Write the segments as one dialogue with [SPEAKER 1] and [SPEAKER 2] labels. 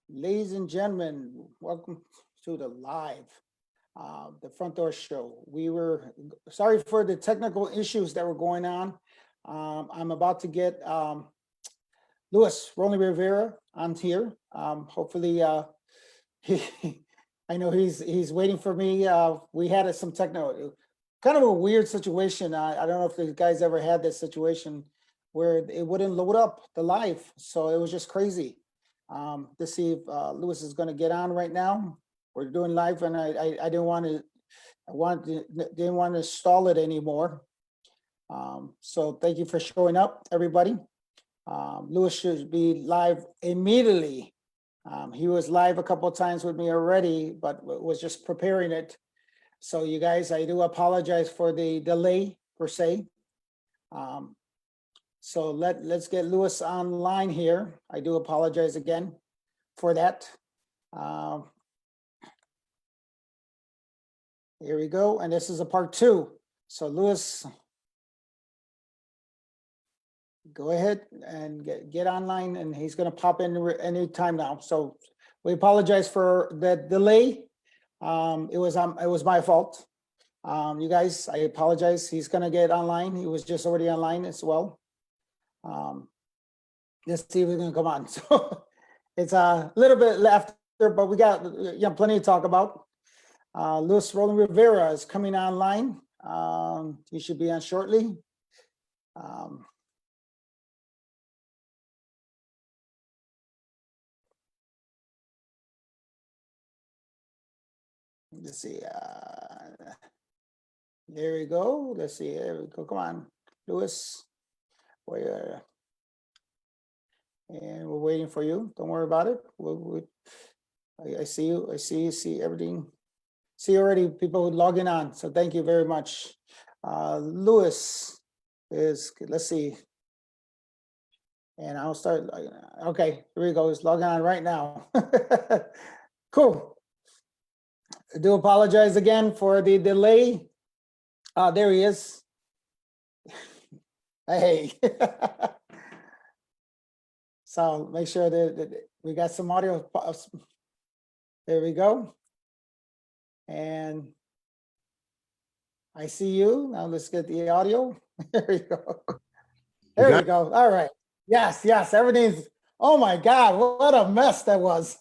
[SPEAKER 1] Ladies and gentlemen, welcome to the live, the front door show. We were sorry for the technical issues that were going on. I'm about to get Rollin Rivera on here. Hopefully, he, I know he's waiting for me. We had some technical, kind of a weird situation. I don't know if you guys ever had this situation where it wouldn't load up the live, so it was just crazy. To see if Lewis is going to get on right now. We're doing live, and I didn't want to, didn't want to stall it anymore. So thank you for showing up, everybody. Lewis should be live immediately. He was live a couple of times with me already, but was just preparing it. So you guys, I do apologize for the delay per se. So let's get Lewis online here. I do apologize again for that. Here we go. And this is a part 2. So Lewis, go ahead and get online, and he's going to pop in any time now. So we apologize for the delay. It was my fault. You guys, I apologize. He's going to get online. He was just already online as well. Let's see if he's gonna come on. So it's a little bit after, but we got plenty to talk about. Rollin Rivera is coming online. He should be on shortly. Let's see. There we go. Let's see. There we go. Come on, Lewis. Where? And we're waiting for you. Don't worry about it. I see you. I see everything. See already people logging on. So thank you very much. Lewis is, let's see. And I'll start. Okay, here we go. He's logging on right now. Cool. I do apologize again for the delay. There he is. Hey. So make sure that we got some audio. There we go. And I see you. Now let's get the audio. There we go. There we go. All right. Yes, everything's, oh my God, what a mess that was.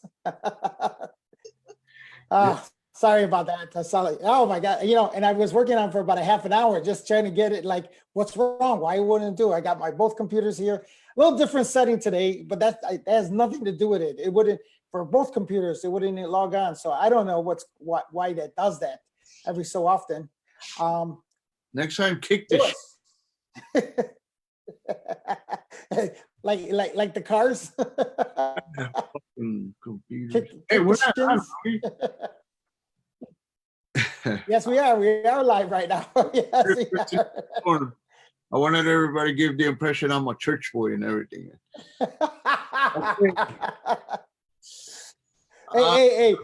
[SPEAKER 1] Sorry about that. Oh my God. And I was working on it for about a half an hour, just trying to get it like, what's wrong? Why wouldn't it do? I got my both computers here. A little different setting today, but that has nothing to do with it. It wouldn't, for both computers, it wouldn't log on. So I don't know why that does that every so often.
[SPEAKER 2] Next time, kick the shit.
[SPEAKER 1] like the cars.
[SPEAKER 2] Hey, we're not on,
[SPEAKER 1] Yes, we are. We are live right now. Yes, we are.
[SPEAKER 2] I wanted everybody to give the impression I'm a church boy and everything.
[SPEAKER 1] Hey,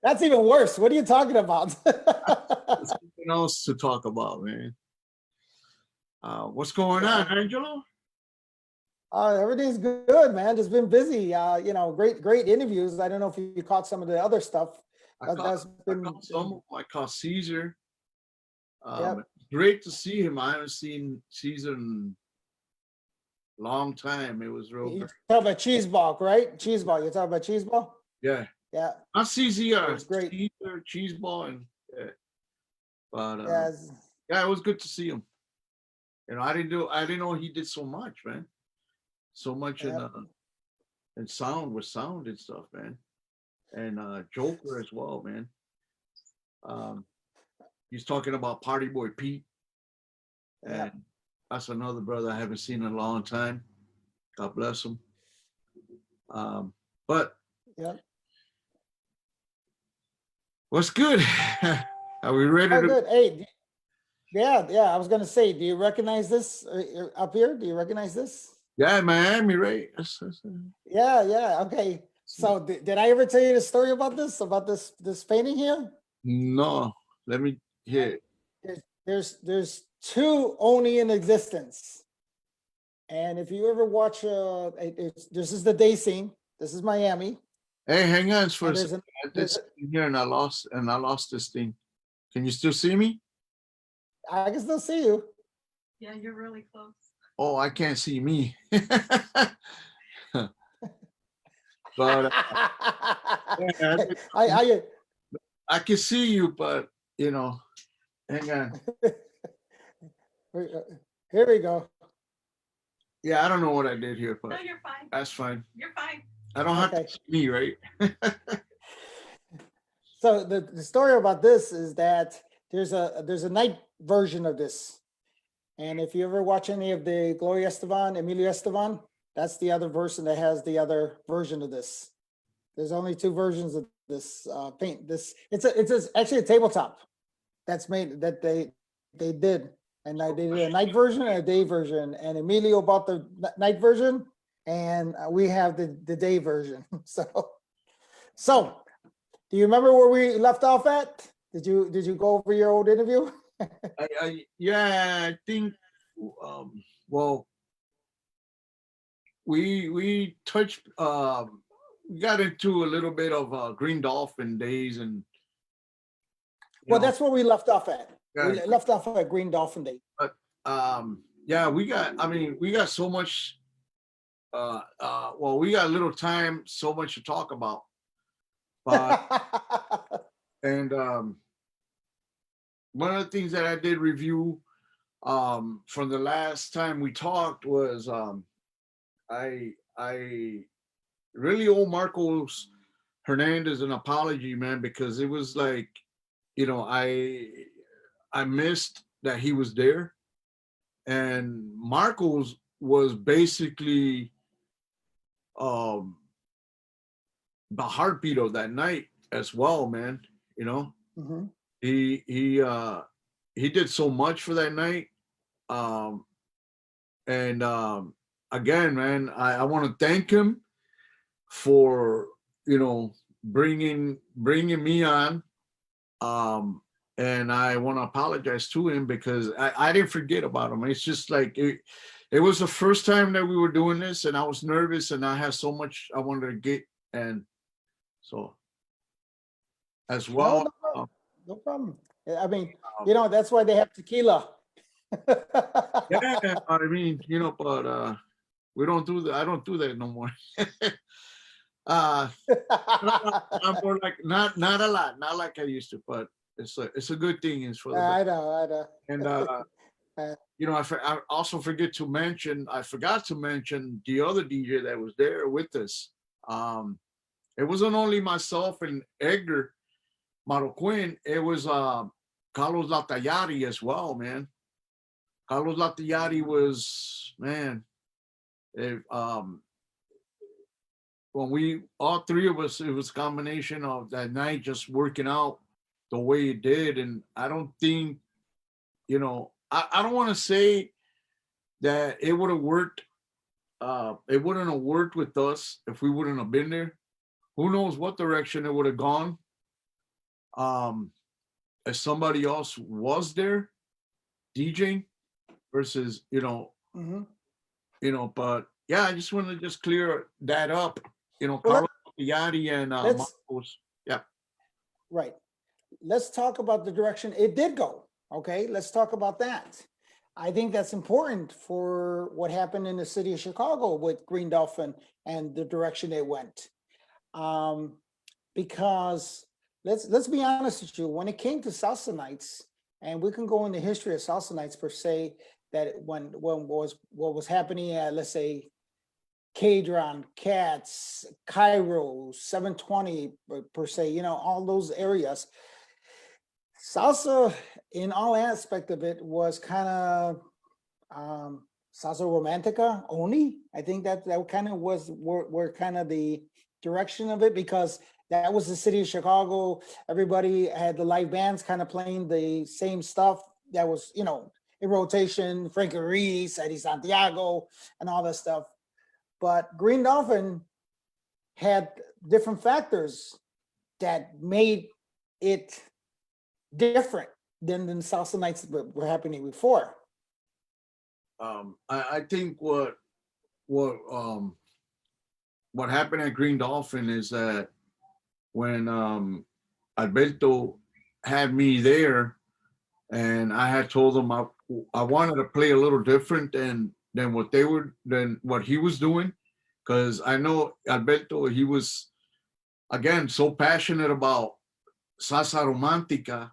[SPEAKER 1] that's even worse. What are you talking about?
[SPEAKER 2] Something else to talk about, man. What's going on, Angelo?
[SPEAKER 1] Everything's good, man. Just been busy. Great interviews. I don't know if you caught some of the other stuff.
[SPEAKER 2] I caught Caesar. Great to see him. I haven't seen Caesar in a long time. It was real.
[SPEAKER 1] You talk about Cheeseball, right? Cheeseball. You talk about Cheeseball?
[SPEAKER 2] Yeah.
[SPEAKER 1] Yeah.
[SPEAKER 2] Not CZR.
[SPEAKER 1] It's great.
[SPEAKER 2] Caesar, Cheeseball, and but
[SPEAKER 1] yeah,
[SPEAKER 2] it was good to see him. I didn't know he did so much, man. So much in sound with sound and stuff, man. And Joker as well, man. He's talking about Party Boy Pete, and that's another brother I haven't seen in a long time. God bless him. But what's good? Are we ready to?
[SPEAKER 1] Good. Hey, yeah. I was gonna say, do you recognize this up here? Do you recognize this?
[SPEAKER 2] Yeah, Miami, right?
[SPEAKER 1] Yeah. Okay. So did I ever tell you the story about this painting here?
[SPEAKER 2] No. Let me hear it.
[SPEAKER 1] There's 2 only in existence. And if you ever watch, this is the day scene. This is Miami.
[SPEAKER 2] Hey, hang on for a
[SPEAKER 1] And
[SPEAKER 2] second. I did
[SPEAKER 1] there's a,
[SPEAKER 2] something here and I lost this thing. Can you still see me?
[SPEAKER 1] I can still see you.
[SPEAKER 3] Yeah, you're really close.
[SPEAKER 2] Oh, I can't see me. But yeah,
[SPEAKER 1] I,
[SPEAKER 2] I can see you, but hang on.
[SPEAKER 1] here we go.
[SPEAKER 2] Yeah, I don't know what I did here,
[SPEAKER 3] No,
[SPEAKER 2] but
[SPEAKER 3] you're fine.
[SPEAKER 2] that's fine.
[SPEAKER 3] You're fine.
[SPEAKER 2] I don't have to
[SPEAKER 1] Okay.
[SPEAKER 2] see me, right?
[SPEAKER 1] So the story about this is that there's a night version of this. And if you ever watch any of the Gloria Estefan, Emilio Estefan, that's the other version that has the other version of this. There's only two versions of this paint. Actually a tabletop that's made that they did, and they did a night version and a day version. And Emilio bought the night version, and we have the day version. So do you remember where we left off at? Did you go over your old interview?
[SPEAKER 2] Yeah, I think. Well, we touched. We got into a little bit of Green Dolphin days, and
[SPEAKER 1] Well, that's where we left off at. We
[SPEAKER 2] yeah,
[SPEAKER 1] left off at Green Dolphin Day.
[SPEAKER 2] but yeah, we got. I mean, we got so much. Well, we got little time, so much to talk about. But and one of the things that I did review from the last time we talked was I really owe Marcos Hernandez an apology, man, because it was like, I missed that he was there, and Marcos was basically um the heartbeat of that night as well, man.
[SPEAKER 1] Mhm.
[SPEAKER 2] He did so much for that night. Um and again, man, I want to thank him for bringing me on, and I want to apologize to him because I didn't forget about him. It's just like it was the first time that we were doing this, and I was nervous, and I had so much I wanted to get, and so as
[SPEAKER 1] No,
[SPEAKER 2] well.
[SPEAKER 1] no problem. No problem. I mean,
[SPEAKER 2] Um,
[SPEAKER 1] that's why they have tequila.
[SPEAKER 2] yeah, I mean, but we don't do that. I don't do that no more. uh I'm more like not a lot, not like I used to, but it's a good thing. It's for the best.
[SPEAKER 1] I know, I know.
[SPEAKER 2] And
[SPEAKER 1] Uh,
[SPEAKER 2] I also I forgot to mention the other DJ that was there with us. It wasn't only myself and Edgar Marroquin, it was Carlos Latayari as well, man. Carlos Latayari was, man, it, when we all three of us, it was a combination of that night just working out the way it did. And I don't think, I don't want to say that it would have worked. It wouldn't have worked with us if we wouldn't have been there. Who knows what direction it would have gone. Um, if somebody else was there DJing versus,
[SPEAKER 1] mhm.
[SPEAKER 2] but yeah, I just wanted to just clear that up.
[SPEAKER 1] Well,
[SPEAKER 2] Carlos Yadi and
[SPEAKER 1] let's
[SPEAKER 2] Marcos. Yeah.
[SPEAKER 1] right. Let's talk about the direction it did go. Okay, let's talk about that. I think that's important for what happened in the city of Chicago with Green Dolphin and the direction it went. Because let's be honest with you, when it came to salsa nights, and we can go in the history of salsa nights per se, that when what was happening at, let's say, Cadron, Cats, Cairo, 720 per se, all those areas. Salsa, in all aspect of it, was kind of salsa romantica only. I think that kind of was were kind of the direction of it, because that was the city of Chicago. Everybody had the live bands kind of playing the same stuff that was, in rotation, Frankie Ruiz, Eddie Santiago, and all that stuff. But Green Dolphin had different factors that made it different than the salsa nights that were happening before.
[SPEAKER 2] I think what happened at Green Dolphin is that when Alberto had me there, and I had told him I wanted to play a little different than what he was doing, because I know Alberto, he was again so passionate about salsa romantica,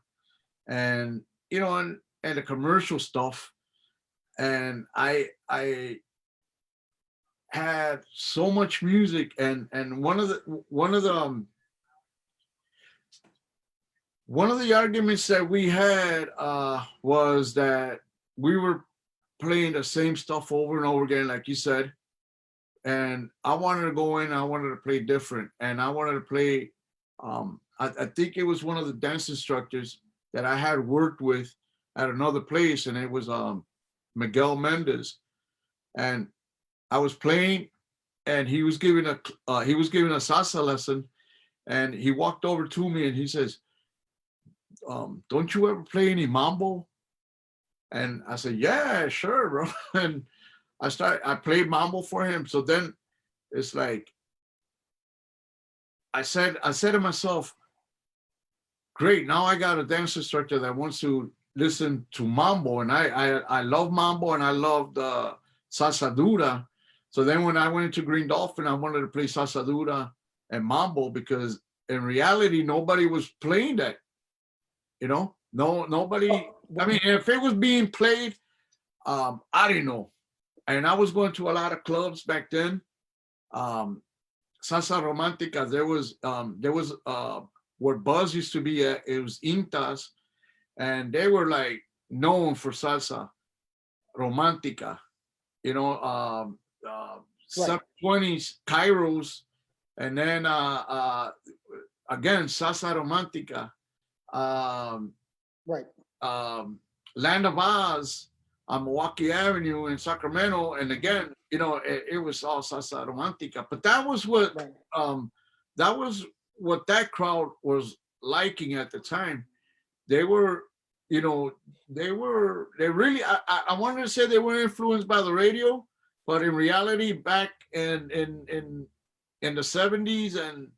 [SPEAKER 2] and and the commercial stuff, and I had so much music, and one of the arguments that we had was that we were playing the same stuff over and over again, like you said. And I wanted to go in, I wanted to play different. And I wanted to play, I think it was one of the dance instructors that I had worked with at another place, and it was Miguel Mendez. And I was playing, and he was giving a salsa lesson, and he walked over to me and he says, don't you ever play any mambo? And I said, yeah, sure, bro. And I played mambo for him. So then it's like, I said to myself, great, now I got a dance instructor that wants to listen to mambo. And I love mambo, and I loved salsa dura. So then when I went to Green Dolphin, I wanted to play salsa dura and mambo, because in reality, nobody was playing that. Nobody. I mean, if it was being played, I didn't know. And I was going to a lot of clubs back then. Salsa Romantica. There was where Buzz used to be at. It was Intas, and they were like known for salsa romantica.
[SPEAKER 1] Right.
[SPEAKER 2] 720s, Kairos, and then again salsa romantica.
[SPEAKER 1] Right.
[SPEAKER 2] Land of Oz on Milwaukee Avenue in Sacramento, and again, it was all salsa romantica. But that was what
[SPEAKER 1] Right.
[SPEAKER 2] that crowd was liking at the time. They were, they really. I wanted to say they were influenced by the radio, but in reality, back in the 70s and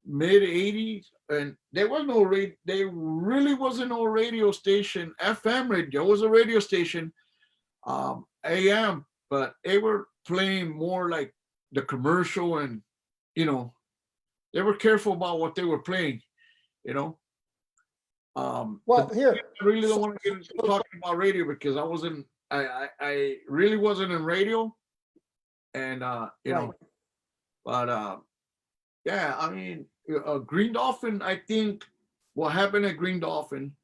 [SPEAKER 2] mid 80s, and there really wasn't no radio station. FM radio was a radio station, AM, but they were playing more like the commercial, and they were careful about what they were playing.
[SPEAKER 1] Well, here.
[SPEAKER 2] I really don't
[SPEAKER 1] So,
[SPEAKER 2] want to get into talking about radio, because I really wasn't in radio, and
[SPEAKER 1] right.
[SPEAKER 2] but yeah, I mean, Green Dolphin, I think what happened at Green Dolphin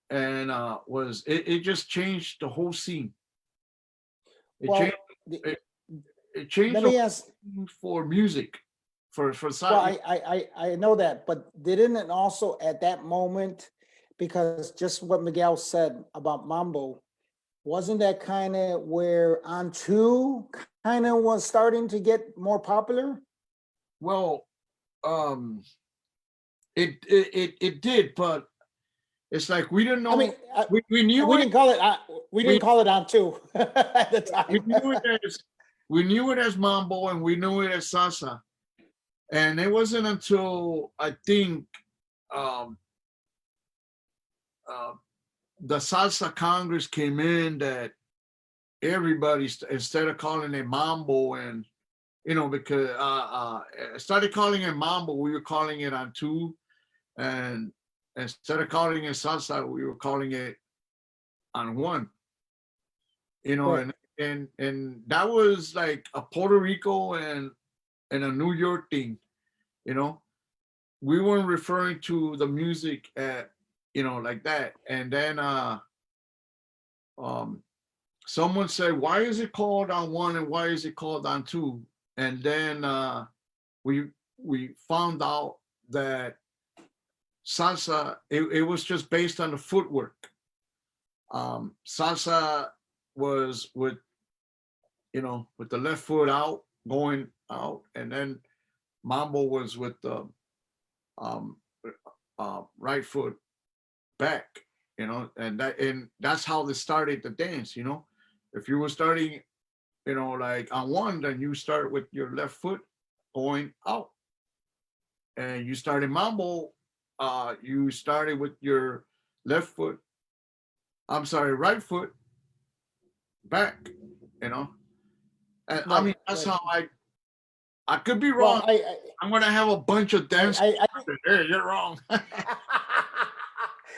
[SPEAKER 2] and was it just changed the whole scene. It
[SPEAKER 1] Well,
[SPEAKER 2] changed it changed
[SPEAKER 1] let
[SPEAKER 2] the
[SPEAKER 1] me
[SPEAKER 2] whole
[SPEAKER 1] ask.
[SPEAKER 2] scene for music, for
[SPEAKER 1] Well, I know that, but didn't it also at that moment, because just what Miguel said about Mambo, wasn't that kind of where On Two kind of was starting to get more popular?
[SPEAKER 2] well, um, it did, but it's like we didn't
[SPEAKER 1] I mean,
[SPEAKER 2] know. We knew
[SPEAKER 1] we
[SPEAKER 2] it.
[SPEAKER 1] didn't call it we
[SPEAKER 2] We
[SPEAKER 1] didn't call it On Two at the
[SPEAKER 2] we
[SPEAKER 1] time.
[SPEAKER 2] knew it as we knew it as mambo, and we knew it as salsa. And it wasn't until I think um, uh, the salsa congress came in that everybody instead of calling it mambo, and because started calling it mambo, we were calling it on two, and instead of calling it salsa, we were calling it on one.
[SPEAKER 1] Right.
[SPEAKER 2] And that was like a Puerto Rico and a New York thing. you know we weren't referring to the music at like that. And then um someone said, why is it called on one and why is it called on two? And then we found out that salsa, it was just based on the footwork. Salsa was with the left foot out, going out, and then mambo was with the um, right foot back. And that's how they started the dance. If you were starting, like on one, then you start with your left foot going out. and you started mambo, you started with your left foot. I'm sorry, right foot back. You know, and I mean
[SPEAKER 1] Right,
[SPEAKER 2] that's
[SPEAKER 1] right.
[SPEAKER 2] how I could be
[SPEAKER 1] Well,
[SPEAKER 2] wrong. I'm gonna have a bunch of dancers.
[SPEAKER 1] I
[SPEAKER 2] Hey, you're wrong.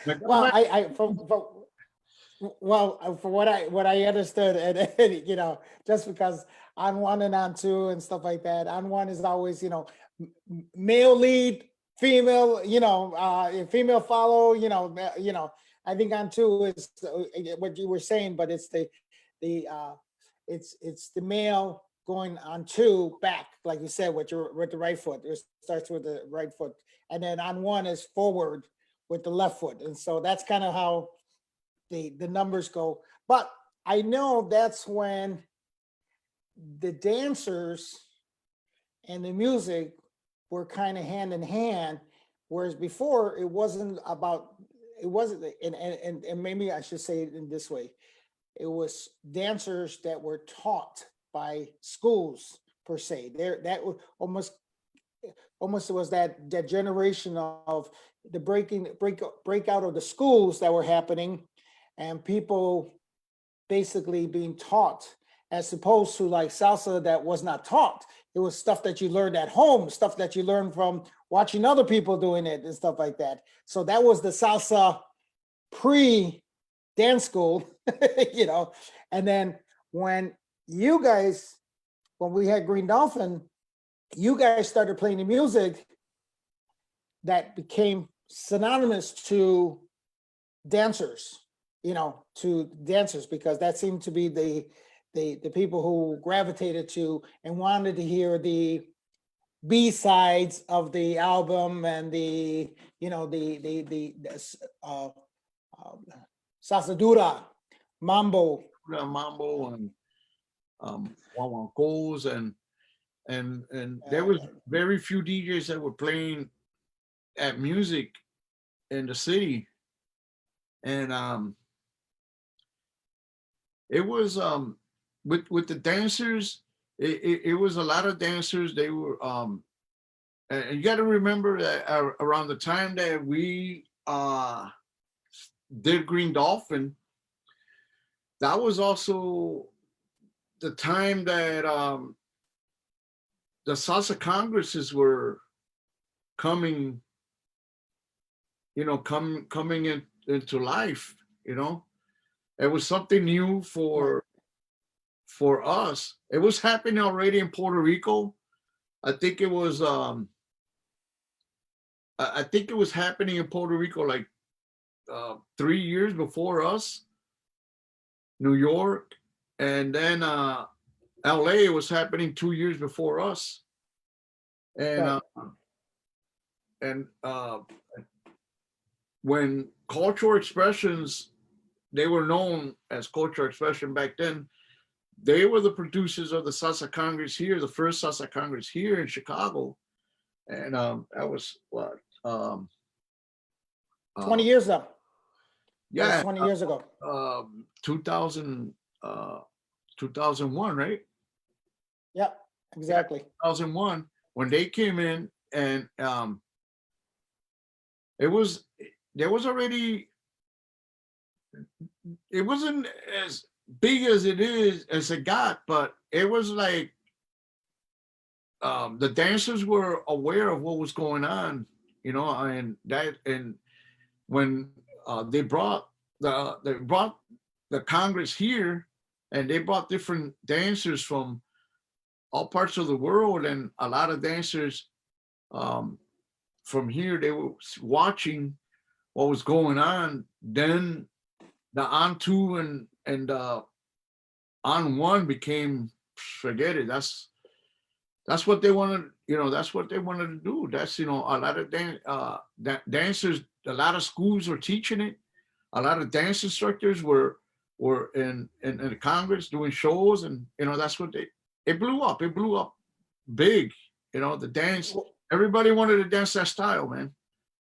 [SPEAKER 2] Like, go
[SPEAKER 1] well,
[SPEAKER 2] back.
[SPEAKER 1] from what I understood, and just because on one and on two and stuff like that, on one is always male lead, female, female follow, I think on two is what you were saying, but it's the it's the male going on two back, like you said, with the right foot. It starts with the right foot, and then on one is forward with the left foot, and so that's kind of how the numbers go. But I know that's when the dancers and the music were kind of hand in hand, whereas before it wasn't, and maybe I should say it in this way. It was dancers that were taught by schools per se. There that was almost it was that generation of the breakout of the schools that were happening, and people basically being taught, as opposed to like salsa that was not taught. It was stuff that you learned at home, stuff that you learned from watching other people doing it and stuff like that. So that was the salsa pre dance school, and then when you guys, when we had Green Dolphin, you guys started playing the music that became synonymous to dancers, because that seemed to be the people who gravitated to and wanted to hear the B sides of the album, and uh, salsa dura, mambo.
[SPEAKER 2] Mambo and guaguancos and there was
[SPEAKER 1] Uh,
[SPEAKER 2] very few DJs that were playing at music in the city, and it was with the dancers. It was a lot of dancers. They were and you got to remember that around the time that we did Green Dolphin, that was also the time that the salsa congresses were coming, coming into life. It was something new
[SPEAKER 1] right,
[SPEAKER 2] for us. It was happening already in Puerto Rico. I think it was I think it was happening in Puerto Rico like 3 years before us, New York, and then LA was happening 2 years before us, and
[SPEAKER 1] right,
[SPEAKER 2] and when cultural expressions, they were known as cultural expression back then. They were the producers of the Salsa Congress here, the first Salsa Congress here in Chicago, and that was what
[SPEAKER 1] 20
[SPEAKER 2] uh,
[SPEAKER 1] years ago. That was
[SPEAKER 2] yeah
[SPEAKER 1] 20 years ago.
[SPEAKER 2] 2000 2001, right?
[SPEAKER 1] Yep,
[SPEAKER 2] Yeah,
[SPEAKER 1] exactly.
[SPEAKER 2] 2001 when they came in, and it was there was already, it wasn't as big as it is as it got, but it was like the dancers were aware of what was going on, and when they brought the Congress here, and they brought different dancers from all parts of the world, and a lot of dancers um, from here, they were watching what was going on. Then the on two and on one became, forget it. That's what they wanted. That's what they wanted to do. That's a lot of dancers. A lot of schools were teaching it. A lot of dance instructors were in the Congress doing shows, and that's what it blew up. It blew up big. The dance. Everybody wanted to dance that style, man.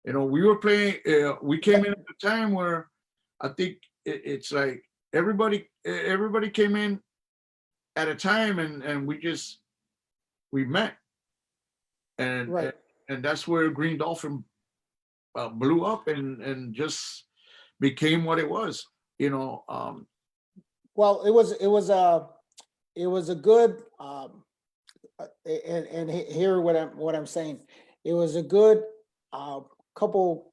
[SPEAKER 2] We were playing. We came in at the time where I think it's like everybody came in at a time, and we met, and
[SPEAKER 1] Right.
[SPEAKER 2] and that's where Green Dolphin blew up and just became what it was. You know,
[SPEAKER 1] Well, it was a good, and hear what I'm saying. It was a good, couple,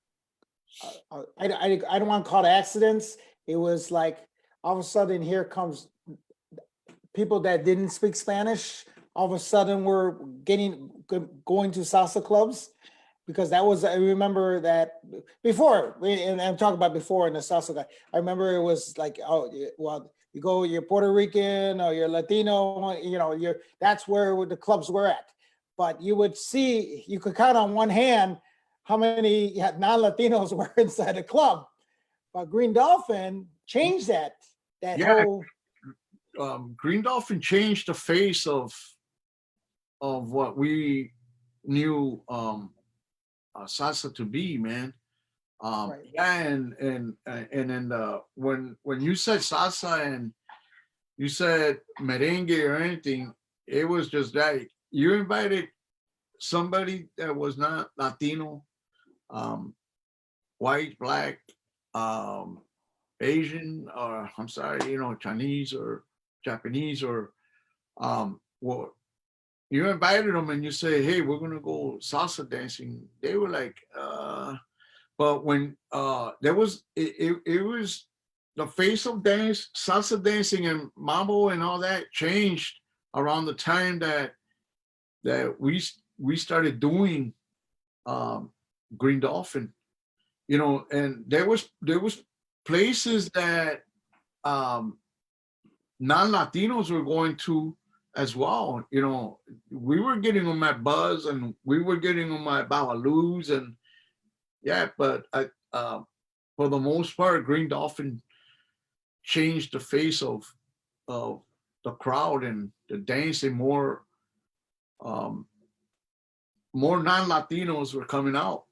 [SPEAKER 1] I don't want to call it accidents. It was like, all of a sudden, here comes people that didn't speak Spanish. All of a sudden, were going to salsa clubs, because that was, I remember that before, and I'm talking about before in the salsa guy. I remember it was like, oh, well, you go, you're Puerto Rican or you're Latino, that's where the clubs were at. But you would see, you could count on one hand how many non-Latinos were inside the club. But Green Dolphin changed that
[SPEAKER 2] yeah,
[SPEAKER 1] whole.
[SPEAKER 2] Green Dolphin changed the face of what we knew salsa to be, man.
[SPEAKER 1] Right.
[SPEAKER 2] Yeah, and then when you said salsa and you said merengue or anything, it was just that you invited somebody that was not Latino, um, white, black, um, Asian, or I'm sorry, Chinese or Japanese or well, you invited them and you say, hey, we're gonna go salsa dancing. They were like, but when there was it was the face of dance, salsa dancing and mambo and all that changed around the time that we started doing Green Dolphin, and there was places that um, non-Latinos were going to as well. We were getting them at Buzz and we were getting them at Bavaloos and yeah, but for the most part, Green Dolphin changed the face of the crowd and the dancing. Um, more non-Latinos were coming out,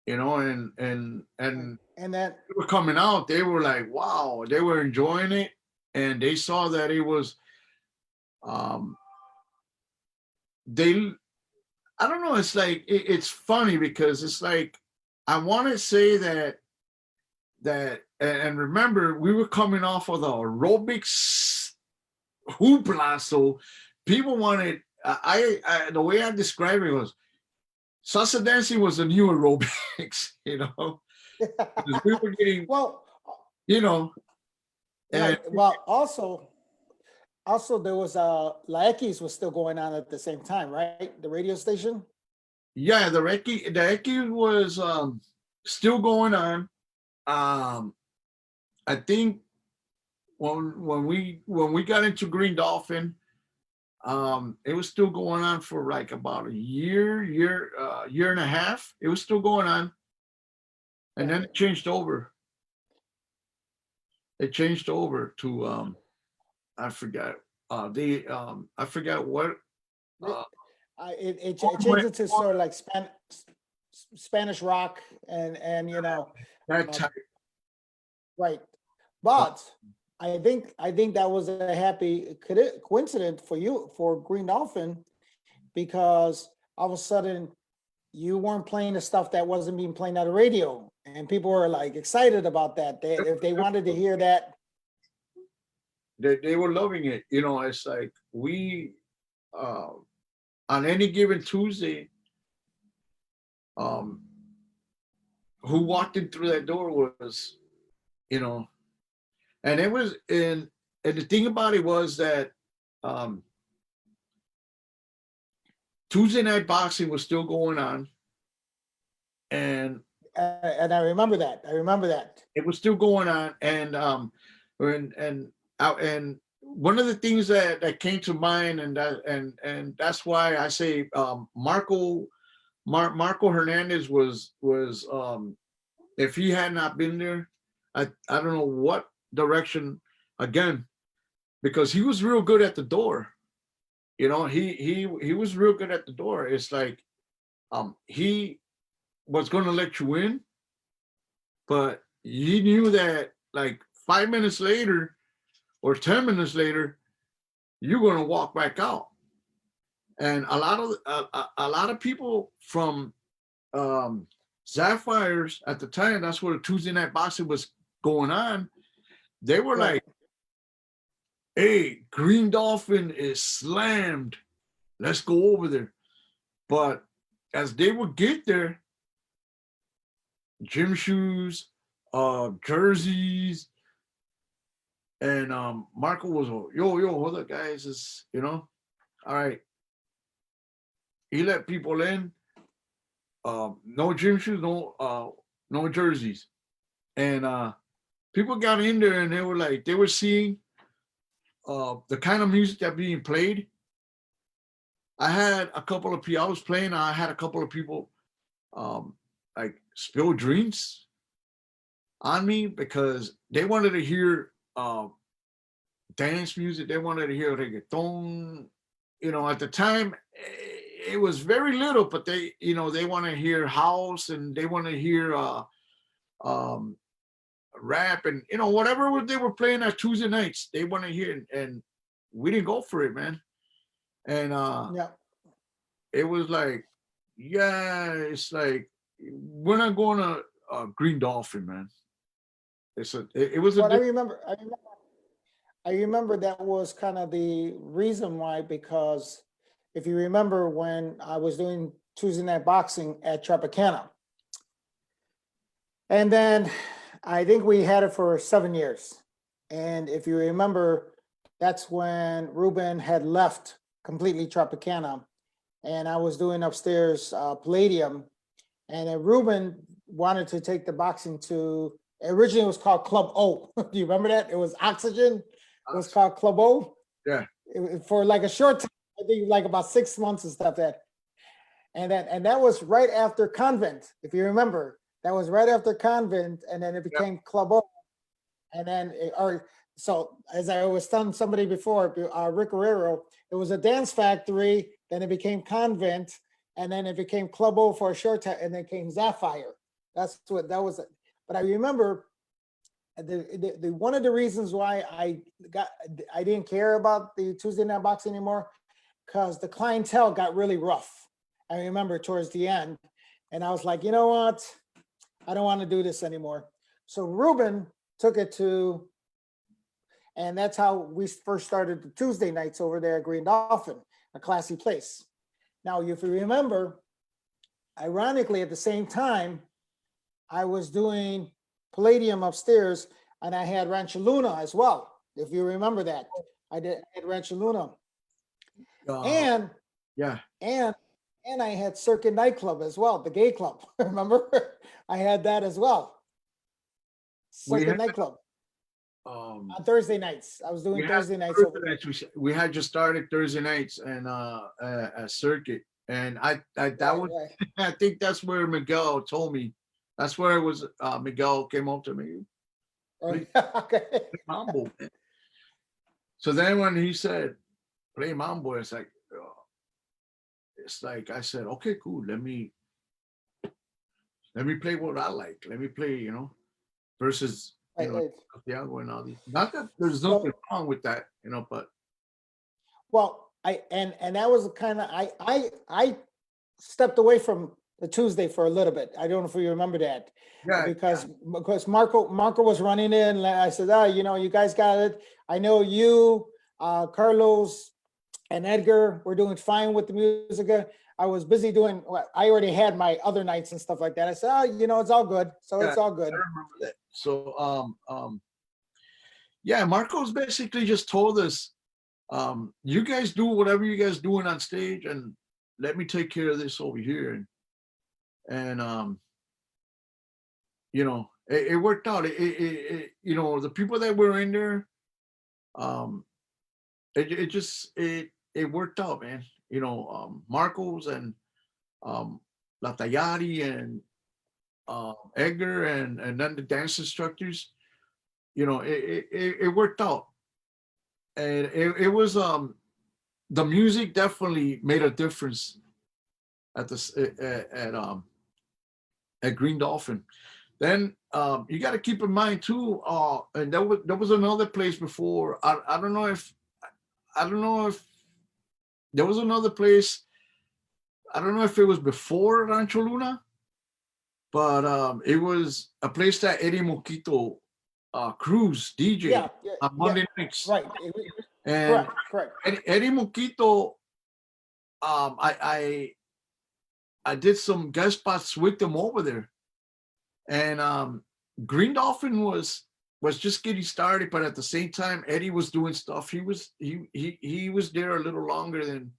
[SPEAKER 2] and
[SPEAKER 1] And that,
[SPEAKER 2] they were coming out. They were like, wow, they were enjoying it, and they saw that it was um, they. I don't know. It's like it's funny because it's like I want to say that and remember we were coming off of the aerobics hoopla, so people wanted I the way I described it was salsa dancing was a new aerobics, because we were getting,
[SPEAKER 1] well,
[SPEAKER 2] you know and
[SPEAKER 1] right. Well, also there was La X was still going on at the same time, right? The radio station.
[SPEAKER 2] yeah, the Eki was still going on. I think when we got into Green Dolphin, it was still going on for like about a year and a half. It was still going on, and then it changed over. It changed over to I forgot I forgot what uh,
[SPEAKER 1] It changed it to sort of like Spanish rock and
[SPEAKER 2] that
[SPEAKER 1] uh,
[SPEAKER 2] type.
[SPEAKER 1] right. But I think that was a happy coincidence for you, for Green Dolphin, because all of a sudden you weren't playing the stuff that wasn't being played on the radio, and people were like excited about that. If they wanted to hear that.
[SPEAKER 2] They were loving it. It's like we uh, on any given Tuesday, um, who walked in through that door was, you know, and it was and the thing about it was that um, Tuesday night boxing was still going on, and
[SPEAKER 1] And I remember that.
[SPEAKER 2] it was still going on, and one of the things that came to mind, and that's why I say Marco Hernandez was if he had not been there, I don't know what direction again, because he was real good at the door. He was real good at the door. It's like he was going to let you in, but he knew that like 5 minutes later or 10 minutes later, you're going to walk back out. and a lot of people from Sapphires at the time, that's where the Tuesday night boxing was going on. They were
[SPEAKER 1] Right.
[SPEAKER 2] like, "Hey, Green Dolphin is slammed. Let's go over there." But as they would get there, gym shoes, jerseys, and Marco was, yo, hold up, guys, is all right. He let people in. No gym shoes, no jerseys, and people got in there and they were seeing the kind of music that being played. I had a couple of people I was playing. I had a couple of people like spill drinks on me because they wanted to hear dance music. They wanted to hear reggaeton. At the time, it was very little, but they want to hear house and they want to hear um, rap and whatever they were playing at Tuesday nights. They want to hear, and we didn't go for it, man. And
[SPEAKER 1] Yeah.
[SPEAKER 2] it was like, yeah, it's like we're not going to Green Dolphin, man. It was a
[SPEAKER 1] But
[SPEAKER 2] different.
[SPEAKER 1] I remember that was kind of the reason why, because if you remember when I was doing Tuesday night boxing at Tropicana, and then I think we had it for 7 years. And if you remember, that's when Ruben had left completely Tropicana, and I was doing upstairs Palladium, and then Ruben wanted to take the boxing to, originally it was called Club O. Do you remember that? It was Oxygen. It was called Club O.
[SPEAKER 2] Yeah.
[SPEAKER 1] For like a short time, I think like about 6 months and stuff that. And that was right after Convent, if you remember. That was right after Convent, and then it became Club O. And then, so as I was telling somebody before, Rick Rivera, it was a dance factory, then it became Convent, and then it became Club O for a short time, and then came Sapphire. That's what that was. But I remember the one of the reasons why I didn't care about the Tuesday night boxing anymore, because the clientele got really rough. I remember towards the end, and I was like, you know what? I don't want to do this anymore. So Ruben took it to, and that's how we first started the Tuesday nights over there at Green Dolphin, a classy place. Now, if you remember, ironically, at the same time, I was doing Palladium upstairs, and I had Rancho Luna as well. If you remember that, I had Rancho Luna, and
[SPEAKER 2] Yeah.
[SPEAKER 1] and I had Circuit Nightclub as well, the gay club. Remember, I had that as well. Circuit Nightclub on Thursday nights. I was doing Thursday nights over there.
[SPEAKER 2] We had just started Thursday nights and a circuit, and that was
[SPEAKER 1] Right.
[SPEAKER 2] I think that's where Miguel told me. That's where it was. Miguel came up to me,
[SPEAKER 1] Right.
[SPEAKER 2] play
[SPEAKER 1] Okay.
[SPEAKER 2] mambo. Man. So then when he said play mambo, it's like I said, okay, cool. Let me play what I like. Let me play, versus
[SPEAKER 1] Right.
[SPEAKER 2] Santiago and all these. Not that there's
[SPEAKER 1] So,
[SPEAKER 2] nothing wrong with that, but
[SPEAKER 1] well, and that was kind of I stepped away from the Tuesday for a little bit. I don't know if you remember that.
[SPEAKER 2] yeah,
[SPEAKER 1] because Marco was running in, and I said, you guys got it. I know you, Carlos, and Edgar were doing fine with the music. I was busy doing I already had my other nights and stuff like that. I said, it's all good. So it's all good.
[SPEAKER 2] I remember that. So yeah, Marco's basically just told us, you guys do whatever you guys doing on stage, and let me take care of this over here. And it worked out. The people that were in there, it worked out, man. Marcos and Latayari and Edgar and then the dance instructors, it worked out. And it was the music definitely made a difference at at Green Dolphin. Then you got to keep in mind too, and there was another place before. I don't know if there was another place. I don't know if it was before Rancho Luna, but it was a place that Eddie Moquito Cruz DJ
[SPEAKER 1] Yeah, yeah,
[SPEAKER 2] on
[SPEAKER 1] yeah,
[SPEAKER 2] Monday nights.
[SPEAKER 1] right.
[SPEAKER 2] And
[SPEAKER 1] Correct.
[SPEAKER 2] Eddie Moquito, I did some guest spots with them over there, and Green Dolphin was just getting started, but at the same time, Eddie was doing stuff. He was there a little longer than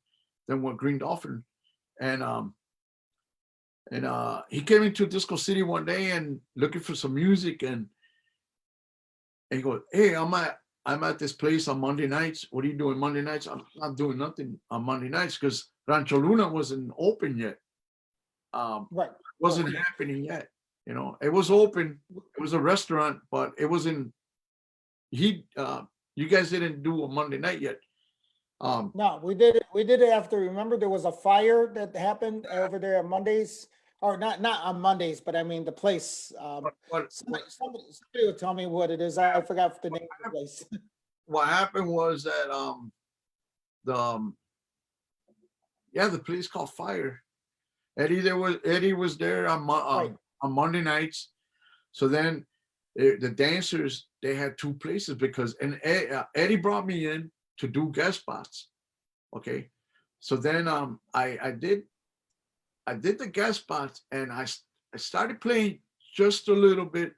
[SPEAKER 2] what Green Dolphin, and he came into Disco City one day and looking for some music, and he goes, "Hey, I'm at this place on Monday nights. What are you doing Monday nights?" "I'm not doing nothing on Monday nights because Rancho Luna wasn't open yet.
[SPEAKER 1] Right.
[SPEAKER 2] Wasn't happening yet. You know, it was open. It was a restaurant, but it wasn't. You guys didn't do a Monday night yet.
[SPEAKER 1] No, we did it. We did it after. Remember, there was a fire that happened over there on Mondays, or not on Mondays, but I mean the place. Somebody will tell me what it is. I forgot the name of the place.
[SPEAKER 2] What happened was that the the police caught fire. Eddie was there
[SPEAKER 1] Right.
[SPEAKER 2] on Monday nights. So then the dancers, they had two places because Eddie brought me in to do guest spots. Okay, so then I did the guest spots, and I started playing just a little bit,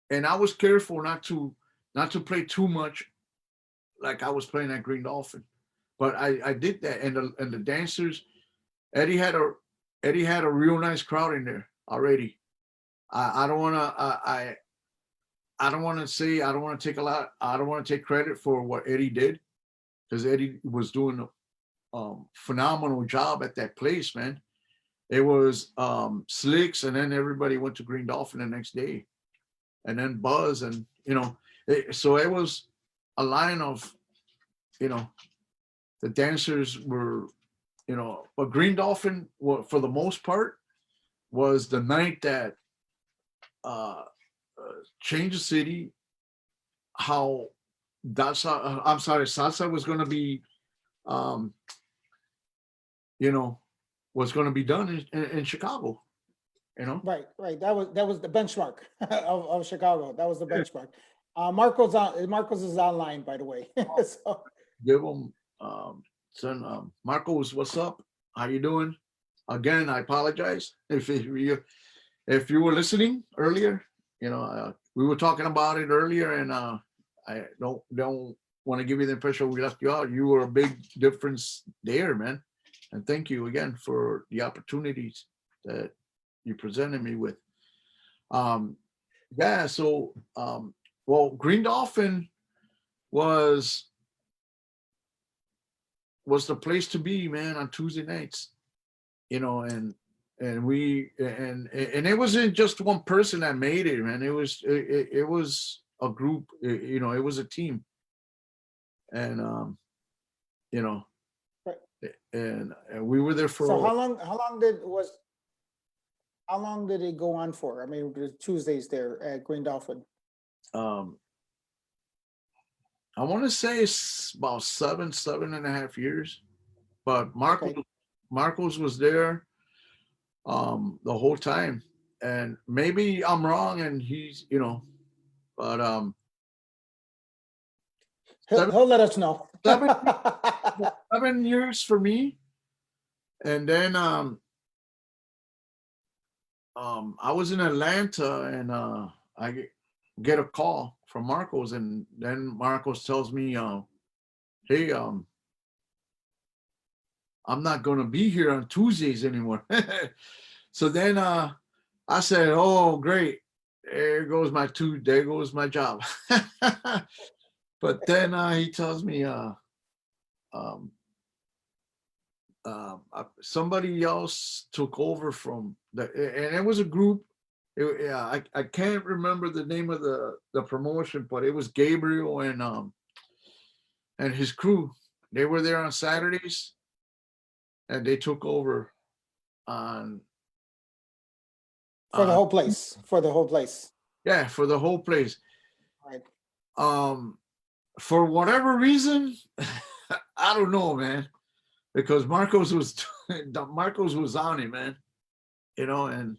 [SPEAKER 2] and I was careful not to play too much, like I was playing at Green Dolphin. But I did that, and the dancers, Eddie had a real nice crowd in there already. I don't want to I don't want to say, I don't want to take a lot. I don't want to take credit for what Eddie did, because Eddie was doing a phenomenal job at that place, man. It was Slicks, and then everybody went to Green Dolphin the next day, and then Buzz, and so it was a line of, the dancers were, but Green Dolphin, for the most part, was the night that changed the city. How I'm sorry, salsa was going to be, um, was going to be done in Chicago.
[SPEAKER 1] Right. That was the benchmark of Chicago. That was the benchmark. Marcos is online, by the way. So
[SPEAKER 2] Give them, son, Marcos, what's up? How you doing? Again, I apologize if you were listening earlier. We were talking about it earlier, and I don't want to give you the impression we left you out. You were a big difference there, man. And thank you again for the opportunities that you presented me with. So well, Green Dolphin was the place to be, man, on Tuesday nights. And it wasn't just one person that made it, man. It was a group, it was a team. And
[SPEAKER 1] Right.
[SPEAKER 2] and we were there for
[SPEAKER 1] so how long did it go on for? I mean, the Tuesdays there at Green Dolphin.
[SPEAKER 2] um I want to say it's about 7.5 years. But
[SPEAKER 1] Okay.
[SPEAKER 2] Marcos was there the whole time. And maybe I'm wrong, and he's, but seven,
[SPEAKER 1] He'll let us know.
[SPEAKER 2] seven 7 years for me. And then I was in Atlanta, and I get a call from Marcos, and then Marcos tells me, hey, I'm not going to be here on Tuesdays anymore. So then I said, oh, great. There goes my job. But then he tells me somebody else took over and it was a group. I can't remember the name of the promotion, but it was Gabriel and his crew. They were there on Saturdays, and they took over on
[SPEAKER 1] For the whole place. For the whole place.
[SPEAKER 2] yeah, for the whole place.
[SPEAKER 1] Right.
[SPEAKER 2] For whatever reason, I don't know, man. because Marcos was Marcos was on it, man. You know, and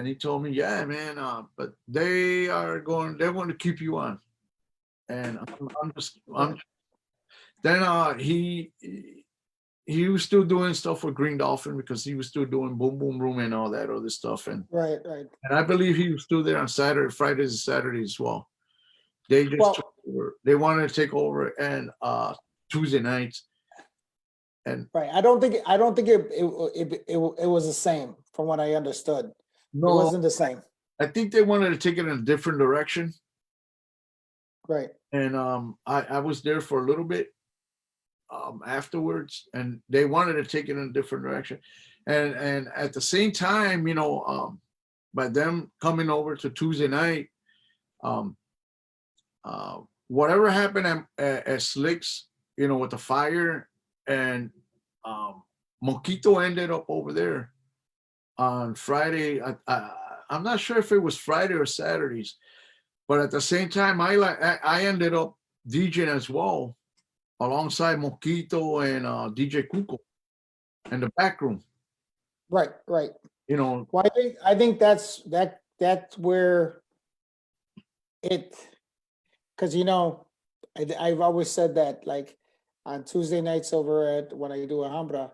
[SPEAKER 2] he told me, yeah, man, but they want to keep you on. And I'm
[SPEAKER 1] Right,
[SPEAKER 2] then he was still doing stuff with Green Dolphin because he was still doing Boom Boom Room and all that other stuff.
[SPEAKER 1] right, right.
[SPEAKER 2] And I believe he was still there on Saturday, Fridays and Saturdays as well. They just took
[SPEAKER 1] Well,
[SPEAKER 2] over. They wanted to take over and Tuesday nights. And
[SPEAKER 1] right. I don't think it was the same from what I understood. It
[SPEAKER 2] no,
[SPEAKER 1] wasn't the same.
[SPEAKER 2] I think they wanted to take it in a different direction.
[SPEAKER 1] Right,
[SPEAKER 2] And I was there for a little bit afterwards, and they wanted to take it in a different direction. And at the same time, you know, by them coming over to Tuesday night, um, whatever happened at Slicks, you know, with the fire, and Moquito ended up over there on Friday. I'm not sure if it was Friday or Saturdays, but at the same time, I ended up DJing as well alongside Moquito and DJ Cuco in the back room.
[SPEAKER 1] right, right.
[SPEAKER 2] You know,
[SPEAKER 1] Well, I think that's where it, because I've always said that, like, on Tuesday nights over at when I do Alhambra,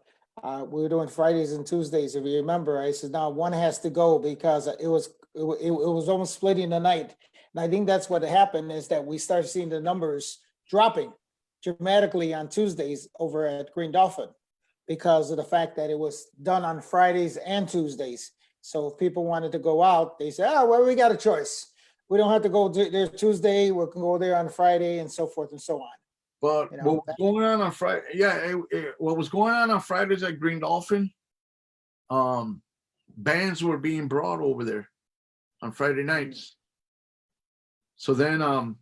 [SPEAKER 1] we were doing Fridays and Tuesdays. If you remember, I said, now one has to go because it was almost splitting the night. And I think that's what happened, is that we started seeing the numbers dropping dramatically on Tuesdays over at Green Dolphin because of the fact that it was done on Fridays and Tuesdays. So if people wanted to go out, they said, oh, well, we got a choice. We don't have to go there Tuesday. We can go there on Friday and so forth and so on.
[SPEAKER 2] but
[SPEAKER 1] You know,
[SPEAKER 2] what was going on Friday? Yeah, what was going on Fridays at Green Dolphin? Bands were being brought over there on Friday nights. So then,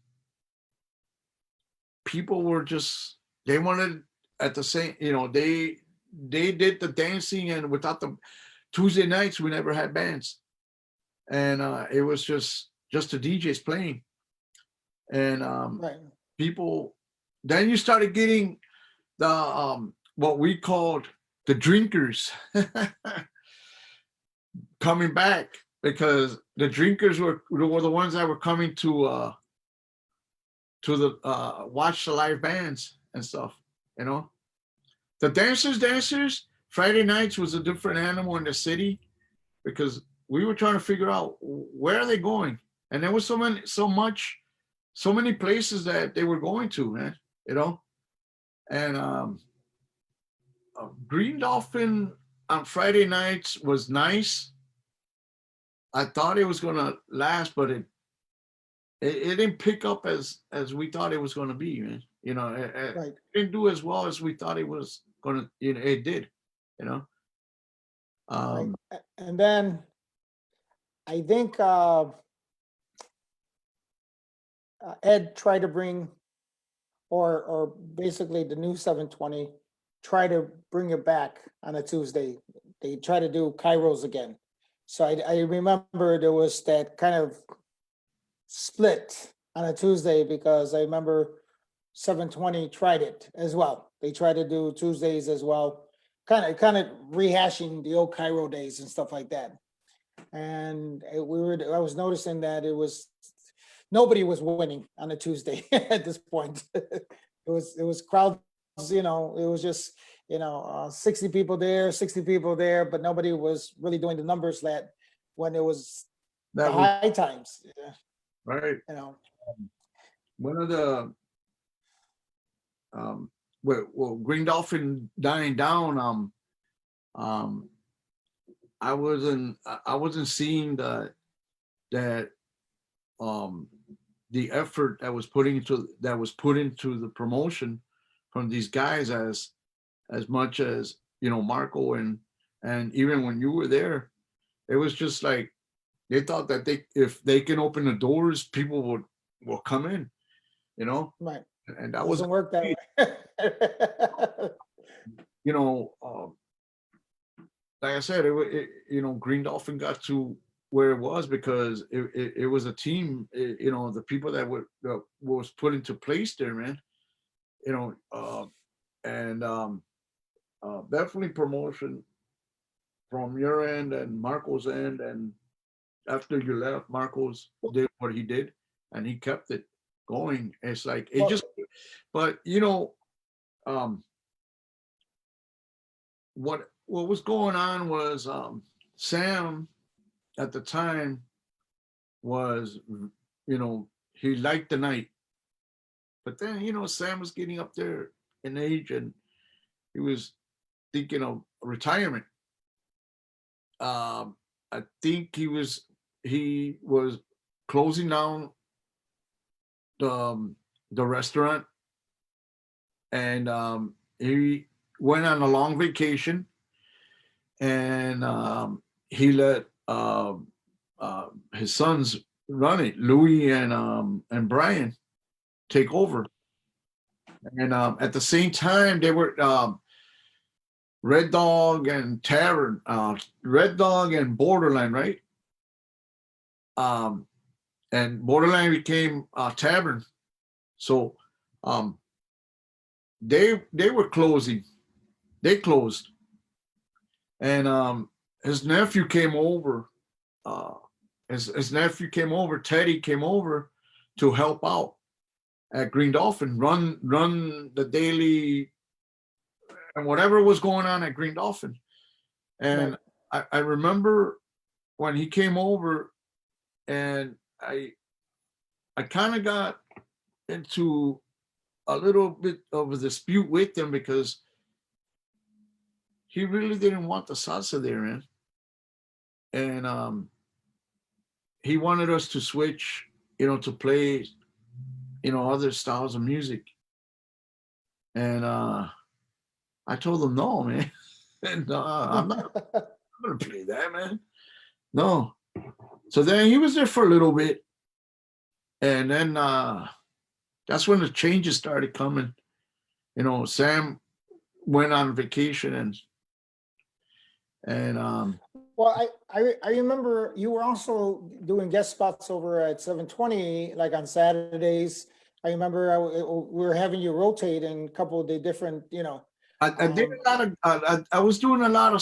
[SPEAKER 2] people were just, they wanted at the same, you know, they did the dancing, and without the Tuesday nights, we never had bands, and it was just the DJs playing, and
[SPEAKER 1] right,
[SPEAKER 2] people. Then you started getting the what we called the drinkers coming back, because the drinkers were the ones that were coming to the watch the live bands and stuff. You know, the dancers. Friday nights was a different animal in the city because we were trying to figure out where are they going, and there was so many places that they were going to, man. You know, and Green Dolphin on Friday nights was nice. I thought it was gonna last, but it didn't pick up as we thought it was gonna be, man. You know, it
[SPEAKER 1] right,
[SPEAKER 2] didn't do as well as we thought it was gonna. You know, it did. You know,
[SPEAKER 1] right.
[SPEAKER 2] um,
[SPEAKER 1] And then I think Ed tried to bring, or basically the new 720, try to bring it back on a Tuesday. They try to do Kairos again. So I remember there was that kind of split on a Tuesday because I remember 720 tried it as well. They tried to do Tuesdays as well, kind of rehashing the old Cairo days and stuff like that. And I was noticing that nobody was winning on a Tuesday at this point. It was crowds, it was just 60 people there, 60 people there, but nobody was really doing the numbers that when it was the
[SPEAKER 2] that was
[SPEAKER 1] high times. Yeah,
[SPEAKER 2] right.
[SPEAKER 1] you know.
[SPEAKER 2] One of the well, Green Dolphin dying down. Um, I wasn't seeing that um the effort that was put into the promotion from these guys as much as, you know, Marco, and even when you were there, it was just like they thought that if they can open the doors, people will come in, you know,
[SPEAKER 1] Right.
[SPEAKER 2] and that was,
[SPEAKER 1] Doesn't work that way.
[SPEAKER 2] you know, like I said, you know, Green Dolphin got to where it was because it was a team. You know, the people that was put into place there, man. You know, and definitely promotion from your end and Marco's end. And after you left, Marcos did what he did, and he kept it going. It's like it
[SPEAKER 1] Well,
[SPEAKER 2] just, but um, what was going on was Sam at the time was, he liked the night, but then Sam was getting up there in age, and he was thinking of retirement. I think he was closing down the restaurant, and he went on a long vacation, and he let his sons run it, Louis and Brian, take over. And at the same time, they were Red Dog and Tavern, Red Dog and Borderline, right? And Borderline became Tavern. So they were closing. They closed, and his nephew came over. Uh, his nephew came over. Teddy came over to help out at Green Dolphin, run the daily and whatever was going on at Green Dolphin. And I remember when he came over, and I kind of got into a little bit of a dispute with him because he really didn't want the salsa there, man. And he wanted us to switch, to play, other styles of music. And I told him, no, man. And I'm not gonna play that, man. No. So then he was there for a little bit, and then that's when the changes started coming. Sam went on vacation, and
[SPEAKER 1] well, I remember you were also doing guest spots over at 720, like on Saturdays. I remember we were having you rotate in a couple of the different,
[SPEAKER 2] I did a lot of I was doing a lot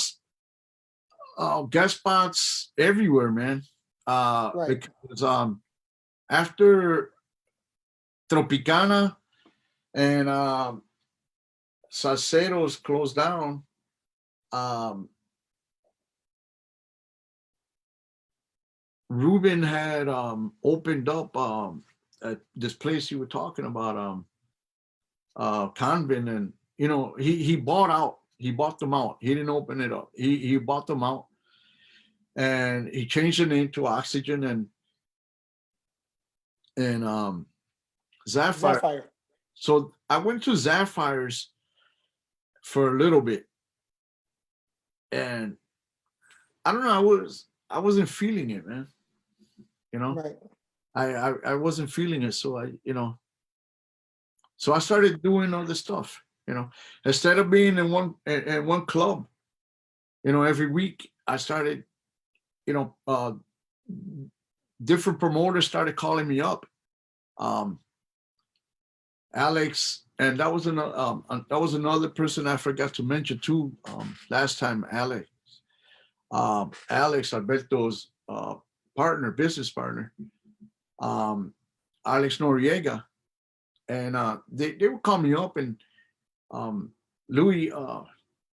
[SPEAKER 2] of guest spots everywhere, man.
[SPEAKER 1] Right.
[SPEAKER 2] Because after Tropicana and Salceros closed down, um, Ruben had opened up at this place you were talking about, Convent, and he bought them out. He didn't open it up. He bought them out, and he changed the name to Oxygen and Sapphire.
[SPEAKER 1] Sapphire.
[SPEAKER 2] So I went to Sapphire's for a little bit, and I don't know. I wasn't feeling it, man.
[SPEAKER 1] Right.
[SPEAKER 2] I wasn't feeling it, so so I started doing other stuff. Instead of being in one club, every week, I started, different promoters started calling me up. Alex, and that was another person I forgot to mention too. Last time, Alex Alberto's business partner, Alex Noriega, and they would call me up and, Louis,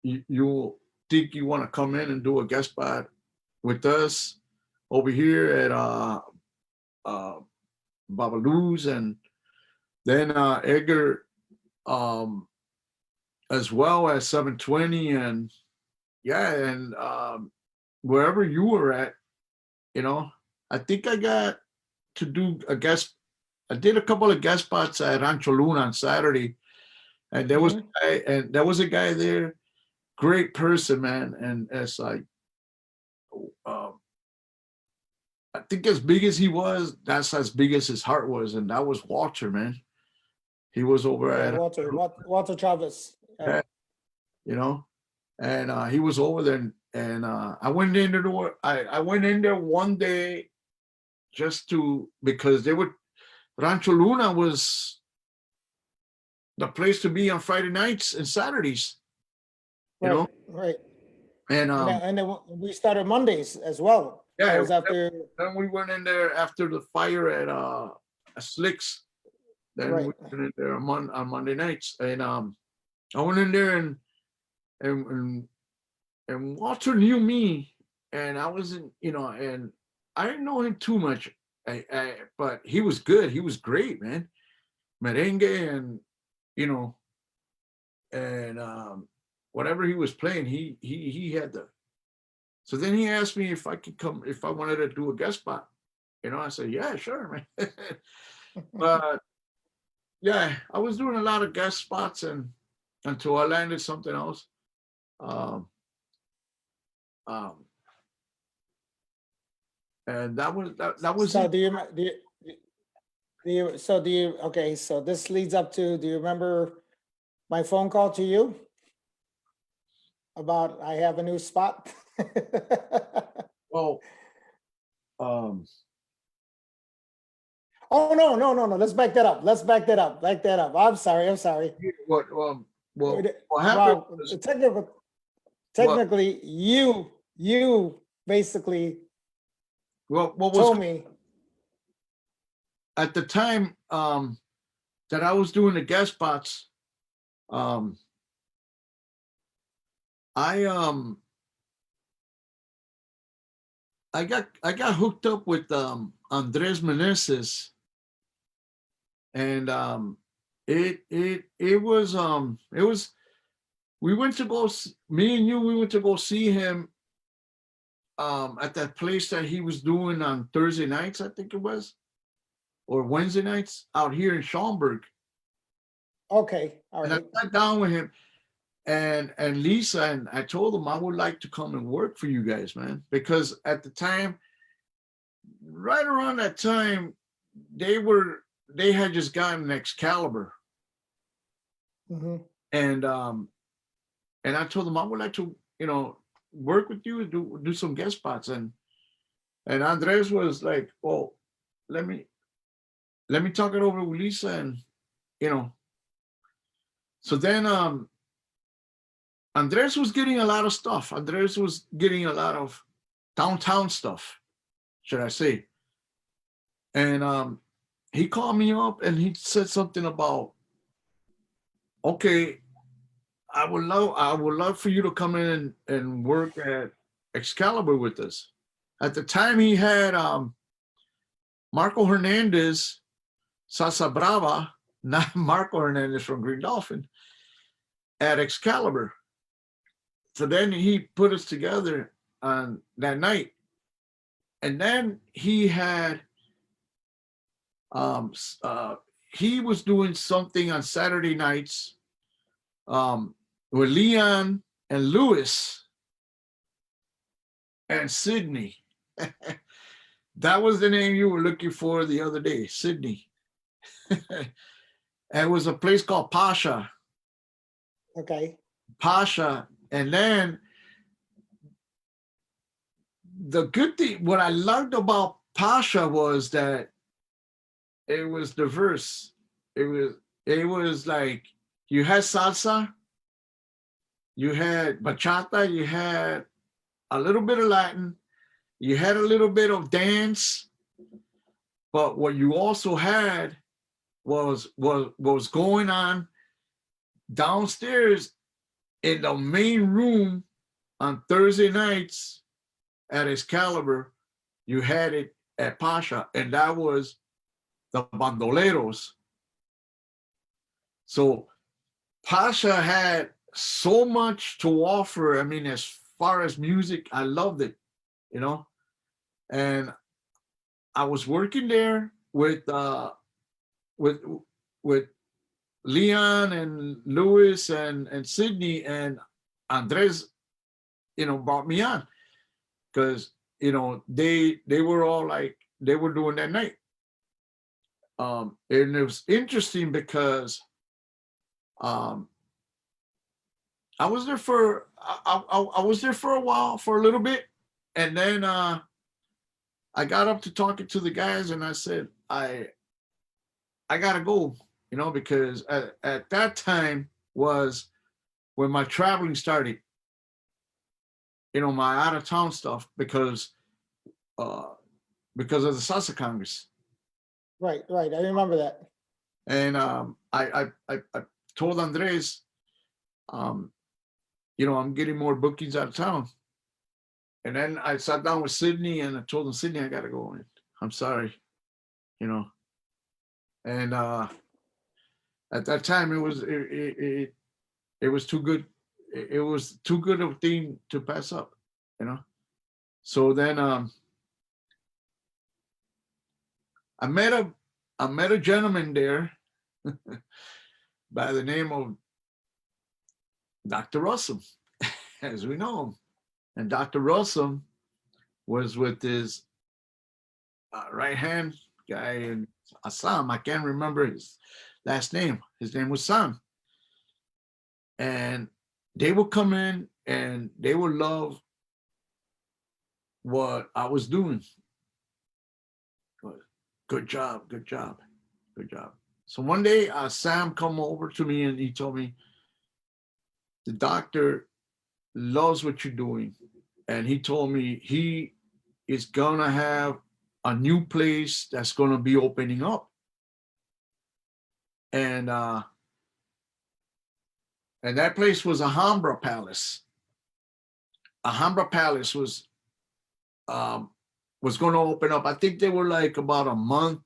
[SPEAKER 2] you think you want to come in and do a guest spot with us over here at Babalu's, and then Edgar, as well as 720, and yeah, and wherever you were at, I think I got to do a guest. I did a couple of guest spots at Rancho Luna on Saturday, and there was a guy there, great person, man, and it's like, I think as big as he was, that's as big as his heart was, and that was Walter, man. He was over at
[SPEAKER 1] Walter Chavez.
[SPEAKER 2] Yeah, and he was over there, and I went in there. I went in there one day just because they would. Rancho Luna was the place to be on Friday nights and Saturdays, you know,
[SPEAKER 1] Right.
[SPEAKER 2] and
[SPEAKER 1] And then we started Mondays as well. That
[SPEAKER 2] yeah,
[SPEAKER 1] was after,
[SPEAKER 2] then we went in there after the fire at Slicks. Then we
[SPEAKER 1] right.
[SPEAKER 2] went in there on Monday nights, and I went in there and and and Walter knew me, and I wasn't, and I didn't know him too much, but he was good. He was great, man. Merengue and you know, and whatever he was playing, he had the. So then he asked me if I could come, if I wanted to do a guest spot. I said, yeah, sure, man. But yeah, I was doing a lot of guest spots and until I landed something else. Um, um, and that was
[SPEAKER 1] So
[SPEAKER 2] it.
[SPEAKER 1] okay, so this leads up to, do you remember my phone call to you? About I have a new spot?
[SPEAKER 2] Well, um,
[SPEAKER 1] Oh, no. Let's back that up. Back that up. I'm sorry.
[SPEAKER 2] what what happened
[SPEAKER 1] Well,
[SPEAKER 2] was what
[SPEAKER 1] technically, you basically
[SPEAKER 2] what was
[SPEAKER 1] told me,
[SPEAKER 2] at the time that I was doing the guest spots. Um, I I got hooked up with Andres Meneses, and it was we went to go me and you we went to go see him at that place that he was doing on Thursday nights, I think it was, or Wednesday nights out here in Schaumburg.
[SPEAKER 1] okay, all
[SPEAKER 2] And I
[SPEAKER 1] right.
[SPEAKER 2] sat down with him and Lisa, and I told him I would like to come and work for you guys, man, because at the time, right around that time, they had just gotten Excalibur,
[SPEAKER 1] Hmm.
[SPEAKER 2] and I told them I would like to work with you and do some guest spots, and Andres was like, well, let me talk it over with Lisa, and you know so then Andres was getting a lot of stuff. Andres was getting a lot of downtown stuff, should I say. And he called me up and he said something about, okay, I would love for you to come in and work at Excalibur with us. At the time he had Marco Hernandez, Sasa Brava, not Marco Hernandez from Green Dolphin, at Excalibur. So then he put us together on that night. And then he had um uh he was doing something on Saturday nights with Leon and Lewis and Sydney. That was the name you were looking for the other day, Sydney. And it was a place called Pasha.
[SPEAKER 1] Okay.
[SPEAKER 2] Pasha. And then the good thing, what I loved about Pasha was that it was diverse. It was like you had salsa, you had bachata, you had a little bit of Latin, you had a little bit of dance, but what you also had was going on downstairs in the main room on Thursday nights at Excalibur. You had it at Pasha, and that was the bandoleros. So Pasha had so much to offer. I mean, as far as music, I loved it, you know. And I was working there with with Leon and Lewis and Sydney, and Andres, brought me on because they were all like they were doing that night. And it was interesting because um, I was there for I was there for a while, for a little bit, and then I got up to talking to the guys, and I said I gotta go. you know, because at that time was when my traveling started, you know, my out of town stuff uh, because of the Salsa Congress.
[SPEAKER 1] Right, right. I remember that.
[SPEAKER 2] And I told Andres, you know, I'm getting more bookings out of town. And then I sat down with Sydney and I told him, Sydney, I gotta go. I'm sorry, you know. And at that time, it was too good. It was too good of a thing to pass up, you know. So then I met a gentleman there by the name of Dr. Russell, as we know him. And Dr. Russell was with his right hand guy in Assam. I can't remember his last name. His name was Sam. And they would come in and they would love what I was doing. Good job, good job, good job. So one day, Sam come over to me and he told me, the doctor loves what you're doing. And he told me he is gonna have a new place that's gonna be opening up. And that place was Alhambra Palace. Alhambra Palace was going to open up. I think they were like about a month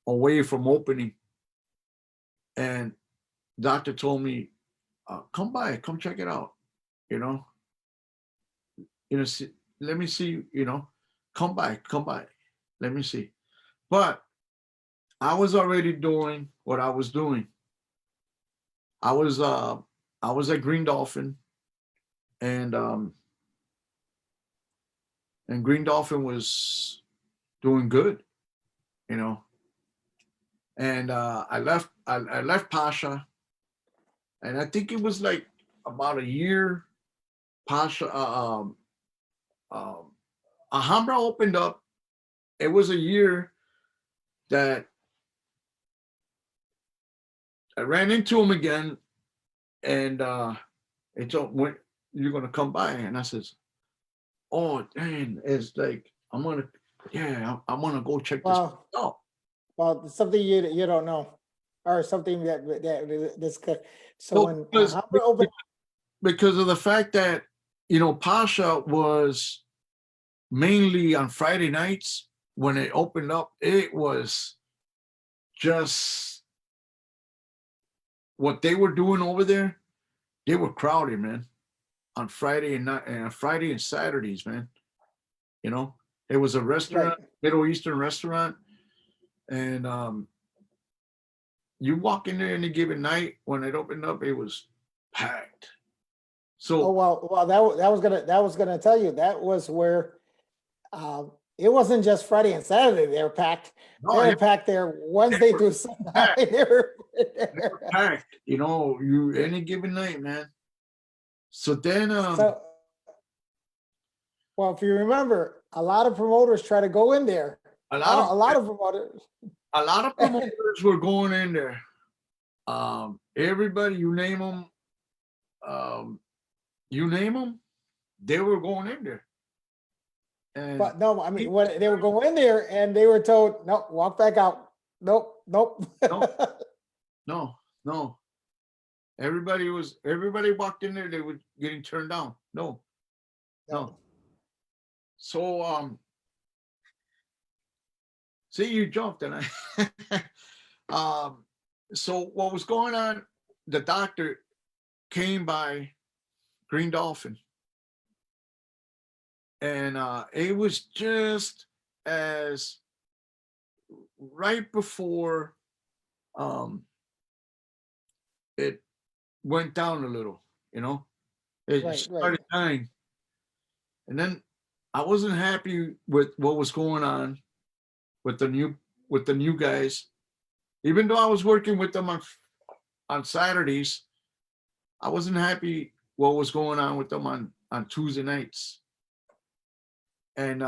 [SPEAKER 2] away from opening. And doctor told me, come by, come check it out. You know, see, let me see, you know, come by, let me see. But I was already doing what I was doing. I was at Green Dolphin, and Green Dolphin was doing good, you know. And I left Pasha, and I think it was like about a year. Pasha, Alhambra opened up. It was a year that I ran into him again, and he told when you're gonna come by, and I says, "Oh, dang, it's like I'm gonna, yeah, I'm gonna go check this
[SPEAKER 1] Well,
[SPEAKER 2] out."
[SPEAKER 1] well, something you don't know, or something that's good. So
[SPEAKER 2] So
[SPEAKER 1] when Humber opened,
[SPEAKER 2] because of the fact that, you know, Pasha was mainly on Friday nights. When it opened up, it was just what they were doing over there. They were crowded, man, on Friday and Friday and Saturdays, man. You know, it was a
[SPEAKER 1] right?
[SPEAKER 2] restaurant, Middle Eastern restaurant, and you walk in there any given night when it opened up, it was packed.
[SPEAKER 1] Oh
[SPEAKER 2] So
[SPEAKER 1] well, that was gonna tell you that was where it wasn't just Friday and Saturday they were packed. They
[SPEAKER 2] no,
[SPEAKER 1] were packed there
[SPEAKER 2] they
[SPEAKER 1] Wednesday
[SPEAKER 2] were
[SPEAKER 1] through Sunday.
[SPEAKER 2] packed.
[SPEAKER 1] They were
[SPEAKER 2] They were packed. You know, you any given night, man. So then,
[SPEAKER 1] So, well, if you remember, a lot of promoters try to go in there.
[SPEAKER 2] a lot of
[SPEAKER 1] A lot of promoters.
[SPEAKER 2] promoters were going in there. Everybody, um, you name them, they were going in there. And
[SPEAKER 1] But no, I mean, when they were going in there and they were told, no, walk back out. Nope, nope.
[SPEAKER 2] no, no, no. Everybody walked in there, they were getting turned down. No, no. So see, you jumped and I so what was going on, the doctor came by Green Dolphin, and it was just as right before it went down a little, you know, it
[SPEAKER 1] Right, right.
[SPEAKER 2] started dying. And then I wasn't happy with what was going on with the new guys. Even though I was working with them on Saturdays, I wasn't happy what was going on with them on Tuesday nights. And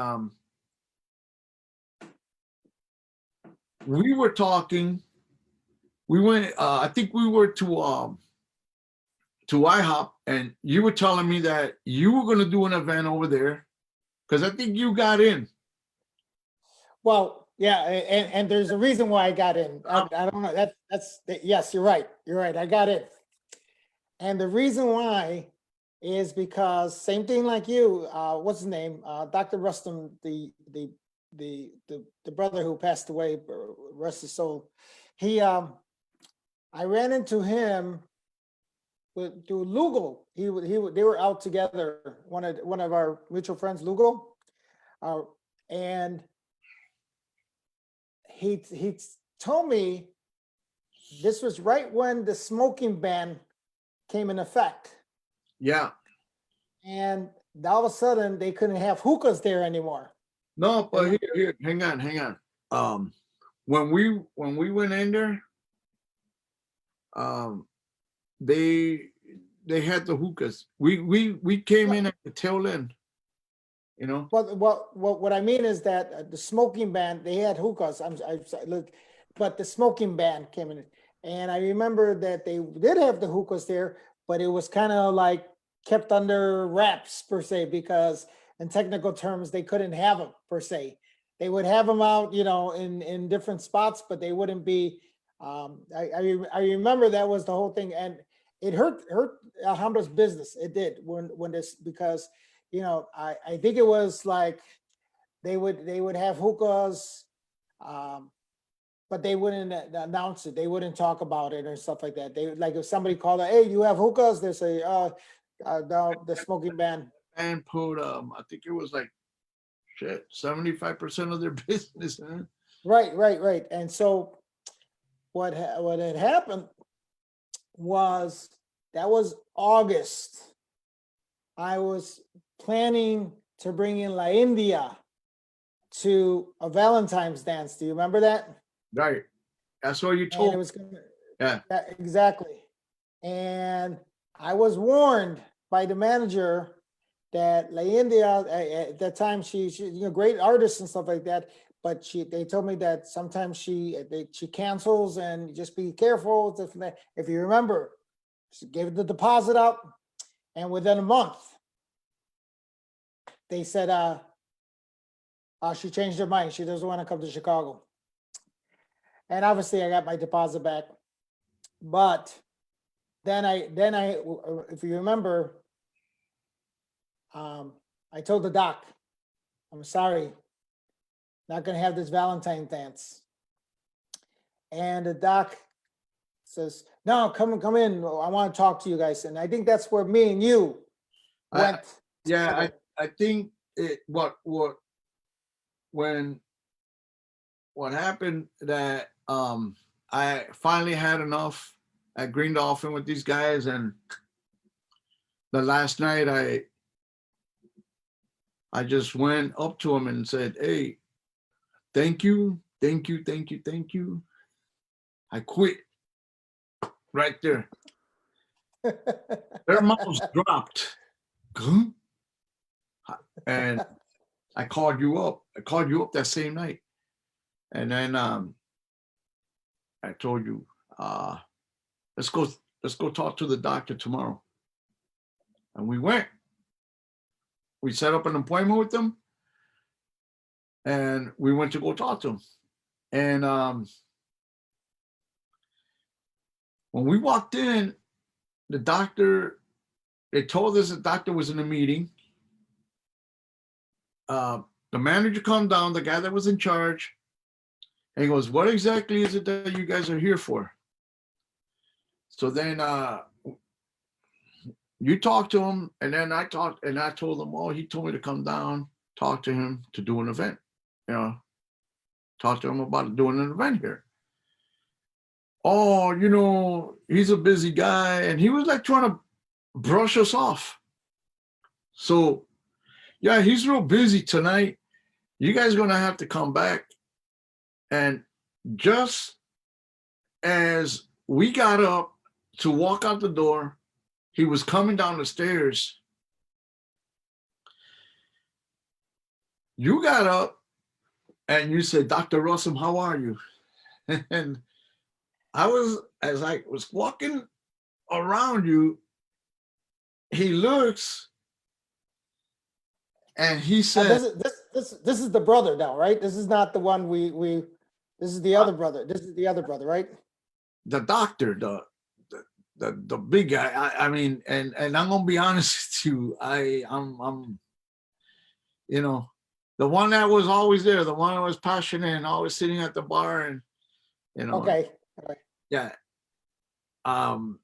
[SPEAKER 2] we were talking we went, I think we were to IHOP, and you were telling me that you were going to do an event over there because I think you got in.
[SPEAKER 1] Well, yeah, and there's a reason why I got in.
[SPEAKER 2] Um,
[SPEAKER 1] I don't know, yes, you're right, I got in. And the reason why is because same thing like you, what's his name? Dr. Rustum, the brother who passed away, rest his soul. He, I ran into him through Lugo. They were out together, one of our mutual friends, Lugo. And he told me this was right when the smoking ban came in effect.
[SPEAKER 2] Yeah.
[SPEAKER 1] And all of a sudden they couldn't have hookahs there anymore.
[SPEAKER 2] No, but here, hang on. When we went in there, um, they had the hookahs. We came in at the tail end, you know.
[SPEAKER 1] But what I mean is that the smoking ban, they had hookahs. I'm sorry, look, but the smoking ban came in, and I remember that they did have the hookahs there, but it was kind of like kept under wraps per se, because in technical terms they couldn't have them per se. They would have them out, in different spots, but they wouldn't be. I remember that was the whole thing, and it hurt Alhambра's business. It did when this, because I think it was like they would have hookahs, but they wouldn't announce it. They wouldn't talk about it or stuff like that. They would, like, if somebody called out, "Hey, you have hookahs?" They say, no, the smoking ban."
[SPEAKER 2] And put I think it was like shit 75% of their business. Huh?
[SPEAKER 1] Right. And so what had happened was that was August. I was planning to bring in La India to a Valentine's dance. Do you remember that?
[SPEAKER 2] Right. That's what you
[SPEAKER 1] And
[SPEAKER 2] told
[SPEAKER 1] it
[SPEAKER 2] me.
[SPEAKER 1] was gonna,
[SPEAKER 2] Yeah.
[SPEAKER 1] exactly. And I was warned by the manager that La India at that time, she great artist and stuff like that, but they told me that sometimes she cancels, and just be careful. If you remember, she gave the deposit up, and within a month they said she changed her mind. She doesn't want to come to Chicago. And obviously I got my deposit back. But then I, if you remember, I told the doc, "I'm sorry, not gonna have this Valentine dance." And the doc says, "No, come in. I want to talk to you guys." And I think that's where me and you went.
[SPEAKER 2] Yeah, I think when what happened that I finally had enough at Green Dolphin with these guys, and the last night I just went up to him and said, "Hey, thank you. I quit right there." Their mouths dropped. Huh? And I called you up. I called you up that same night. And then I told you, let's go talk to the doctor tomorrow. And we went. We set up an appointment with them, and we went to go talk to him. And when we walked in, they told us the doctor was in a meeting. The manager come down, the guy that was in charge, and he goes, "What exactly is it that you guys are here for?" So then you talked to him, and then I told him, "Oh, he told me to come down, talk to him to do an event, talk to him about doing an event here." "Oh, he's a busy guy," and he was like trying to brush us off. So yeah, he's real busy tonight. You guys are gonna have to come back. And just as we got up to walk out the door, he was coming down the stairs. You got up and you said, "Dr. Russum, how are you?" And as I was walking around you, he looks and he said,
[SPEAKER 1] This is the brother now, right? This is not the one this is the
[SPEAKER 2] uh,
[SPEAKER 1] other brother. This is the other brother, right?
[SPEAKER 2] the doctor, the big guy. I mean, and I'm gonna be honest with you. I'm you know, the one that was always there, the one that was passionate and always sitting at the bar, and you know,
[SPEAKER 1] Okay. All right.
[SPEAKER 2] yeah. Um,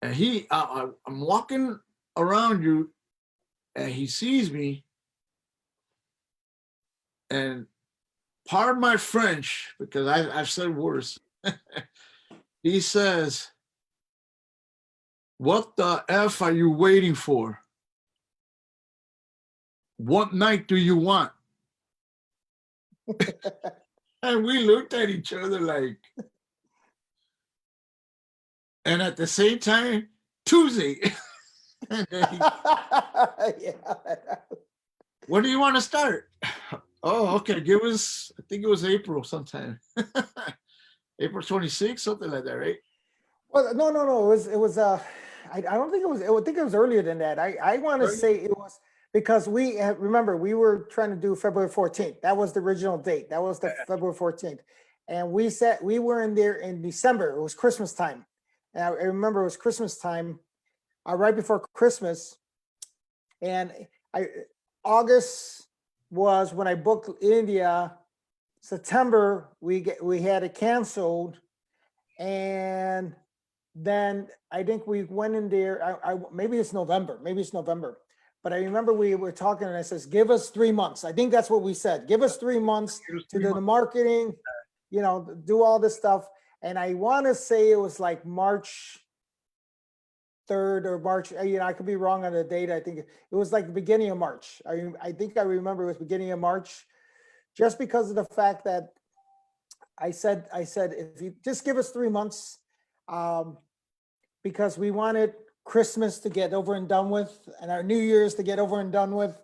[SPEAKER 2] and I'm walking around you, and he sees me, and pardon my French because I've said worse. He says, "What the f are you waiting for? What night do you want?" And we looked at each other like, and at the same time, Tuesday. And then
[SPEAKER 1] Yeah.
[SPEAKER 2] when do you want to start? Oh, okay. Give us, I think it was April sometime. April 26th, something like that, right?
[SPEAKER 1] Well, no. It was. I don't think it was. I think it was earlier than that. I want to
[SPEAKER 2] Early?
[SPEAKER 1] say it was because remember we were trying to do February 14th. That was the original date. That was the February 14th, and we said we were in there in December. It was Christmas time, and I remember it was Christmas time, right before Christmas, and I August was when I booked India. September we had it canceled, and then I think we went in there. Maybe it's November. Maybe it's November. But I remember we were talking, and I says, "Give us 3 months." I think that's what we said. Give us 3 months
[SPEAKER 2] It was
[SPEAKER 1] to
[SPEAKER 2] three
[SPEAKER 1] do the
[SPEAKER 2] months.
[SPEAKER 1] marketing, do all this stuff. And I want to say it was like March 3rd or March. I could be wrong on the date. I think it was like the beginning of March. I think I remember it was beginning of March, just because of the fact that I said if you just give us 3 months. Um, because we wanted Christmas to get over and done with and our New Year's to get over and done with.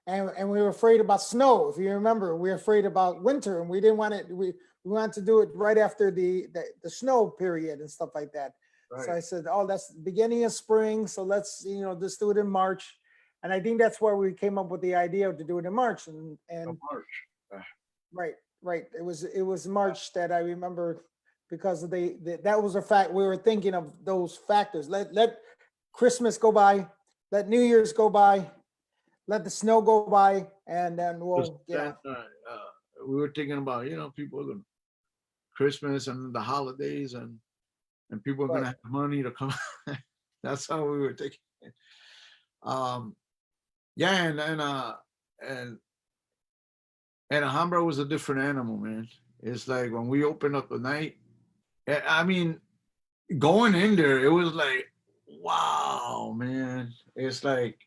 [SPEAKER 1] And we were afraid about snow. If you remember, we were afraid about winter and we didn't want it. We wanted to do it right after the snow period and stuff like that. So
[SPEAKER 2] Right.
[SPEAKER 1] I said, oh, that's the beginning of spring. So let's, just do it in March. And I think that's where we came up with the idea to do it in March. And
[SPEAKER 2] Of March.
[SPEAKER 1] right, right. It was March that I remember because of that was a fact. We were thinking of those factors. Let Christmas go by, let New Year's go by, let the snow go by, and then
[SPEAKER 2] Because
[SPEAKER 1] we'll,
[SPEAKER 2] then we were thinking about, people are going Christmas and the holidays, and people are gonna
[SPEAKER 1] right,
[SPEAKER 2] have money to come. That's how we were thinking. Um, yeah, and Alhambra was a different animal, man. It's like when we opened up the night. I mean, going in there, it was like, wow, man. It's like,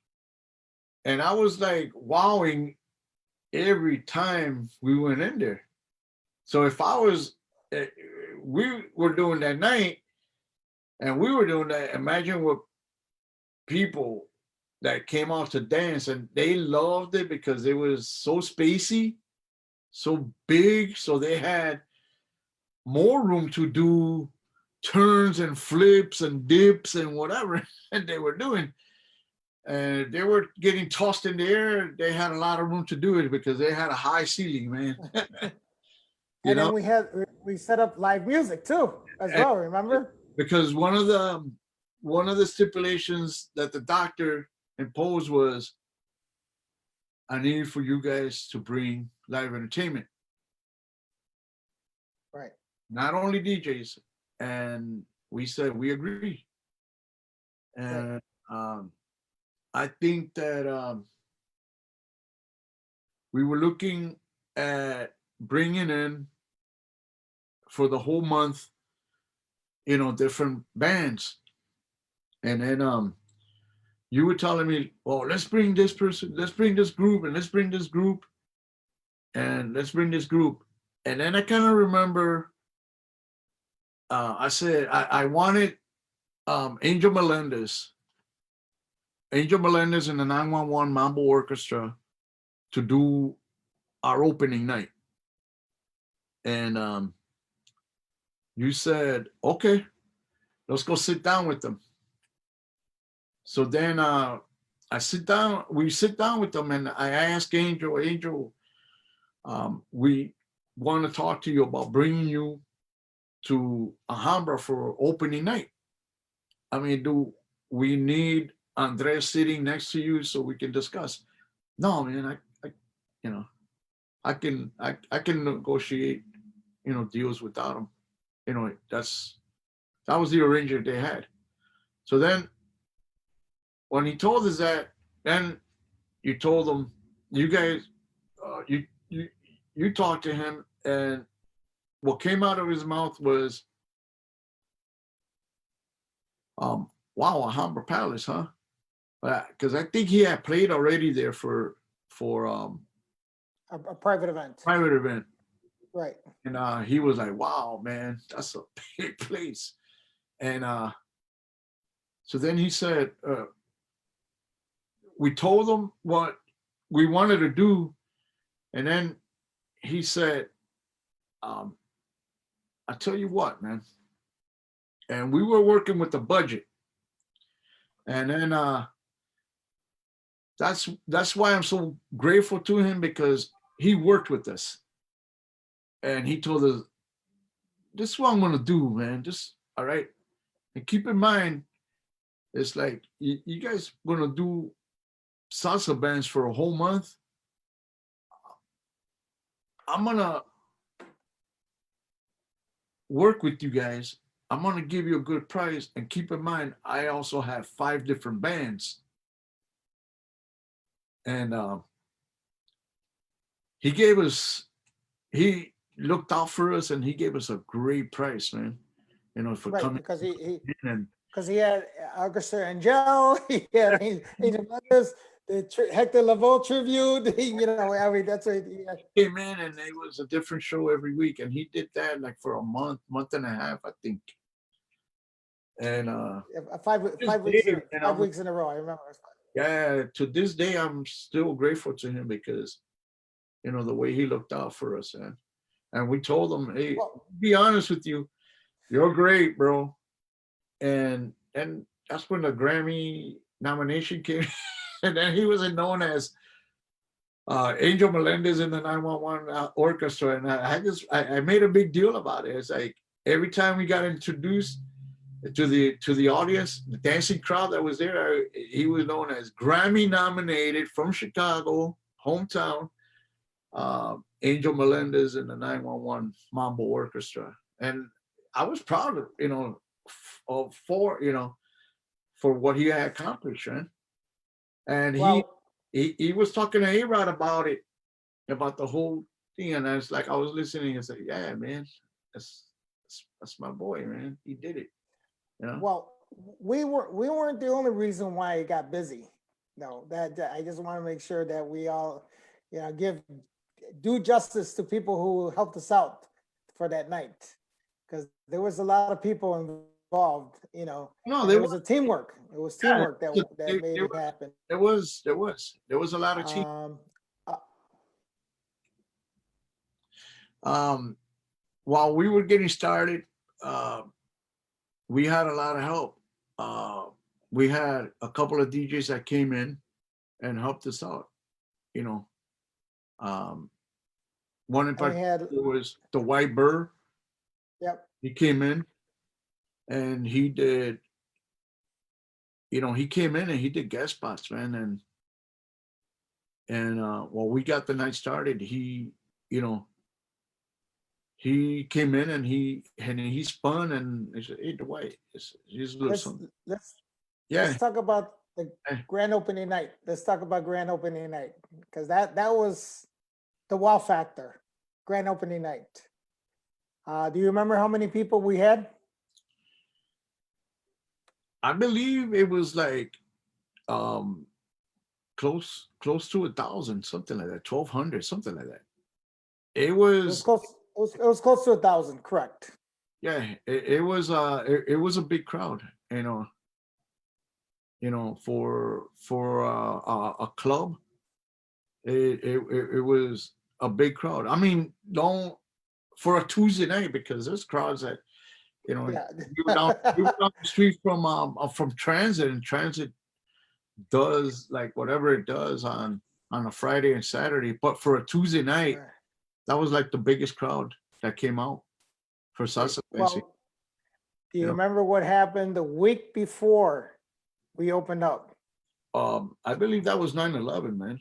[SPEAKER 2] and I was like wowing every time we went in there. So if I was, eh, we were doing that night, and we were doing that. Imagine what people that came out to dance, and they loved it because it was so spacey, so big, so they had more room to do turns and flips and dips and whatever and they were doing. And they were getting tossed in the air. They had a lot of room to do it because they had a high ceiling, man. you
[SPEAKER 1] and
[SPEAKER 2] know,
[SPEAKER 1] then we set up live music too as
[SPEAKER 2] and
[SPEAKER 1] well. Remember?
[SPEAKER 2] because one of the stipulations that the doctor imposed was, I need for you guys to bring live entertainment,
[SPEAKER 1] Right,
[SPEAKER 2] not only DJs. And we said we agree.
[SPEAKER 1] right,
[SPEAKER 2] And I think that we were looking at bringing in for the whole month, different bands. And then you were telling me, well, let's bring this person, let's bring this group, and let's bring this group, and let's bring this group. And then I kind of remember I said I wanted Angel Melendez, and the 911 Mambo Orchestra to do our opening night. And you said, okay, let's go sit down with them. So then we sit down with them, and I ask Angel, we want to talk to you about bringing you to Alhambra for opening night. I mean, do we need Andres sitting next to you so we can discuss? No, man, I you know, I can negotiate, deals without him. That was the arrangement they had. So then when he told us that, then you told him, you guys, you talked to him, and what came out of his mouth was, wow, Alhambra Palace, huh? Because I think he had played already there for
[SPEAKER 1] A private event,
[SPEAKER 2] private event,
[SPEAKER 1] right?
[SPEAKER 2] and he was like, wow, man, that's a big place. And so then he said, we told him what we wanted to do, and then he said, I tell you what, man. And we were working with the budget, and then that's why I'm so grateful to him, because he worked with us, and he told us, this is what I'm gonna do, man. Just all right, and keep in mind, it's like you guys gonna do salsa bands for a whole month. I'm gonna work with you guys. I'm gonna give you a good price, and keep in mind, I also have 5 different bands, and he looked out for us, and he gave us a great price, man. For
[SPEAKER 1] Right,
[SPEAKER 2] coming
[SPEAKER 1] because he
[SPEAKER 2] in, and
[SPEAKER 1] because he had Augusta Angel, he had Angel Mendes, Hector Lavoe tribute. I mean, that's what he had.
[SPEAKER 2] came in, and it was a different show every week, and he did that like for a month and a half, I think. And
[SPEAKER 1] Five
[SPEAKER 2] this
[SPEAKER 1] weeks
[SPEAKER 2] day, and
[SPEAKER 1] 5 weeks in a row. I remember.
[SPEAKER 2] yeah, to this day, I'm still grateful to him, because the way he looked out for us, and we told him, hey,
[SPEAKER 1] Well,
[SPEAKER 2] be honest with you, you're great, bro. And that's when the Grammy nomination came, and then he wasn't known as Angel Melendez in the 911 orchestra, and I made a big deal about it. It's like every time we got introduced to the audience, the dancing crowd that was there, he was known as Grammy nominated from Chicago, hometown, Angel Melendez in the 911 Mambo Orchestra. And I was proud for what he had accomplished, right? And
[SPEAKER 1] well,
[SPEAKER 2] he was talking to A-Rod about it, about the whole thing, and I was listening and said, yeah, man, that's my boy, man. He did it.
[SPEAKER 1] well, we weren't the only reason why it got busy. No, that I just want to make sure that we all, give due justice to people who helped us out for that night, because there was a lot of people involved.
[SPEAKER 2] No,
[SPEAKER 1] And
[SPEAKER 2] they
[SPEAKER 1] it
[SPEAKER 2] were.
[SPEAKER 1] was a teamwork. It was
[SPEAKER 2] Yeah,
[SPEAKER 1] teamwork that made it happen.
[SPEAKER 2] there was a lot of team.
[SPEAKER 1] Uh,
[SPEAKER 2] While we were getting started, uh, we had a lot of help. We had a couple of DJs that came in and helped us out. You know, um, one in
[SPEAKER 1] and we
[SPEAKER 2] particular
[SPEAKER 1] had,
[SPEAKER 2] was the White Burr.
[SPEAKER 1] yep.
[SPEAKER 2] He came in and he did. He came in and he did guest spots, man. And while we got the night started, you know, he came in and he spun, and he said, "Hey, Dwight, here's a little
[SPEAKER 1] Let's
[SPEAKER 2] something."
[SPEAKER 1] let's
[SPEAKER 2] Yeah,
[SPEAKER 1] let's talk about the
[SPEAKER 2] eh,
[SPEAKER 1] grand opening night. Let's talk about grand opening night, because that was the wow factor. Grand opening night. Do you remember how many people we had?
[SPEAKER 2] I believe it was like um close to 1,000, something like that, 1,200, something like that. It
[SPEAKER 1] It was
[SPEAKER 2] was,
[SPEAKER 1] close. It was close to 1,000. Correct.
[SPEAKER 2] yeah, it was a big crowd, for a club. It was a big crowd. I mean, don't for a Tuesday night, because there's crowds that You know,
[SPEAKER 1] Yeah.
[SPEAKER 2] we were down the street from Transit, and Transit does like whatever it does on a Friday and Saturday. But for a Tuesday night, that was like the biggest crowd that came out for salsa dancing.
[SPEAKER 1] Well, do you
[SPEAKER 2] You know,
[SPEAKER 1] remember what happened the week before we opened up?
[SPEAKER 2] I believe that was 9/11, man.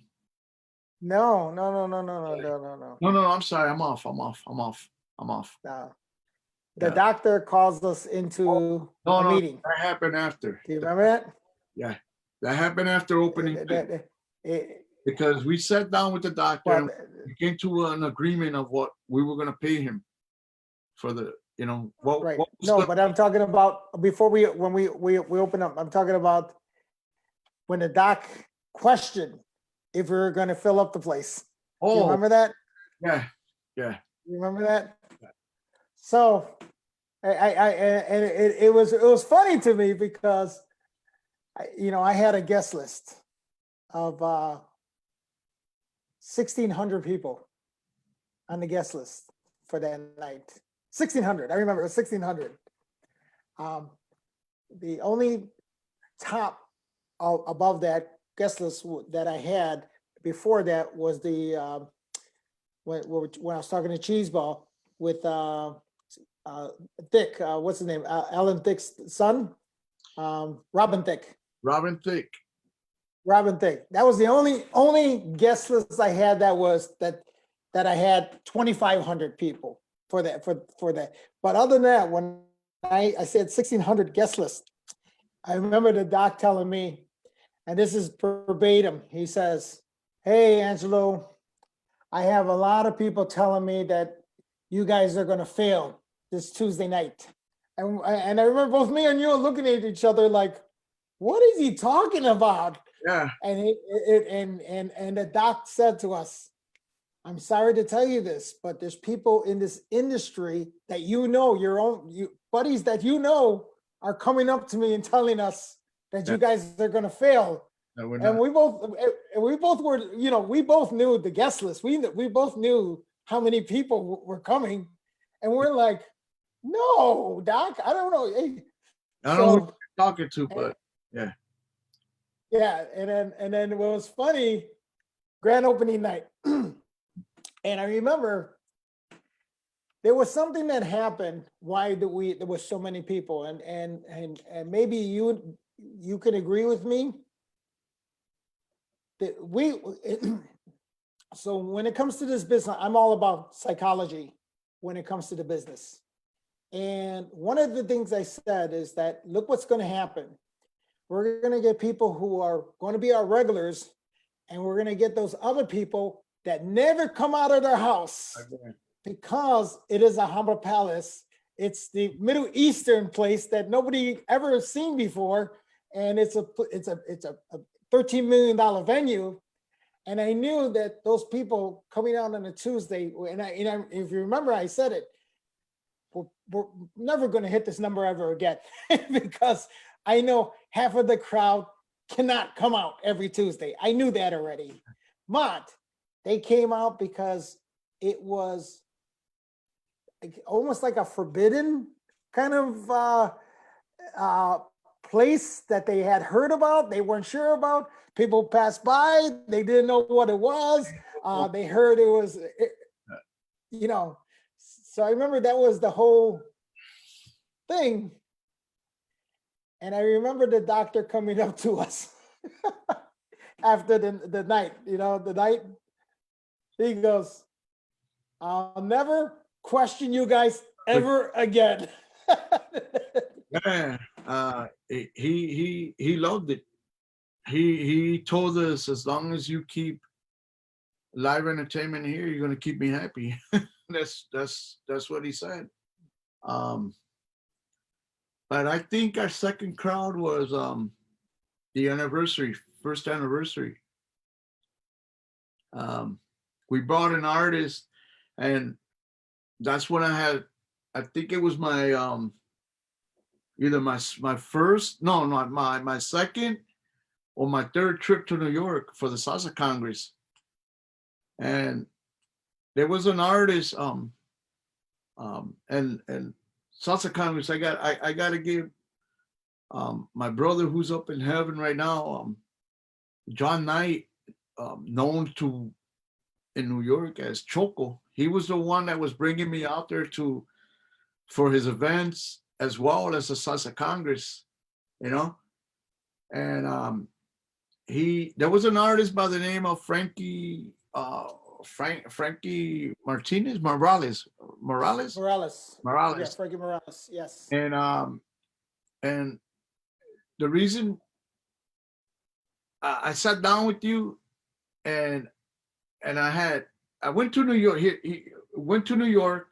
[SPEAKER 1] No, no, no, no, no, no, no, no, no.
[SPEAKER 2] No, I'm sorry. I'm off.
[SPEAKER 1] No. The
[SPEAKER 2] Yeah.
[SPEAKER 1] doctor calls us into
[SPEAKER 2] No,
[SPEAKER 1] a
[SPEAKER 2] no,
[SPEAKER 1] meeting.
[SPEAKER 2] that happened after.
[SPEAKER 1] Do you remember that?
[SPEAKER 2] Yeah, that happened after opening night, because we sat down with the doctor
[SPEAKER 1] well,
[SPEAKER 2] and we came to an agreement of what we were going to pay him for the,
[SPEAKER 1] right.
[SPEAKER 2] what was
[SPEAKER 1] No,
[SPEAKER 2] gonna-
[SPEAKER 1] but I'm talking about before when we open up, I'm talking about when the doc questioned if we were going to fill up the place. Do you
[SPEAKER 2] Oh,
[SPEAKER 1] remember that?
[SPEAKER 2] yeah.
[SPEAKER 1] You remember that? So and it was funny to me because I had a guest list of 1,600 people on the guest list for that night. 1,600. I remember it was 1,600. The only top above that guest list that I had before that was the when I was talking to Cheeseball with Thick, what's his name? Alan Thick's son, Robin Thick.
[SPEAKER 2] Robin Thicke.
[SPEAKER 1] Robin Thicke. That was the only guest list I had that I had 2,500 people for that. But other than that, when I said 1,600 guest list, I remember the doc telling me, and this is verbatim. He says, "Hey, Angelo, I have a lot of people telling me that you guys are going to fail this Tuesday night." And I remember both me and you looking at each other like, what is he talking about?
[SPEAKER 2] Yeah.
[SPEAKER 1] And and the doc said to us, "I'm sorry to tell you this, but there's people in this industry that your buddies that are coming up to me and telling us that you guys are going to fail."
[SPEAKER 2] No, we're
[SPEAKER 1] And
[SPEAKER 2] not.
[SPEAKER 1] we both were, we both knew the guest list. We both knew how many people were coming, and we're like, "No, Doc, I don't know." Hey,
[SPEAKER 2] I don't know who you're talking to, but yeah.
[SPEAKER 1] yeah, and then what was funny, grand opening night, and I remember there was something that happened. Why there was so many people, and maybe you could agree with me that so when it comes to this business, I'm all about psychology when it comes to the business. And one of the things I said is that, look what's going to happen. We're going to get people who are going to be our regulars, and we're going to get those other people that never come out of their house because it is a humble palace. It's the Middle Eastern place that nobody ever seen before. And it's a $13 million venue. And I knew that those people coming out on a Tuesday, and if you remember, I said it, we're never going to hit this number ever again because I know half of the crowd cannot come out every Tuesday. I knew that already. But they came out because it was almost like a forbidden kind of place that they had heard about. They weren't sure about. People passed by. They didn't know what it was. They heard it was, So I remember that was the whole thing. And I remember the doctor coming up to us after the night, the night. He goes, "I'll never question you guys ever again."
[SPEAKER 2] Yeah. He loved it. He told us, as long as you keep live entertainment here, you're gonna keep me happy. That's what he said. But I think our second crowd was the anniversary, first anniversary. We brought an artist, and that's when I think it was my either my first, no, not my second or my third trip to New York for the Salsa Congress. And there was an artist, and Salsa Congress, I gotta give my brother who's up in heaven right now, John Knight, known to in New York as Choco. He was the one that was bringing me out there to for his events as well as the Salsa Congress, you know. And there was an artist by the name of Frankie Martinez Morales.
[SPEAKER 1] Morales. Yeah,
[SPEAKER 2] Morales.
[SPEAKER 1] Frankie Morales. Yes.
[SPEAKER 2] And the reason I sat down with you and I went to New York. He went to New York.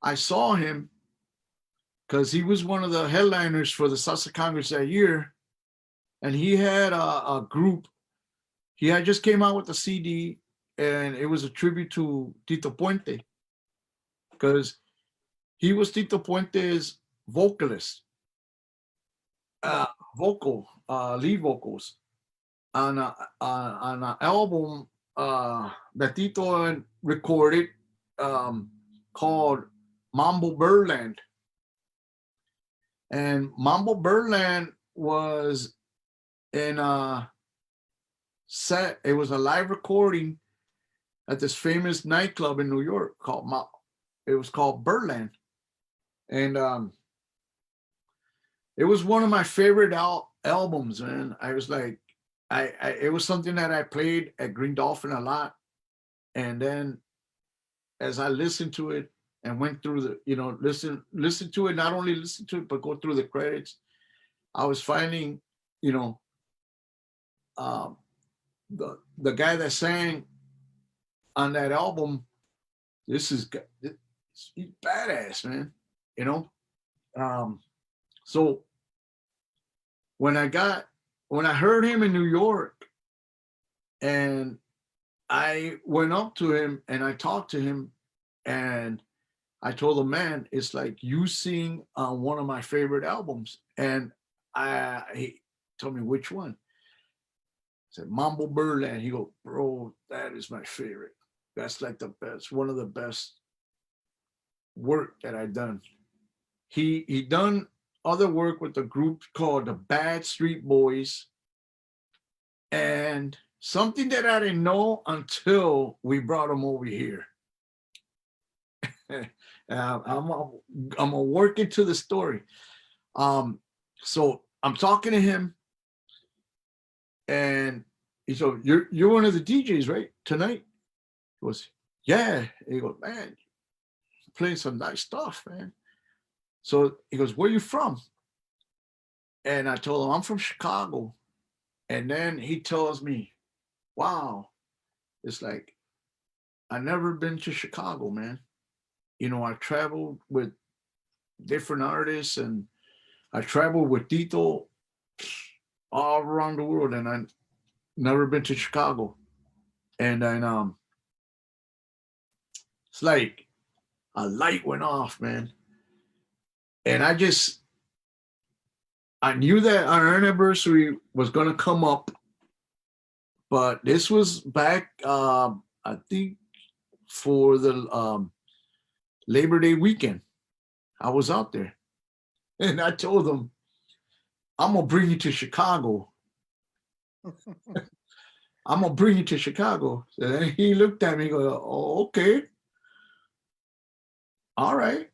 [SPEAKER 2] I saw him because he was one of the headliners for the Salsa Congress that year, and he had a group. He had just came out with a CD, and it was a tribute to Tito Puente because he was Tito Puente's vocalist, lead vocals on an album that Tito recorded called Mambo Birdland. And Mambo Birdland was in a set, it was a live recording at this famous nightclub in New York it was called Birdland. And it was one of my favorite albums, man. I was like, it was something that I played at Green Dolphin a lot. And then as I listened to it and went through the, listen to it, not only listen to it, but go through the credits, I was finding, the guy that sang on that album, he's badass, man, so when I heard him in New York and I went up to him and I talked to him and I told him, man, it's like you sing on one of my favorite albums. And he told me which one. I said, Mambo Birdland. He go, bro, that is my favorite. That's like the best, one of the best work that I've done. He done other work with a group called the Bad Street Boys. And something that I didn't know until we brought him over here. I'm gonna work into the story. So I'm talking to him, and he said, "You're one of the DJs, right? Tonight?" He goes, "Yeah." He goes, "Man, playing some nice stuff, man." So he goes, "Where you from?" And I told him, "I'm from Chicago." And then he tells me, "Wow, it's like I never been to Chicago, man. I traveled with different artists and I traveled with Tito all around the world, and I never been to Chicago." And then it's like a light went off, man. And I knew that our anniversary was gonna come up, but this was back I think for the Labor Day weekend. I was out there. And I told them, I'm gonna bring you to Chicago. I'm gonna bring you to Chicago. And he looked at me and goes, "Oh, okay. All right."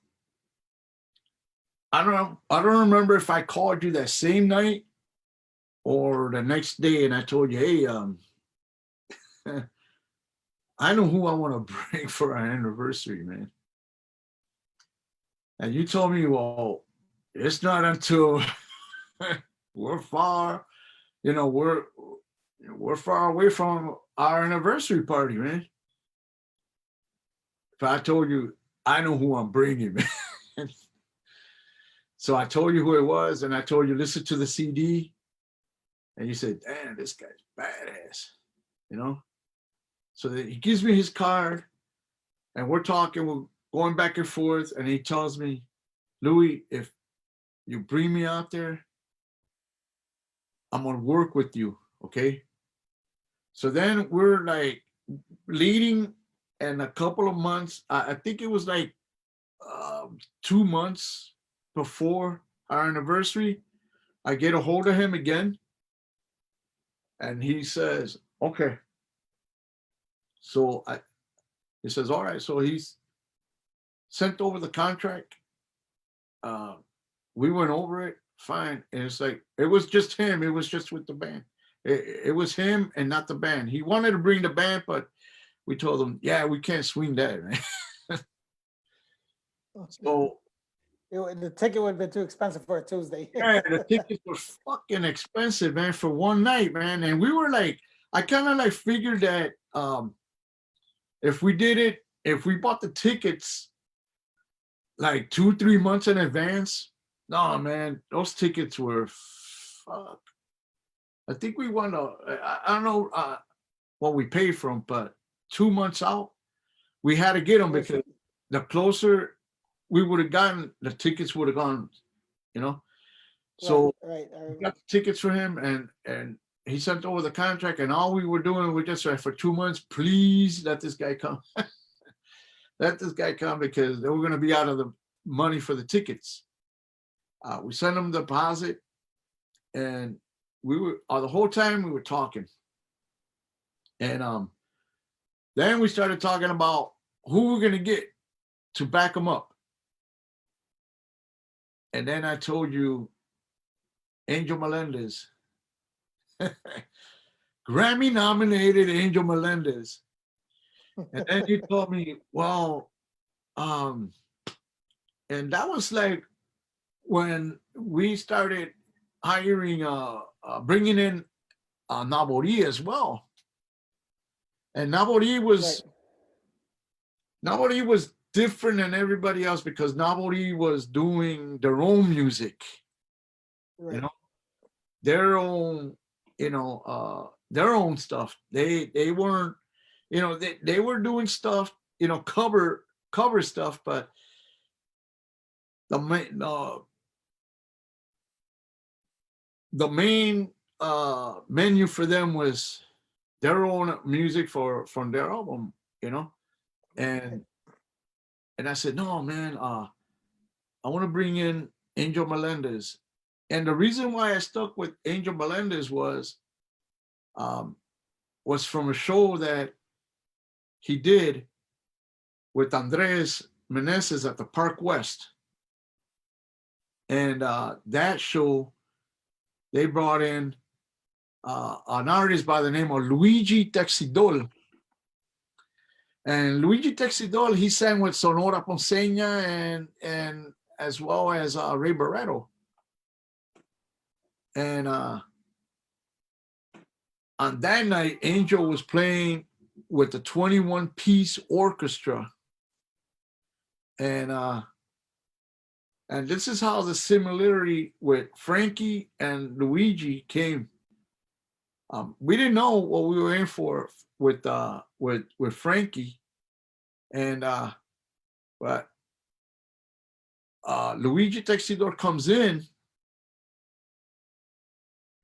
[SPEAKER 2] I don't remember if I called you that same night or the next day and I told you, "Hey, I know who I want to bring for our anniversary, man." And you told me, "Well, it's not until we're far, we're far away from our anniversary party, man." If I told you, I know who I'm bringing, man. So I told you who it was, and I told you, listen to the CD. And you said, "Damn, this guy's badass," So he gives me his card, and we're talking, we're going back and forth, and he tells me, "Louis, if you bring me out there, I'm gonna work with you, okay?" So then we're like leading, and a couple of months, I think it was like 2 months before our anniversary, I get a hold of him again, and he says, "Okay." So he says, "All right." So he's sent over the contract. Uh, we went over it, fine, and it's like it was just him. It was just with the band. It was him and not the band. He wanted to bring the band, but we told him, "Yeah, we can't swing that." Right? So
[SPEAKER 1] The ticket would have been too expensive for a Tuesday.
[SPEAKER 2] yeah, the tickets were fucking expensive, man, for one night, man. And we were like, I kind of like figured that if we did it, if we bought the tickets like 2, 3 months in advance, no, man, those tickets were fuck. I think we won I don't know what we paid for them, but 2 months out, we had to get them because the closer we would have gotten, the tickets would have gone, you know. So
[SPEAKER 1] right.
[SPEAKER 2] we got the tickets for him, and he sent over the contract, and all we were doing was just like, for 2 months, please let this guy come. Let this guy come, because they were going to be out of the money for the tickets. We sent him the deposit, and we were the whole time we were talking, and then we started talking about who we're going to get to back him up. And then I told you Angel Melendez. Grammy nominated Angel Melendez. And then you told me, well, and that was like when we started hiring, bringing in Nabori as well. And Nabori was different than everybody else, because Nabori was doing their own music, you know, their own, their own stuff. They weren't, they were doing stuff, cover stuff, but the main menu for them was their own music from their album, and I said, no, man, I want to bring in Angel Melendez. And the reason why I stuck with Angel Melendez was from a show that he did with Andres Meneses at the Park West. And that show, they brought in an artist by the name of Luigi Texidol. And Luigi Texidol, he sang with Sonora Ponceña and as well as Ray Barretto. And on that night, Angel was playing with the 21-piece orchestra. And this is how the similarity with Frankie and Luigi came. We didn't know what we were in for with Frankie, and but Luigi Texidor comes in.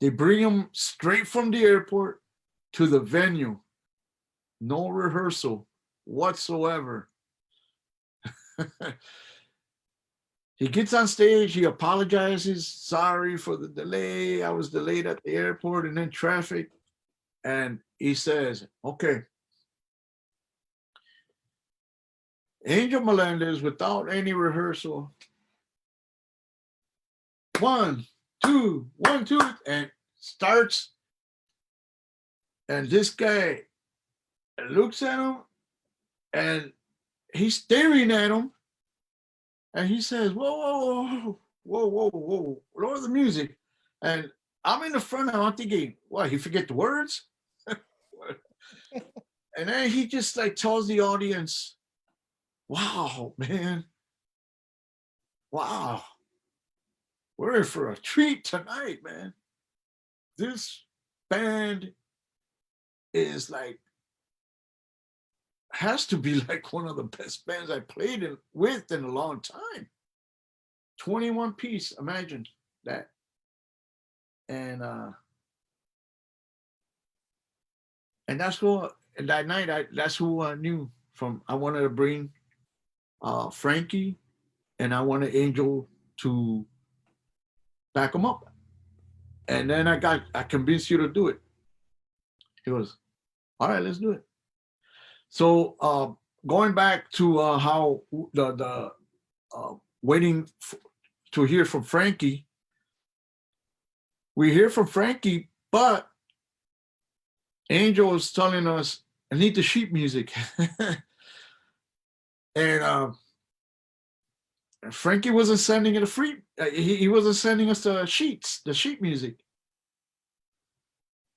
[SPEAKER 2] They bring him straight from the airport to the venue. No rehearsal whatsoever. He gets on stage, he apologizes, sorry for the delay, I was delayed at the airport and then traffic. And he says, okay, Angel Melendez, without any rehearsal, 1, 2, 1, 2, and starts. And this guy looks at him, and he's staring at him. And he says, whoa, lower the music. And I'm in the front, and I'm thinking, what, he forget the words? And then he just like tells the audience, wow, man. Wow. We're in for a treat tonight, man. This band is like, has to be like one of the best bands I played with in a long time. 21-piece, imagine that. And that's who, and that night, that's who I knew from. I wanted to bring Frankie and I wanted Angel to back him up. And then I convinced you to do it. He goes, all right, let's do it. So going back to how the waiting to hear from Frankie, we hear from Frankie, but Angel is telling us, I need the sheet music. And Frankie wasn't sending it a free, he wasn't sending us the sheet music.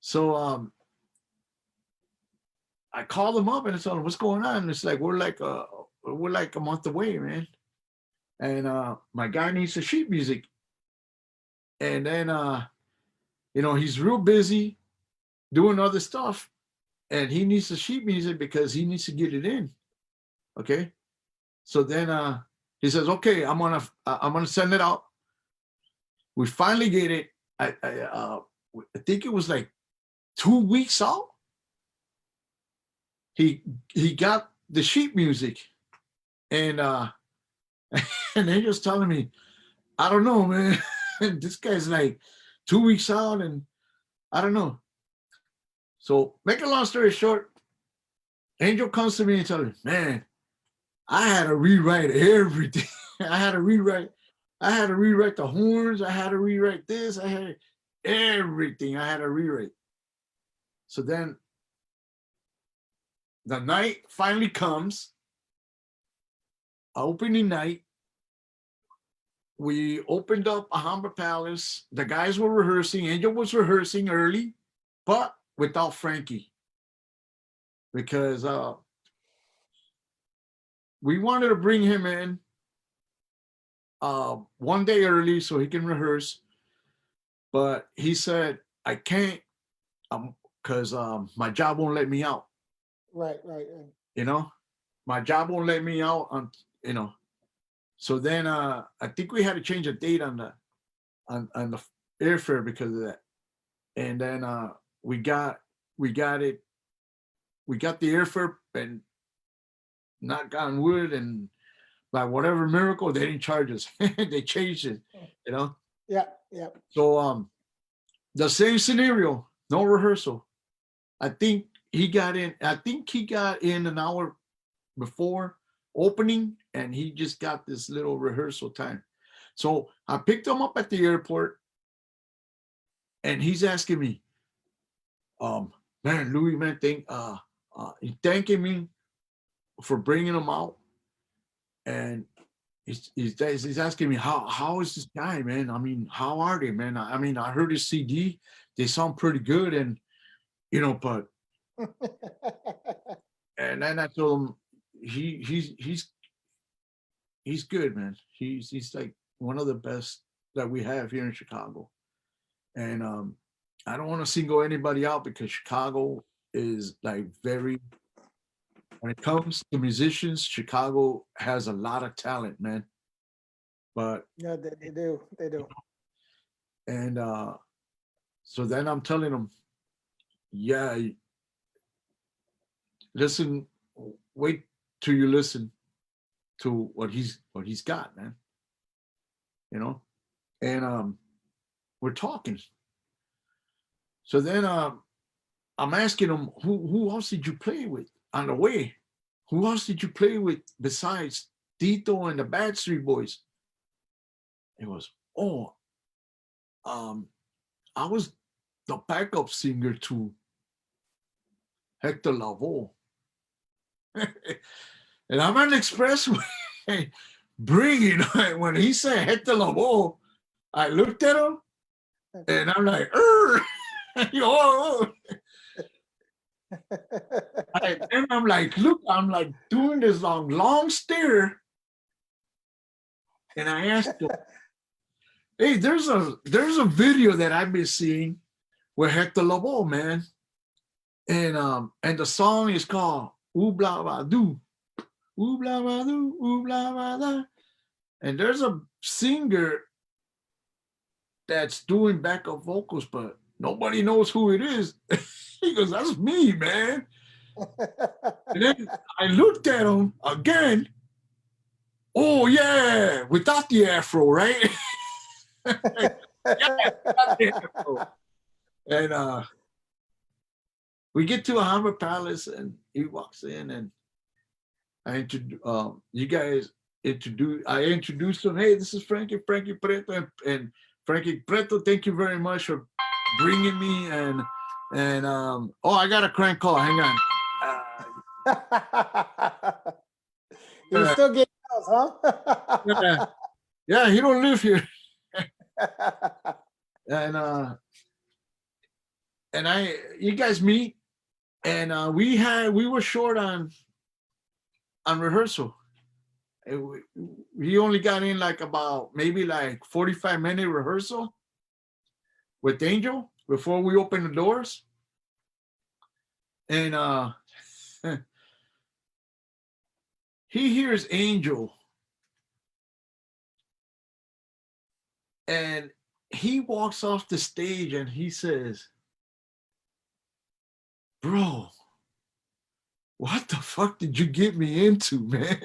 [SPEAKER 2] So I called him up and I told him, what's going on? And it's like, we're like a month away, man. And my guy needs the sheet music. And then, he's real busy doing other stuff. And he needs the sheet music because he needs to get it in. Okay. So then he says, okay, I'm gonna send it out. We finally get it. I think it was like 2 weeks out. He got the sheet music, and and they're just telling me, I don't know, man. This guy's like 2 weeks out, and I don't know. So make a long story short, Angel comes to me and tells me, man, I had to rewrite everything. I had to rewrite the horns. I had to rewrite this. I had everything. I had to rewrite. So then the night finally comes, opening night. We opened up Alhambra Palace. The guys were rehearsing. Angel was rehearsing early, but without Frankie. Because we wanted to bring him in one day early so he can rehearse. But he said, I can't because my job won't let me out.
[SPEAKER 1] Right.
[SPEAKER 2] My job won't let me out So then I think we had to change a date on the airfare because of that. And then we got it. We got the airfare, and knock on wood, and by whatever miracle, they didn't charge us. They changed it,
[SPEAKER 1] Yeah.
[SPEAKER 2] So the same scenario, no rehearsal. I think he got in an hour before opening, and he just got this little rehearsal time. So I picked him up at the airport, and he's asking me, man, Louis, man, he's thanking me for bringing him out. And he's asking me, how is this guy, man? I mean, how are they, man? I mean, I heard his CD. They sound pretty good, and but and then I told him he's good, man. He's like one of the best that we have here in Chicago. And I don't want to single anybody out because Chicago is like when it comes to musicians, Chicago has a lot of talent, man. But
[SPEAKER 1] Yeah, they do.
[SPEAKER 2] and so then I'm telling them, yeah, listen, wait till you listen to what he's got, man. And we're talking. So then I'm asking him, who else did you play with on the way? Who else did you play with besides Tito and the Backstreet Boys? He goes, oh, I was the backup singer to Hector Lavoe. And I'm on the expressway bringing, when he said Hector Lavoe, I looked at him and I'm like, and I'm like, look, I'm like doing this long stare. And I asked him, hey, there's a video that I've been seeing with Hector Lavoe, man. And the song is called Ooh Blah Blah Doo. Ooh Blah Blah Doo, Ooh Blah Blah Da. And there's a singer that's doing backup vocals, but nobody knows who it is. He goes, that's me, man. And then I looked at him again, oh yeah, without the afro, right? Yeah, without the afro. And we get to a Hammer Palace, and he walks in, and you guys introduce. I introduced him. Hey, this is Frankie Preto, and Frankie Preto. Thank you very much for bringing me. And oh, I got a crank call. Hang on.
[SPEAKER 1] You still getting those,
[SPEAKER 2] Yeah,
[SPEAKER 1] huh?
[SPEAKER 2] yeah, he don't live here, and you guys meet, and we were short on rehearsal. We only got in like about maybe like 45-minute rehearsal with Angel before we opened the doors. And he hears Angel, and he walks off the stage and he says, bro, what the fuck did you get me into, man?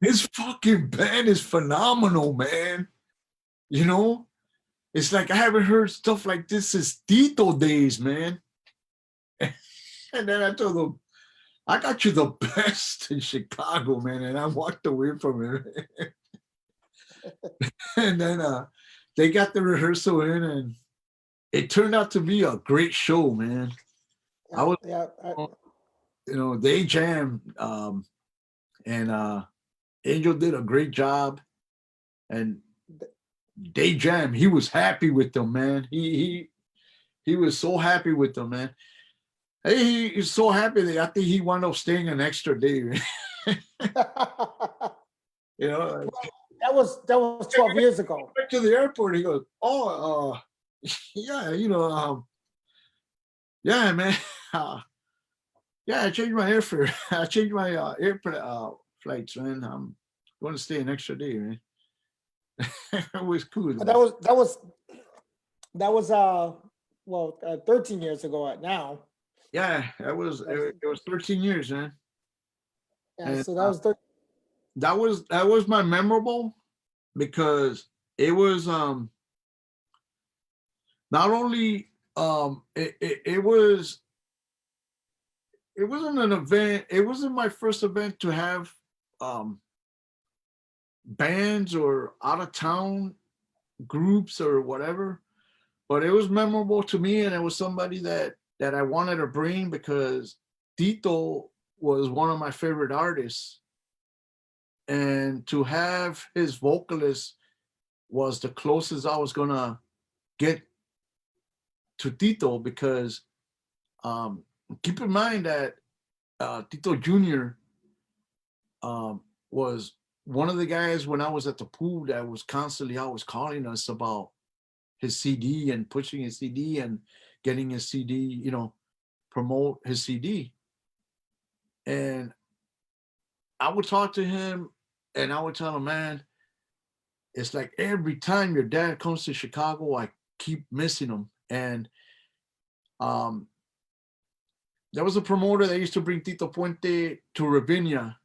[SPEAKER 2] This fucking band is phenomenal, man. You know, it's like I haven't heard stuff like this since Tito days, man. And then I told him, I got you the best in Chicago, man. And I walked away from it. And then they got the rehearsal in, and it turned out to be a great show, man. I was, they jammed, and Angel did a great job, and they jammed. He was happy with them, man. He was so happy with them, man. Hey, he's so happy that I think he wound up staying an extra day. You know,
[SPEAKER 1] that was 12 years ago.
[SPEAKER 2] Back to the airport, he goes, "Oh, yeah, yeah, man, yeah, I changed my airfare. I changed my airplane flights, man. I'm going to stay an extra day, man." It was cool.
[SPEAKER 1] That was 13 years ago now.
[SPEAKER 2] Yeah, it was 13 years, man.
[SPEAKER 1] Yeah,
[SPEAKER 2] and,
[SPEAKER 1] so that was 13.
[SPEAKER 2] That was my memorable, because it was not only it wasn't an event. It wasn't my first event to have bands or out of town groups or whatever, but it was memorable to me, and it was somebody that I wanted to bring, because Tito was one of my favorite artists, and to have his vocalist was the closest I was gonna get to Tito, because keep in mind that Tito Jr. Was one of the guys when I was at the pool that was constantly always calling us about his CD and pushing his CD and getting his CD, promote his CD. And I would talk to him, and I would tell him, man, it's like every time your dad comes to Chicago, I keep missing him. And there was a promoter that used to bring Tito Puente to Ravinia,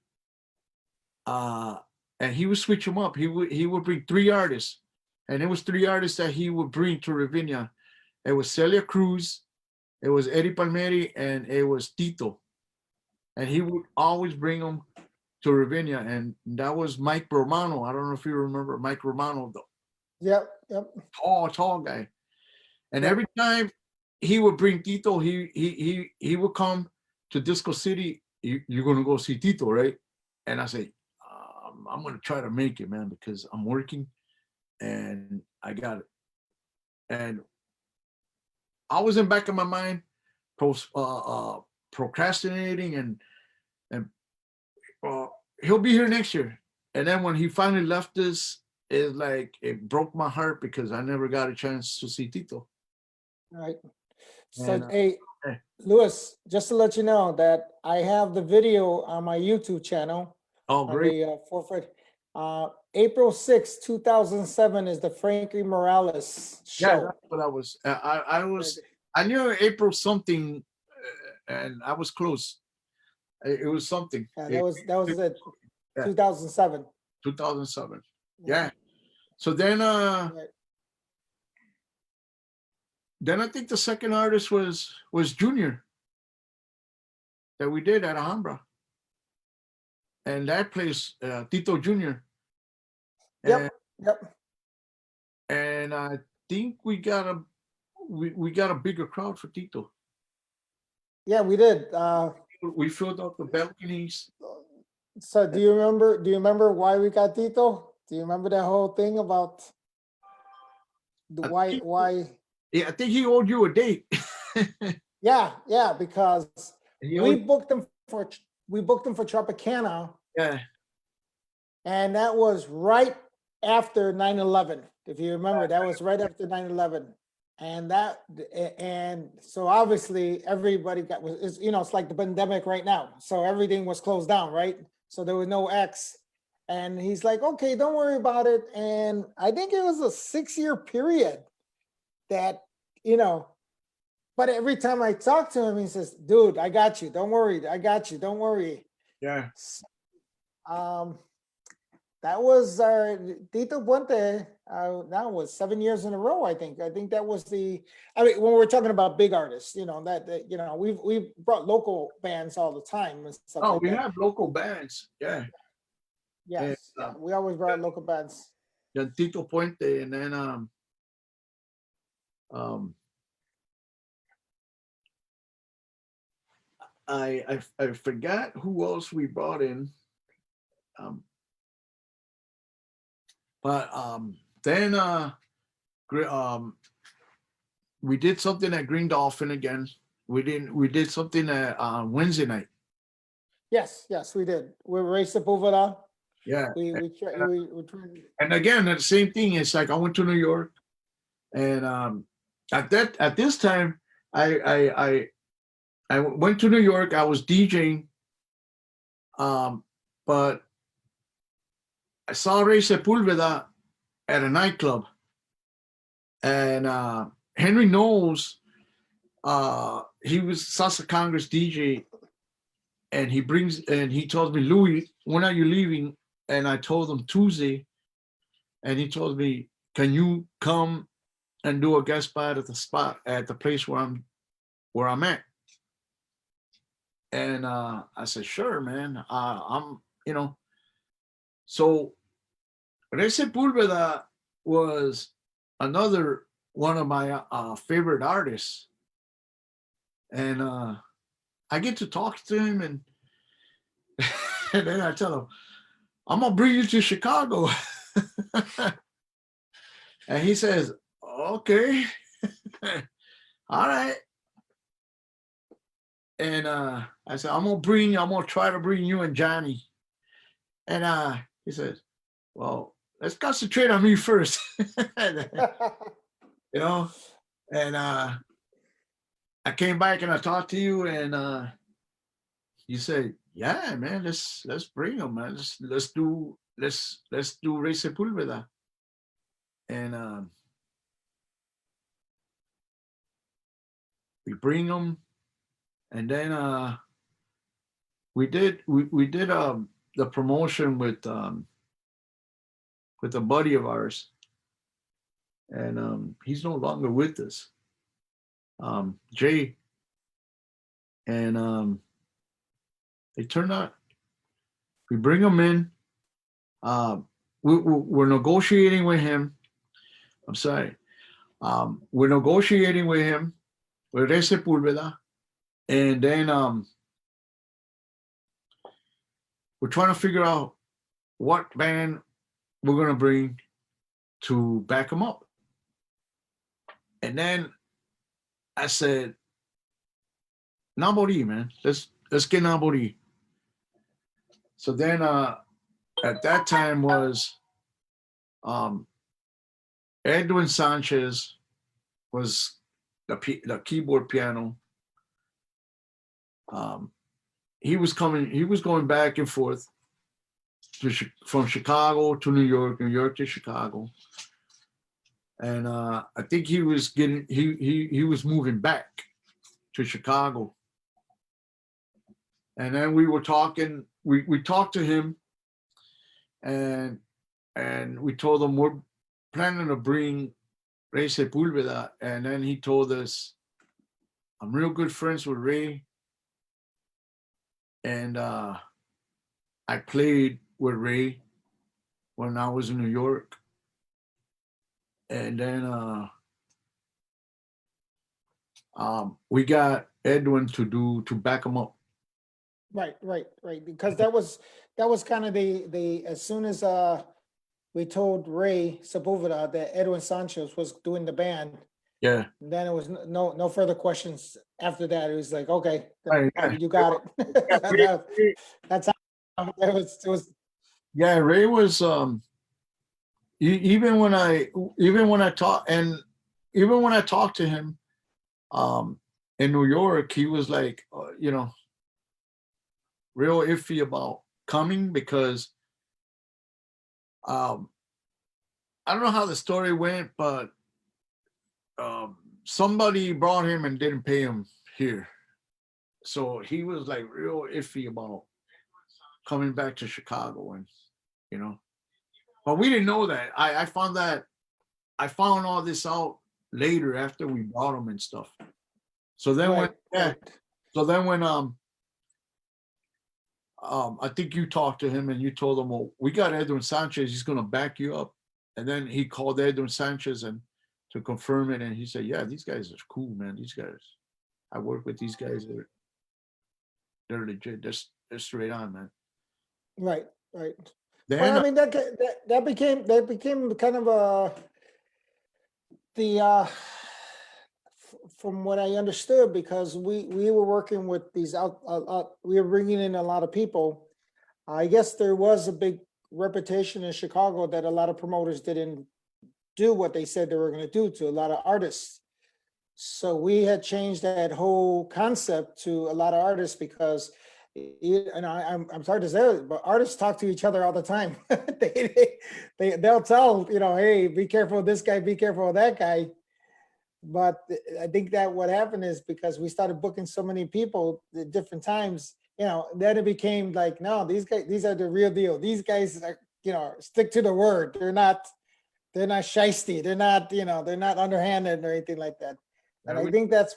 [SPEAKER 2] and he would switch them up. He would bring 3 artists, and it was 3 artists that he would bring to Ravinia. It was Celia Cruz, it was Eddie Palmieri, and it was Tito. And he would always bring them to Ravinia, and that was Mike Romano. I don't know if you remember Mike Romano, though.
[SPEAKER 1] Yep.
[SPEAKER 2] Tall guy. And
[SPEAKER 1] Yep.
[SPEAKER 2] every time he would bring Tito, he would come to Disco City. You're gonna go see Tito, right? And I say, I'm gonna try to make it, man, because I'm working, and I got it. And I was in the back of my mind, procrastinating, and he'll be here next year. And then when he finally left us, it's like it broke my heart, because I never got a chance to see Tito.
[SPEAKER 1] All right. So,
[SPEAKER 2] And,
[SPEAKER 1] hey,
[SPEAKER 2] hey.
[SPEAKER 1] Louis, just to let you know that I have the video on my YouTube channel.
[SPEAKER 2] Oh, great.
[SPEAKER 1] On the forefront. April 6, 2007 is the Frankie Morales show.
[SPEAKER 2] Yeah, that's what I was. I knew April something, and I was close. It was something.
[SPEAKER 1] Yeah, that was it.
[SPEAKER 2] Yeah.
[SPEAKER 1] 2007.
[SPEAKER 2] 2007. Yeah. So then
[SPEAKER 1] Right.
[SPEAKER 2] then I think the second artist was Junior that we did at Alhambra. And that plays Tito Jr. And,
[SPEAKER 1] Yep. Yep.
[SPEAKER 2] and I think we got a bigger crowd for Tito.
[SPEAKER 1] Yeah, we did.
[SPEAKER 2] We filled up the balconies.
[SPEAKER 1] So do you remember why we got Tito? Do you remember that whole thing about the
[SPEAKER 2] I
[SPEAKER 1] why
[SPEAKER 2] think-
[SPEAKER 1] why?
[SPEAKER 2] Yeah, I think he owed you a date.
[SPEAKER 1] Yeah, because
[SPEAKER 2] He
[SPEAKER 1] we
[SPEAKER 2] owed-
[SPEAKER 1] booked him for Tropicana,
[SPEAKER 2] yeah,
[SPEAKER 1] and that was right after 9/11. If you remember, that was right after 9/11. And so obviously everybody it's like the pandemic right now. So everything was closed down, right? So there was no X. And he's like, okay, don't worry about it. And I think it was a 6-year period that, but every time I talk to him, he says, dude, I got you. Don't worry. I got you. Don't worry.
[SPEAKER 2] yeah.
[SPEAKER 1] Um, that was Tito Puente. That was 7 years in a row. I think that was when we're talking about big artists, we've brought local bands all the time and stuff
[SPEAKER 2] Oh,
[SPEAKER 1] like
[SPEAKER 2] we
[SPEAKER 1] that.
[SPEAKER 2] have local bands. Yeah.
[SPEAKER 1] Yes,
[SPEAKER 2] and,
[SPEAKER 1] we always brought local bands.
[SPEAKER 2] Yeah, Tito Puente, and then I forgot who else we brought in. But then we did something at Green Dolphin again. We did something at Wednesday night.
[SPEAKER 1] Yes, we did. We raced up over there.
[SPEAKER 2] Yeah.
[SPEAKER 1] We tried.
[SPEAKER 2] And again, the same thing. It's like I went to New York, and at this time, I went to New York. I was DJing, but I saw Ray Sepulveda at a nightclub, and Henry Knowles, he was Salsa Congress DJ, and he told me, Louis, when are you leaving? And I told him Tuesday, and he told me, can you come and do a guest spot at the place where I'm at? And I said, sure, man. I'm, so Ray Sepulveda was another one of my favorite artists. And I get to talk to him, and, and then I tell him, I'm going to bring you to Chicago. And he says, okay. All right. And I said, I'm going to try to bring you and Johnny. And he says, well, let's concentrate on me first. And I came back and I talked to you, and you said, yeah, man, let's bring him, man. Let's do Ray Sepulveda. And we bring him, and then we did the promotion with a buddy of ours, and he's no longer with us, Jay. And it turned out we bring him in. We're negotiating with him. I'm sorry. We're negotiating with him, with Ray Sepulveda, and then we're trying to figure out what band we're gonna bring to back him up. And then I said, Nabori, man, let's get Nabori. So then at that time was Edwin Sanchez was the keyboard piano. He was going back and forth from Chicago to New York, New York to Chicago. And I think he was moving back to Chicago. And then we were talking, we talked to him, and we told him we're planning to bring Ray Sepulveda, and then he told us, I'm real good friends with Ray, and I played with Ray when I was in New York, and then we got Edwin to back him up.
[SPEAKER 1] Right, because that was kind of the as soon as we told Ray Sepulveda that Edwin Sanchez was doing the band,
[SPEAKER 2] Yeah,
[SPEAKER 1] then it was no further questions after that. It was like, okay,
[SPEAKER 2] right, yeah.
[SPEAKER 1] you got it.
[SPEAKER 2] Yeah,
[SPEAKER 1] That's how it was.
[SPEAKER 2] yeah, Ray was even when I talk and even when I talked to him in New York, he was like, real iffy about coming because I don't know how the story went, but somebody brought him and didn't pay him here, so he was like real iffy about coming back to Chicago, and you know, but we didn't know that. I found all this out later after we brought him and stuff. So then when so then when I think you talked to him and you told him, well, we got Edwin Sanchez, he's gonna back you up. And then he called Edwin Sanchez and to confirm it, and he said, yeah, these guys are cool, man. These guys, I work with these guys, they're legit, they're straight on, man.
[SPEAKER 1] Right.
[SPEAKER 2] Then
[SPEAKER 1] Well, I mean that became kind of the from what I understood, because we were working with these we were bringing in a lot of people. I guess there was a big reputation in Chicago that a lot of promoters didn't do what they said they were going to do to a lot of artists. So we had changed that whole concept to a lot of artists because, and I'm sorry to say it, but artists talk to each other all the time. They'll tell, hey, be careful of this guy, be careful of that guy. But I think that what happened is because we started booking so many people at different times, then it became like, no, these guys, these are the real deal. These guys are, stick to the word. They're not shisty. They're not, they're not underhanded or anything like that. And I think that's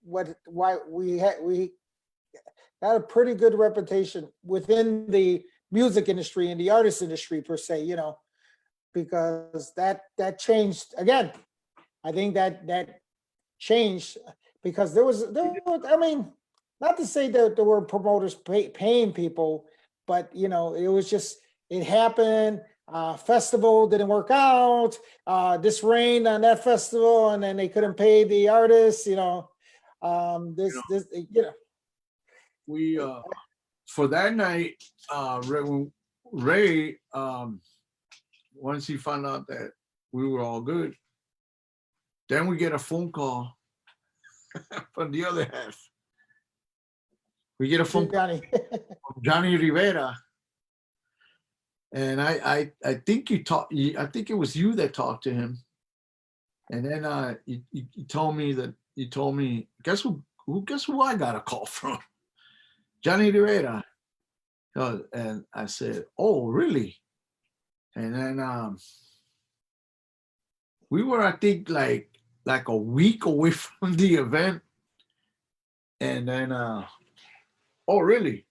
[SPEAKER 1] why we had a pretty good reputation within the music industry and the artist industry per se, because that changed again. I think that changed because there was, I mean, not to say that there were promoters paying people, but it was just, it happened. Festival didn't work out. This rained on that festival, and then they couldn't pay the artists.
[SPEAKER 2] We for that night, Ray once he found out that we were all good, then we get a phone call from the other half. We get a phone call from Johnny Rivera. And I think I think it was you that talked to him. And then you told me, guess who I got a call from? Johnny Rivera. And I said, oh, really? And then we were, I think, like a week away from the event. And then, oh, really?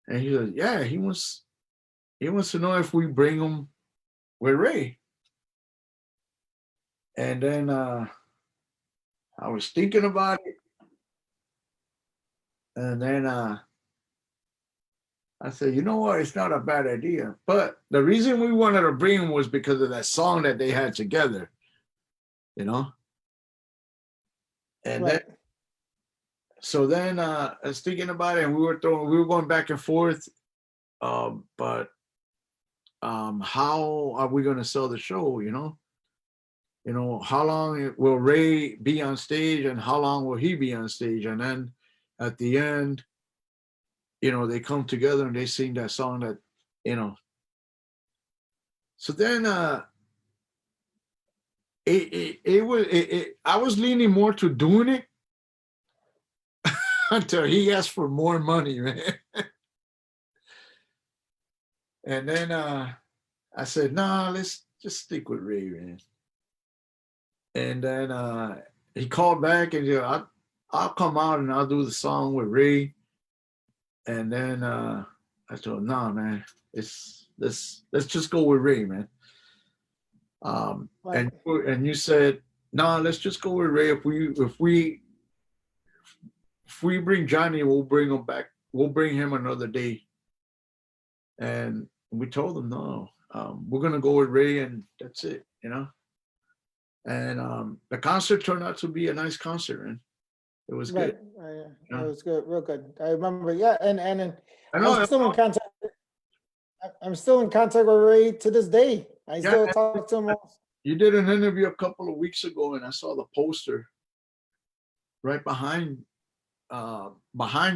[SPEAKER 2] And he said, yeah, he wants to know if we bring him with Ray. And then I was thinking about it. And then I said, you know what? It's not a bad idea. But the reason we wanted to bring him was because of that song that they had together, And then, so then I was thinking about it, and we were going back and forth. But how are we going to sell the show? How long will Ray be on stage, and how long will he be on stage? And then at the end, they come together and they sing that song that, So then I was leaning more to doing it until he asked for more money, man. And then I said, nah, let's just stick with Ray, man. And then he called back and I'll come out and I'll do the song with Ray. And then I told him, nah, man, let's just go with Ray, man.
[SPEAKER 1] Right.
[SPEAKER 2] And you said, nah, let's just go with Ray. If we bring Johnny, we'll bring him back. We'll bring him another day. And we told them, no, we're gonna go with Ray, and that's it, you know. And the concert turned out to be a nice concert, man. It was
[SPEAKER 1] Right.
[SPEAKER 2] good.
[SPEAKER 1] It
[SPEAKER 2] You know?
[SPEAKER 1] was good, real good. I remember, yeah, and
[SPEAKER 2] I
[SPEAKER 1] I'm
[SPEAKER 2] know.
[SPEAKER 1] still in contact. I'm still in contact with Ray to this day. I
[SPEAKER 2] Yeah,
[SPEAKER 1] still talk to him.
[SPEAKER 2] you did an interview a couple of weeks ago, and I saw the poster right behind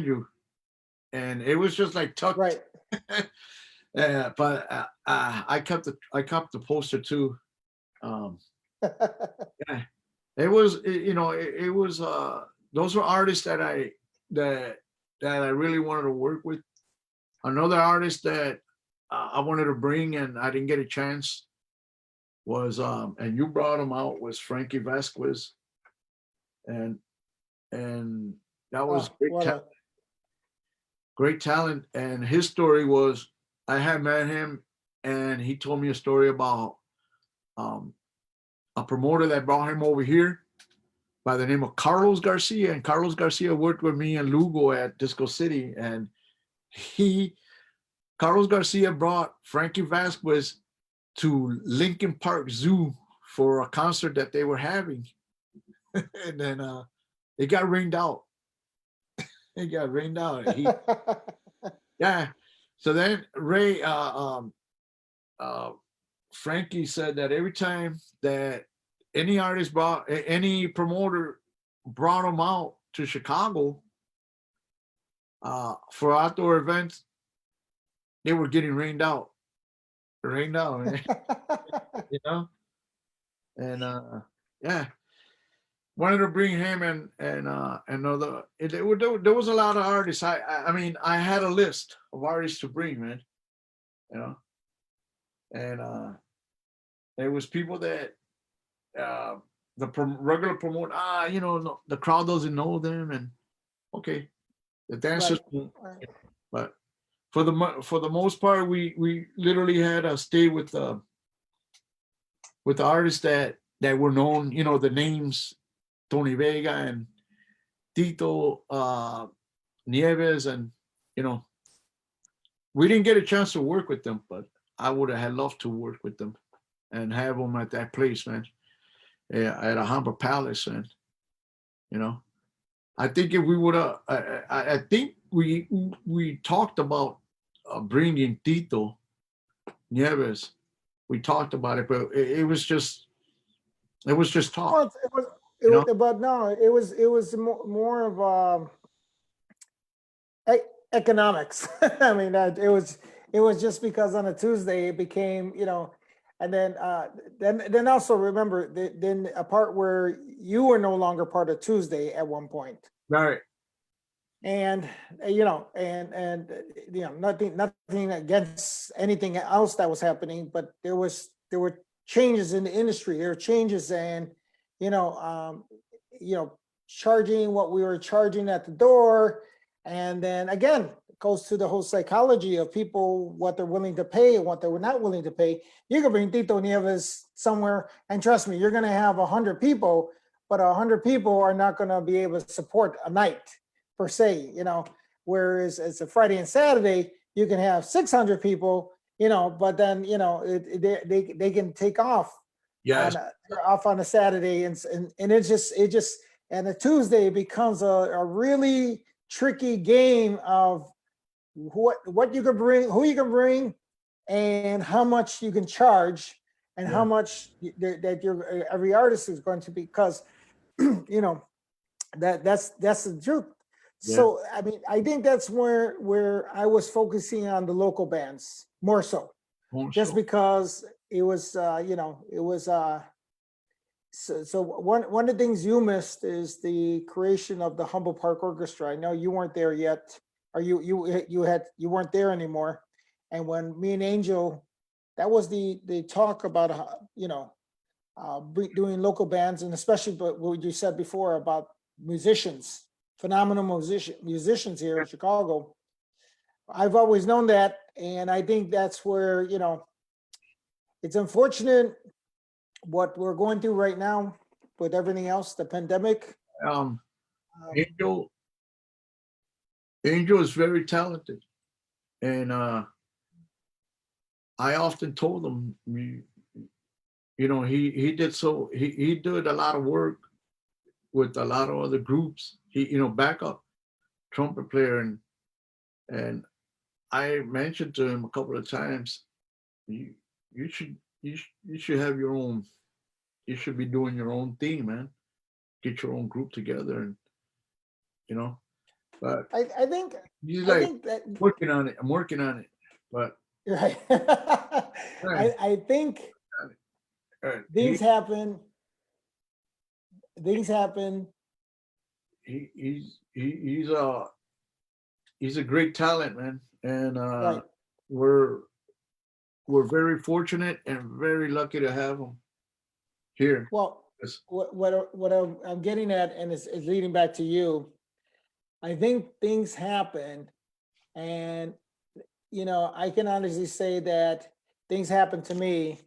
[SPEAKER 2] you, and it was just like tucked.
[SPEAKER 1] Right.
[SPEAKER 2] But I kept the poster too. Yeah, it was those were artists that I really wanted to work with. Another artist that I wanted to bring and I didn't get a chance was and you brought him out, was Frankie Vasquez, and that was
[SPEAKER 1] Oh, what a,
[SPEAKER 2] great talent. And his story was, I had met him and he told me a story about a promoter that brought him over here by the name of Carlos Garcia. And Carlos Garcia worked with me and Lugo at Disco City. And Carlos Garcia brought Frankie Vasquez to Lincoln Park Zoo for a concert that they were having. And then it got rained out. It got rained out. Yeah. So then Ray, Frankie said that every time that any promoter brought him out to Chicago for outdoor events, they were getting rained out, man. You know. And yeah, wanted to bring him and another. There was a lot of artists. I mean, I had a list of artists to bring, man. You know, and there was people that regular promoter, no, the crowd doesn't know them, and okay, the dancers,
[SPEAKER 1] Right.
[SPEAKER 2] but for the most part, we literally had to stay with the artists that were known, the names, Tony Vega and Tito Nieves, and we didn't get a chance to work with them, but I would have had loved to work with them and have them at that place, man. Yeah, at a Humber Palace, and I think if we would have, I think we talked about bringing Tito Nieves. We talked about it, but it was just talk.
[SPEAKER 1] Well, but no, it was more of economics. I mean, it was just because on a Tuesday it became, and then also remember then a part where you were no longer part of Tuesday at one point.
[SPEAKER 2] Right.
[SPEAKER 1] And nothing against anything else that was happening, but there were changes in the industry. There were changes, and charging what we were charging at the door, and then again it goes to the whole psychology of people, what they're willing to pay and what they were not willing to pay. You can bring Tito Nieves somewhere, and trust me, you're going to have 100 people, but 100 people are not going to be able to support a night per se, whereas it's a Friday and Saturday, you can have 600 people, but then, they can take off.
[SPEAKER 2] Yes.
[SPEAKER 1] Off on a Saturday, and it just, and a Tuesday becomes a really tricky game of what you can bring, who you can bring, and how much you can charge, and how much that every artist is going to be, because, that's the truth. So, I mean, I think that's where I was focusing on the local bands more so, just because it was, so one of the things you missed is the creation of the Humble Park Orchestra. I know you weren't there yet, or you weren't there anymore, And when me and Angel, that was the talk about, doing local bands, and especially but what you said before about musicians, phenomenal musicians here in Chicago. I've always known that, and I think that's where, it's unfortunate what we're going through right now with everything else, the pandemic.
[SPEAKER 2] Um,
[SPEAKER 1] Um,
[SPEAKER 2] Angel, Angel is very talented, and I often told him, he did a lot of work with a lot of other groups. He, backup trumpet player, and I mentioned to him a couple of times, you you should you should have your own. You should be doing your own thing, man. Get your own group together, and you know. But
[SPEAKER 1] I think
[SPEAKER 2] he's
[SPEAKER 1] I
[SPEAKER 2] like
[SPEAKER 1] think that
[SPEAKER 2] working on it. I'm working on it. But
[SPEAKER 1] right.
[SPEAKER 2] man,
[SPEAKER 1] I think things
[SPEAKER 2] he,
[SPEAKER 1] happen. Things happen.
[SPEAKER 2] he's a great talent, man, and
[SPEAKER 1] Right.
[SPEAKER 2] we're we're very fortunate and very lucky to have him here.
[SPEAKER 1] Well,
[SPEAKER 2] Yes.
[SPEAKER 1] what I'm getting at, and is leading back to you. I think things happen, and I can honestly say that things happen to me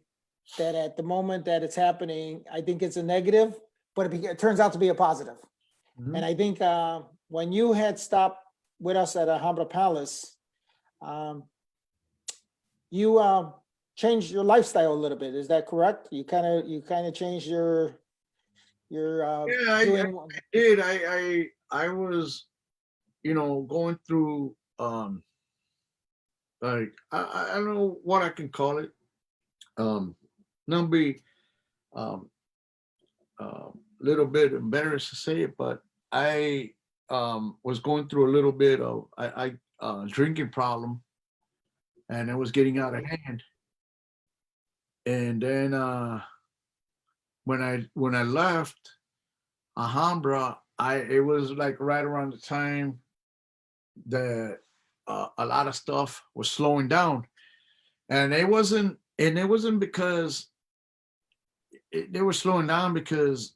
[SPEAKER 1] that at the moment that it's happening, I think it's a negative, but it turns out to be a positive.
[SPEAKER 2] Mhm.
[SPEAKER 1] And I think when you had stopped with us at Alhambra Palace, um, you changed your lifestyle a little bit. Is that correct? You kind of changed your
[SPEAKER 2] Yeah, I
[SPEAKER 1] doing.
[SPEAKER 2] did. I was, going through like I don't know what I can call it. Not be um little bit embarrassed to say it, but I was going through a little bit of drinking problem, and it was getting out of hand. And then when I left Alhambra, I it was like right around the time that a lot of stuff was slowing down, and it wasn't because they were slowing down because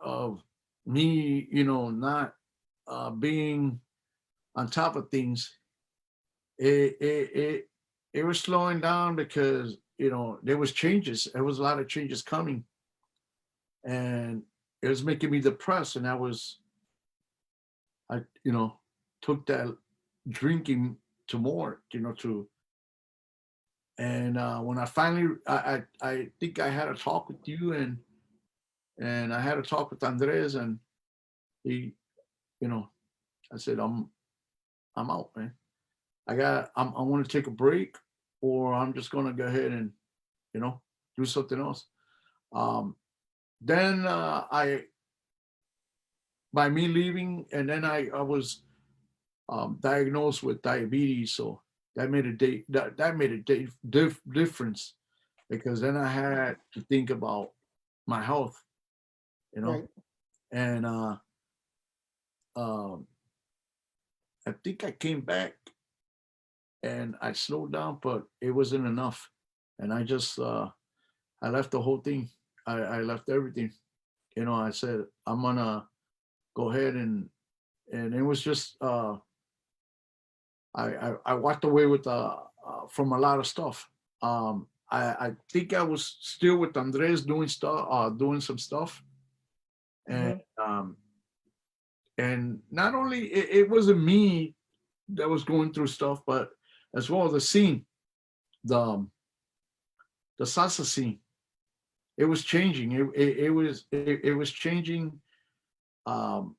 [SPEAKER 2] of me, not being on top of things. It was slowing down because there was changes. There was a lot of changes coming, and it was making me depressed. And I took that drinking to more, to and when I finally, I think I had a talk with you, and I had a talk with Andres, and he, you know, I said I'm out, man. I want to take a break, or I'm just gonna go ahead and you know do something else. Um, then I by me leaving, and then I was diagnosed with diabetes, so that made a difference, because then I had to think about my health, you know,
[SPEAKER 1] Right.
[SPEAKER 2] and um, I think I came back and I slowed down, but it wasn't enough, and I left the whole thing. I left everything. I said I'm gonna go ahead, and it was just I walked away with from a lot of stuff. I think I was still with Andres doing some stuff, and
[SPEAKER 1] Mhm.
[SPEAKER 2] and not only it wasn't me that was going through stuff, but as well the scene, the um, the salsa scene. It was changing. It was changing. Um,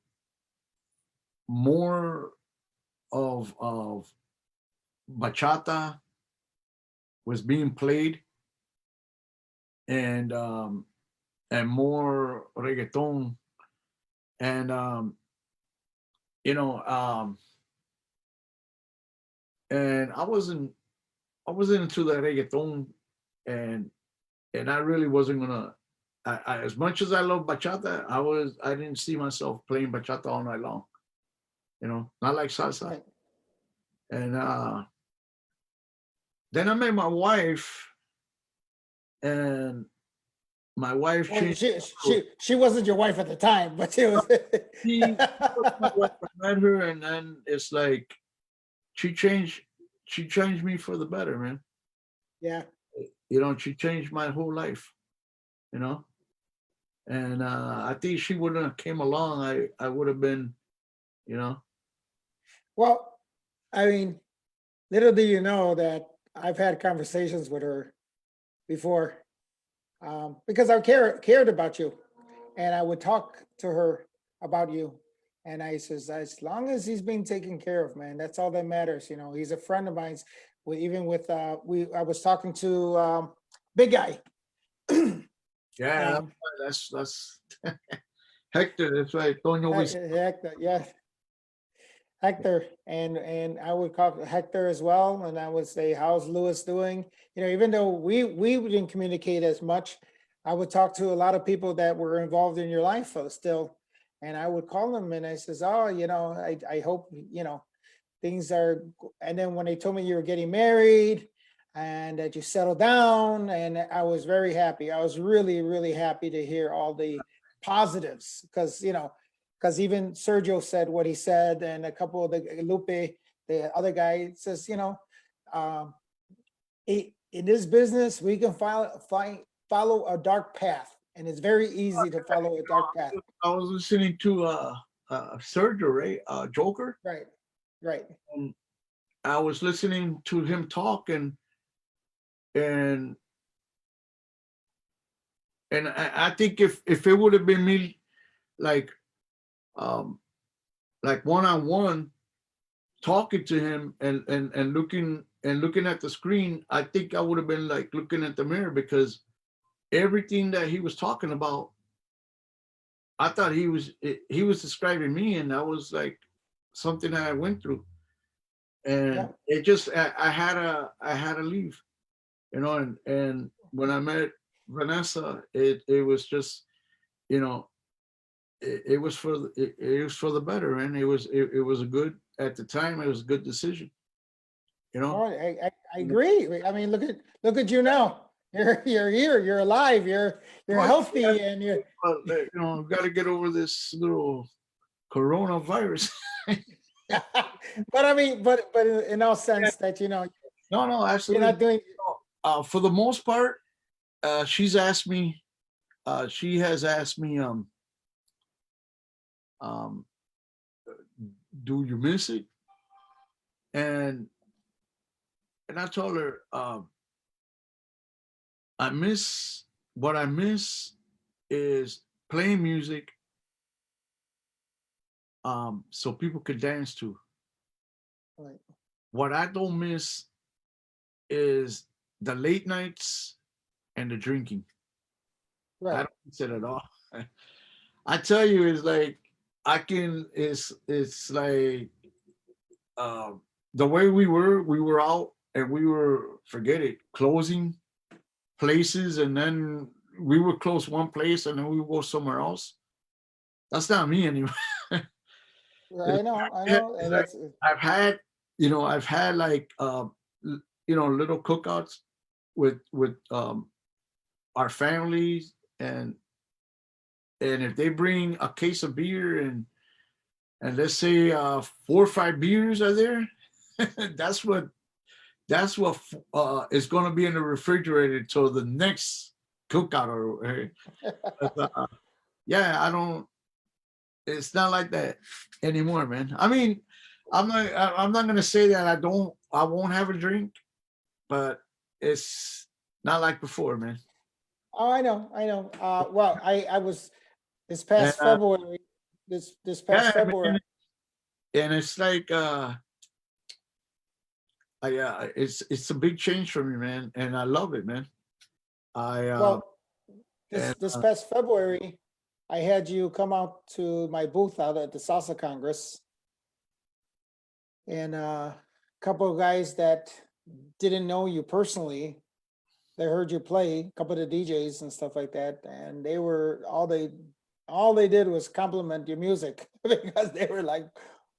[SPEAKER 2] More of bachata was being played, and more reggaeton, and you know um and I wasn't into the reggaeton, and I really wasn't gonna. As much as I love bachata, I didn't see myself playing bachata all night long. Not like salsa.
[SPEAKER 1] Right.
[SPEAKER 2] And Then I met my wife, and my wife
[SPEAKER 1] Well,
[SPEAKER 2] changed.
[SPEAKER 1] she wasn't your wife at the time, but it was.
[SPEAKER 2] She was my wife. I met her, and then it's like she changed. She changed me for the better, man.
[SPEAKER 1] Yeah.
[SPEAKER 2] She changed my whole life. You know, and I think she wouldn't have came along. I would have been, you know.
[SPEAKER 1] Well, I mean, little do you know that I've had conversations with her before, because I cared about you, and I would talk to her about you. And I says, as long as he's being taken care of, man, that's all that matters. He's a friend of mine. Even with I was talking to Big Guy.
[SPEAKER 2] Yeah,
[SPEAKER 1] um,
[SPEAKER 2] that's Hector. That's right. Toño was.
[SPEAKER 1] Hector, yeah, Hector, and I would call Hector as well, and I would say, "How's Lewis doing?" Even though we didn't communicate as much, I would talk to a lot of people that were involved in your life still, and I would call them and I says, "Oh, I hope things are." And then when they told me you were getting married and that you settled down, and I was very happy. I was really, really happy to hear all the positives because even Sergio said what he said, and a couple of the Lupe, the other guy says, um, in this business, we can follow a dark path, and it's very easy to follow a dark path.
[SPEAKER 2] I was listening to Sergio, right? Joker,
[SPEAKER 1] Right, right,
[SPEAKER 2] and I was listening to him talk, and I think if it would have been me, like um like one on one talking to him and looking at the screen, I think I would have been like looking at the mirror, because everything that he was talking about, I thought he was describing me, and that was like something that I went through,
[SPEAKER 1] yeah.
[SPEAKER 2] and it just I had to leave, and when I met Vanessa, it was just, you know it was it was for the better, and it was a good, at the time, it was a good decision, you know.
[SPEAKER 1] Oh, I agree. I mean, look at you now. You're here. You're alive. You're
[SPEAKER 2] Oh, yeah,
[SPEAKER 1] healthy, and you're.
[SPEAKER 2] got to get over this little coronavirus.
[SPEAKER 1] But I mean, but in all sense that
[SPEAKER 2] No, no,
[SPEAKER 1] you're
[SPEAKER 2] absolutely.
[SPEAKER 1] not doing.
[SPEAKER 2] For the most part, she's asked me. She has asked me, um, do you miss it? And I told her, I miss what I miss is playing music, so people could dance to.
[SPEAKER 1] Right,
[SPEAKER 2] What I don't miss is the late nights and the drinking. I
[SPEAKER 1] right,
[SPEAKER 2] don't miss it at all. I tell you, it's like I can. It's like the way we were out, and we were, forget it, closing places, and then we would close one place and then we would go somewhere else. That's not me anymore.
[SPEAKER 1] right. I know, and
[SPEAKER 2] It's like
[SPEAKER 1] that's
[SPEAKER 2] I've had like little cookouts with our families, and if they bring a case of beer, and let's say 4 or 5 beers are there, that's what is going to be in the refrigerator till the next cookout. Yeah, I don't. It's not like that anymore, man. I mean, I'm not going to say that I won't have a drink, but it's not like before, man.
[SPEAKER 1] oh, I know. Well, I was this
[SPEAKER 2] And
[SPEAKER 1] past February. This past
[SPEAKER 2] yeah,
[SPEAKER 1] February.
[SPEAKER 2] man, and it's like it's a big change for me, man, and I love it, man. I
[SPEAKER 1] Well, this
[SPEAKER 2] and
[SPEAKER 1] this past February, I had you come out to my booth out at the Salsa Congress, and a couple of guys that didn't know you personally, they heard you play, a couple of the DJs and stuff like that, and they were all they did was compliment your music because they were like,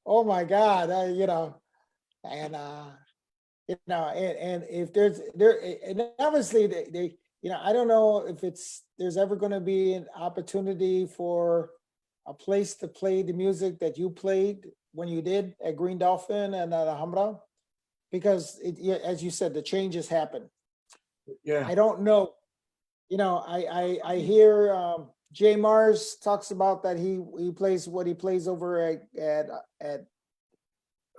[SPEAKER 1] "Oh my God," and you know, and if and obviously they, you know, I don't know if there's ever gonna be an opportunity for a place to play the music that you played when you did at Green Dolphin and at Alhambra, because yeah, as you said, the changes happen.
[SPEAKER 2] Yeah.
[SPEAKER 1] I don't know, you know, I hear Jay Mars talks about that he plays what he plays over at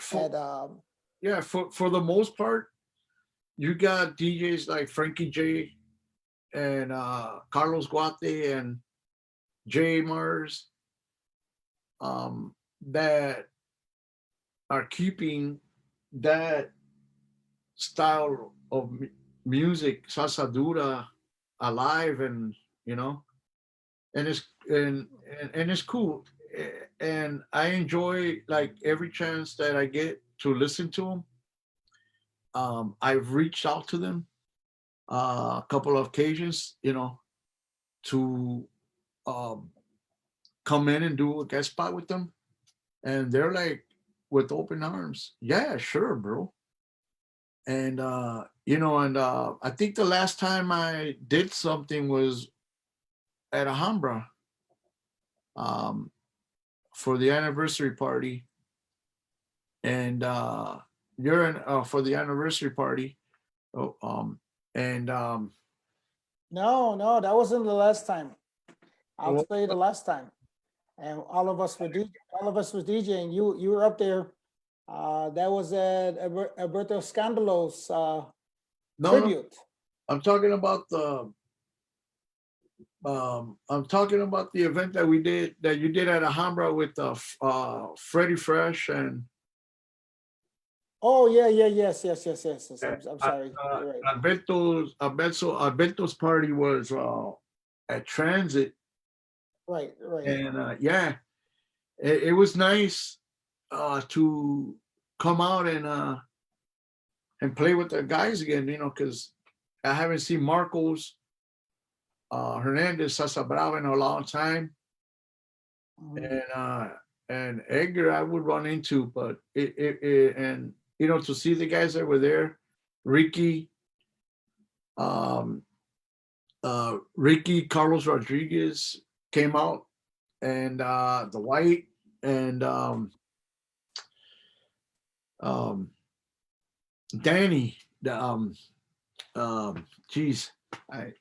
[SPEAKER 2] For,
[SPEAKER 1] at
[SPEAKER 2] yeah, for the most part, you got DJs like Frankie J and Carlos Guate and Jay Mars that are keeping that style of music, salsa dura, alive, and you know, and it's cool. And I enjoy like every chance that I get to listen to them. I've reached out to them a couple of occasions, you know, to um, come in and do a guest spot with them, and they're like with open arms. Yeah, sure, bro. And you know, and I think the last time I did something was at Alhambra um, for the anniversary party, and you're in for the anniversary party. Oh, and
[SPEAKER 1] no, that wasn't the last time. I'll
[SPEAKER 2] well,
[SPEAKER 1] tell you the last time. And all of us was DJing. You were up there. That was at Alberto Scandalo's
[SPEAKER 2] no, no,
[SPEAKER 1] tribute.
[SPEAKER 2] I'm talking about the I'm talking about the event that we did that you did at Alhambra with Freddie Fresh and
[SPEAKER 1] Oh yeah, yes. I'm sorry. You're right.
[SPEAKER 2] Alberto's party was at Transit,
[SPEAKER 1] Right.
[SPEAKER 2] and yeah, it was nice to come out and play with the guys again, you know, because I haven't seen Marcos Hernandez Sasa Brava in a long time,
[SPEAKER 1] Mhm.
[SPEAKER 2] and Edgar I would run into, but it and you know to see the guys that were there, Ricky, um, Ricky Carlos Rodriguez came out, and the White and um, Danny, the geez, I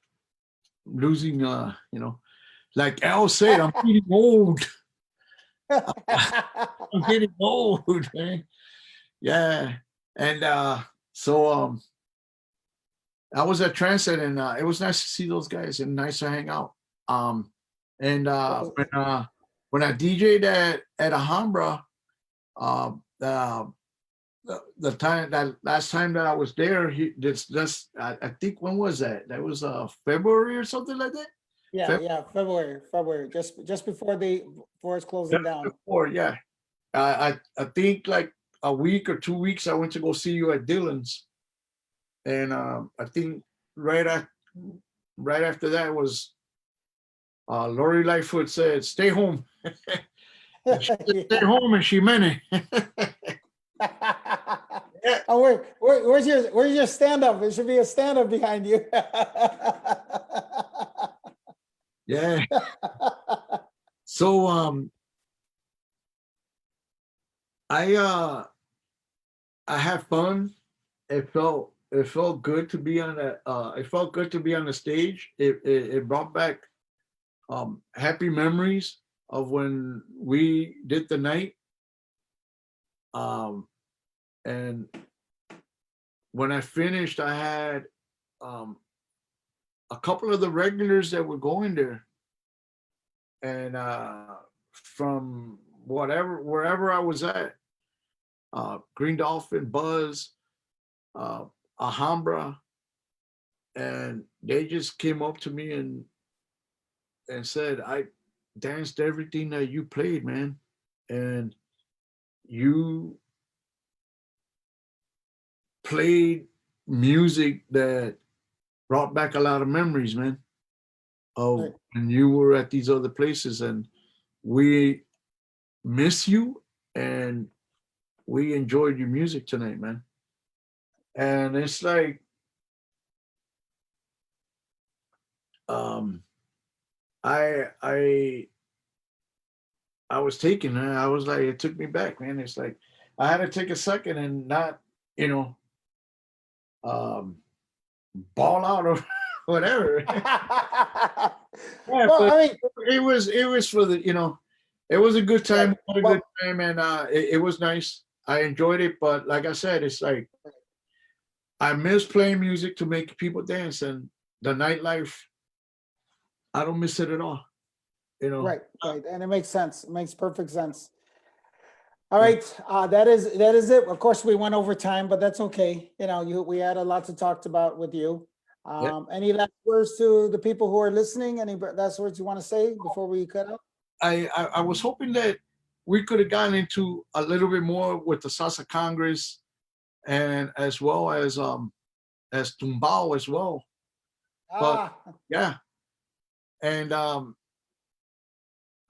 [SPEAKER 2] losing you know, like Al said, I'm getting old. I'm getting old, man. Yeah, and so I was at Transit, and it was nice to see those guys and nice to hang out. Um, and when I DJ'd at Alhambra, uh, the time that last time that I was there, I think when was that? That was February or something like that.
[SPEAKER 1] Yeah, February, just before it's closing down.
[SPEAKER 2] Or yeah, I think like a week or 2 weeks I went to go see you at Dylan's, and I think right after that was Lori Lightfoot said, "Stay home." And she said, "Stay home," and she meant it. Yeah.
[SPEAKER 1] Oh, where's your stand up? There should be a stand up behind you.
[SPEAKER 2] Yeah. So I had fun. It felt good to be on that. It felt good to be on the stage. It brought back happy memories of when we did the night. Um, and when I finished, I had um, a couple of the regulars that were going there, and from wherever I was at, Green Dolphin, Buzz, uh, Alhambra, and they just came up to me and said, "I danced everything that you played, man, and you played music that brought back a lot of memories, man, of
[SPEAKER 1] Right.
[SPEAKER 2] when you were at these other places, and we miss you, and we enjoyed your music tonight, man." And it's like, um, I I was taken. I was like, it took me back, man. It's like I had to take a second and not, you know, um, ball out or whatever. Yeah,
[SPEAKER 1] Well,
[SPEAKER 2] but
[SPEAKER 1] I mean,
[SPEAKER 2] it was for the, it was a good time.
[SPEAKER 1] right.
[SPEAKER 2] We had a good
[SPEAKER 1] Well,
[SPEAKER 2] time, and it was nice. I enjoyed it, but like I said, it's like I miss playing music to make people dance, and the nightlife, I don't miss it at all. You know,
[SPEAKER 1] right, right. And it makes sense. It makes perfect sense. All
[SPEAKER 2] yeah,
[SPEAKER 1] right, that is it. Of course, we went over time, but that's okay. You know, we had a lot to talk about with you.
[SPEAKER 2] yeah.
[SPEAKER 1] Any last words to the people who are listening? Any last words you want to say before we cut out?
[SPEAKER 2] I was hoping that we could have gotten into a little bit more with the Salsa Congress, and as Tumbao as well. But
[SPEAKER 1] Ah,
[SPEAKER 2] yeah, and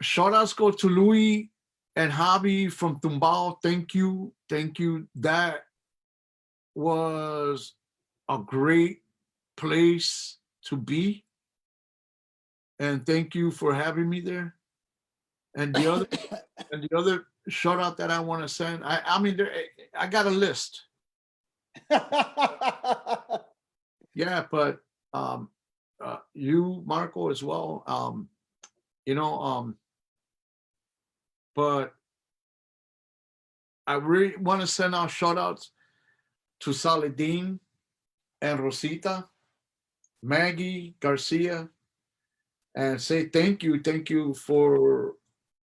[SPEAKER 2] shout outs go to Louis and Javi from Tumbao. Thank you. Thank you. That was a great place to be. And thank you for having me there. And the other shout out that I want to send, I mean, I got a list. Yeah, but um, you, Marco, as well. You know, but I really want to send out shout outs to Saladin and Rosita, Maggie Garcia, and say thank you for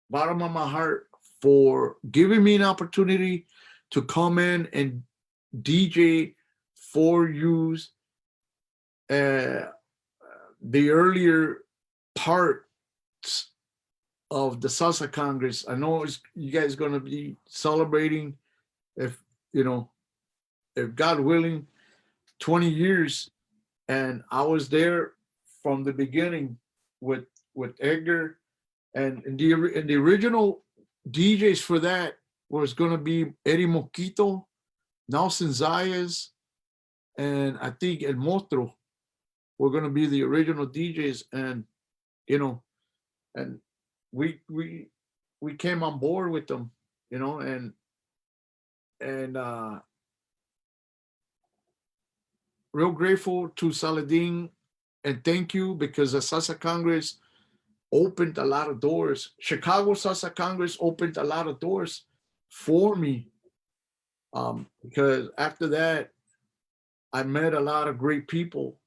[SPEAKER 2] bottom of my heart for giving me an opportunity to come in and DJ for use uh, the earlier parts of the Salsa Congress. I know you guys going to be celebrating, if you know, if God willing, 20 years, and I was there from the beginning with Edgar, and the original DJs for that was going to be Eddie Moquito, Nelson Zayas, and I think El Motro were going to be the original DJs, and you know, and we we we came on board with them, and real grateful to Saladin, and thank you because the Salsa Congress opened a lot of doors. Chicago Salsa Congress opened a lot of doors for me, because after that, I met a lot of great people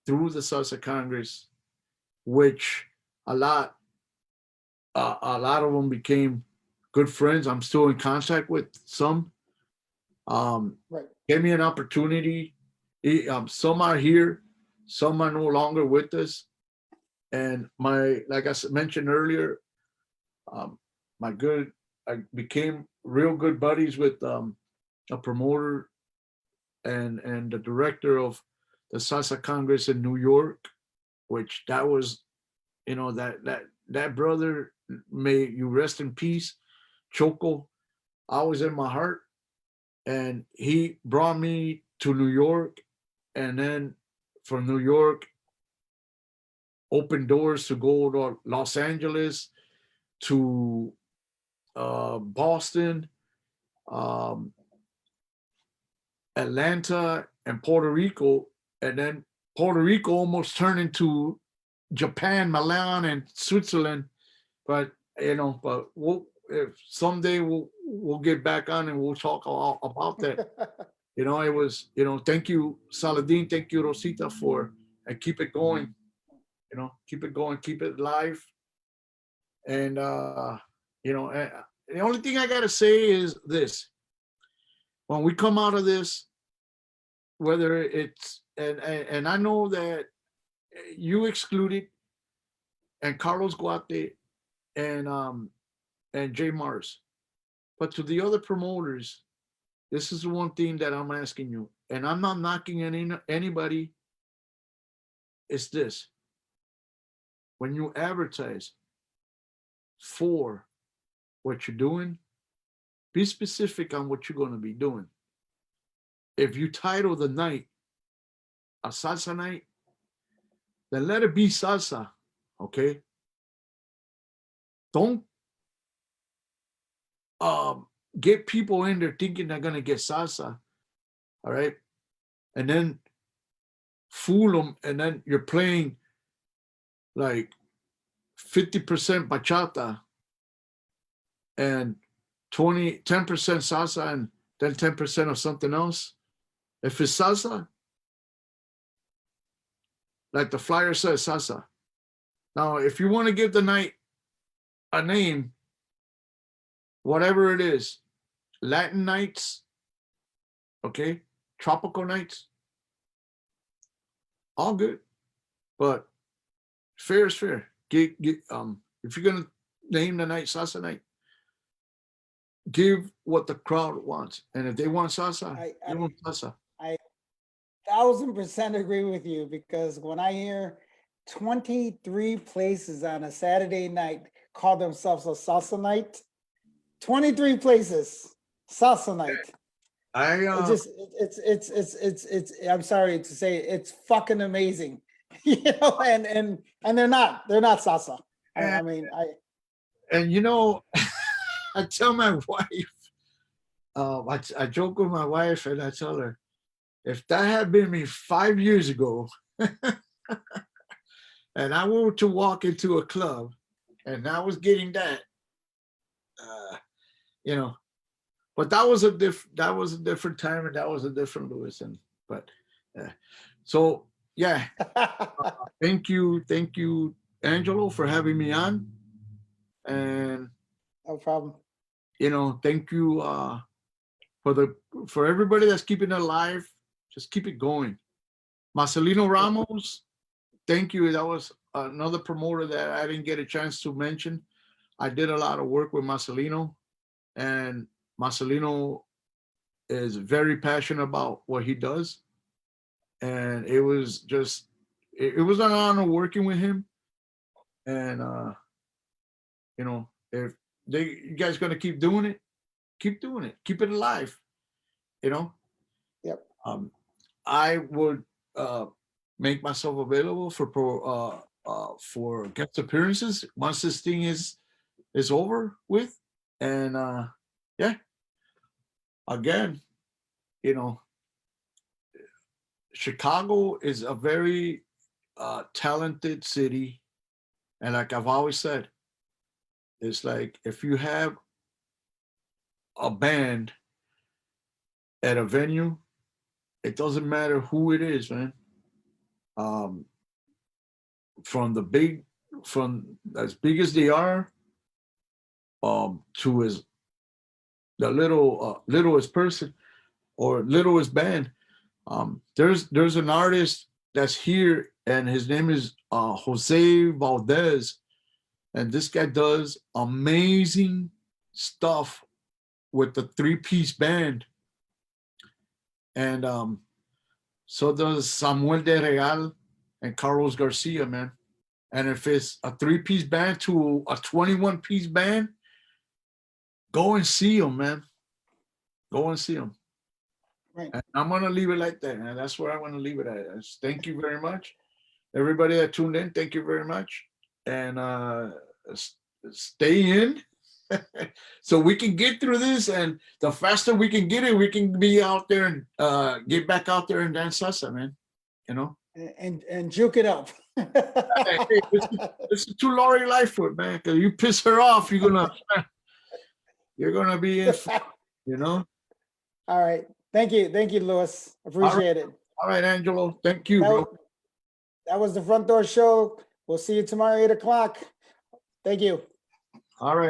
[SPEAKER 2] through the Salsa Congress, which a lot a lot of them became good friends. I'm still in contact with some.
[SPEAKER 1] right.
[SPEAKER 2] Gave me an opportunity. Some are here, some are no longer with us. And like I mentioned earlier, um, my good, I became real good buddies with a promoter and the director of the Salsa Congress in New York, which that was, that brother, may you rest in peace, Choco, always in my heart. And he brought me to New York, and then from New York, opened doors to go to Los Angeles, to Boston, um, Atlanta, and Puerto Rico. And then Puerto Rico almost turned into Japan, Milan, and Switzerland. But if someday we'll get back on and we'll talk about that. It was, thank you, Saladin, thank you, Rosita, for and keep it going. Keep it going, keep it live. And the only thing I gotta say is this: when we come out of this, whether it's and I know that you excluded, and Carlos Guate, and Jay Mars, but to the other promoters, this is the one thing that I'm asking you, and I'm not knocking anybody. It's this: when you advertise for what you're doing, be specific on what you're going to be doing. if you title the night a salsa night, then let it be salsa, okay? Don't get people in there thinking they're gonna get salsa, all right? And then fool them, and then you're playing like 50% bachata and 10% salsa and then 10% of something else. If it's salsa, like the flyer says, salsa. Now, if you want to give the night a name, whatever it is, Latin nights, okay, tropical nights, all good, but fair is fair. If you're gonna name the night salsa night, give what the crowd wants, and if they want salsa, give them salsa.
[SPEAKER 1] I 1000% agree with you, because when I hear 23 places on a Saturday night call themselves a salsa night, 23 places, salsa night. It just it's I'm sorry to say, it's fucking amazing. You know, and they're not salsa. I mean,
[SPEAKER 2] and you know, I tell my wife, I joke with my wife and I tell her, if that had been me 5 years ago, and I were to walk into a club and I was getting that, you know, but that was a different time, and that was a different Lewis. And but so yeah, thank you, Angelo, for having me on, and
[SPEAKER 1] no problem.
[SPEAKER 2] you know, thank you for everybody that's keeping it alive. Just keep it going. Marcelino Ramos, thank you. That was another promoter that I didn't get a chance to mention. I did a lot of work with Marcelino, and Marcelino is very passionate about what he does. And it was just, it was an honor working with him. And, you know, if you guys gonna keep doing it, keep doing it, keep it alive, you know?
[SPEAKER 1] Yep.
[SPEAKER 2] I would make myself available for guest appearances once this thing is over with. And yeah, again, you know, Chicago is a very talented city, and like I've always said, it's like if you have a band at a venue, it doesn't matter who it is, man. From as big as they are, to as the littlest person or littlest band. There's an artist that's here, and his name is Jose Valdez, and this guy does amazing stuff with the 3-piece band, and so does Samuel de Real and Carlos Garcia, man. And if it's a 3-piece band to a 21-piece band, go and see them, man. Go and see them.
[SPEAKER 1] Right.
[SPEAKER 2] And I'm gonna leave it like that, and that's where I want to leave it at. Thank you very much, everybody that tuned in. Thank you very much, and stay in, so we can get through this. And the faster we can get it, we can be out there and get back out there and dance salsa, man. You know,
[SPEAKER 1] And juke it up.
[SPEAKER 2] hey, this is to Lori Lightfoot, man. Because you piss her off, you're gonna be in, you know.
[SPEAKER 1] All right. Thank you, Louis. Appreciate it.
[SPEAKER 2] All right, Angelo. Thank you, bro.
[SPEAKER 1] That was the Front Door Show. We'll see you tomorrow, 8 o'clock. Thank you.
[SPEAKER 2] All right.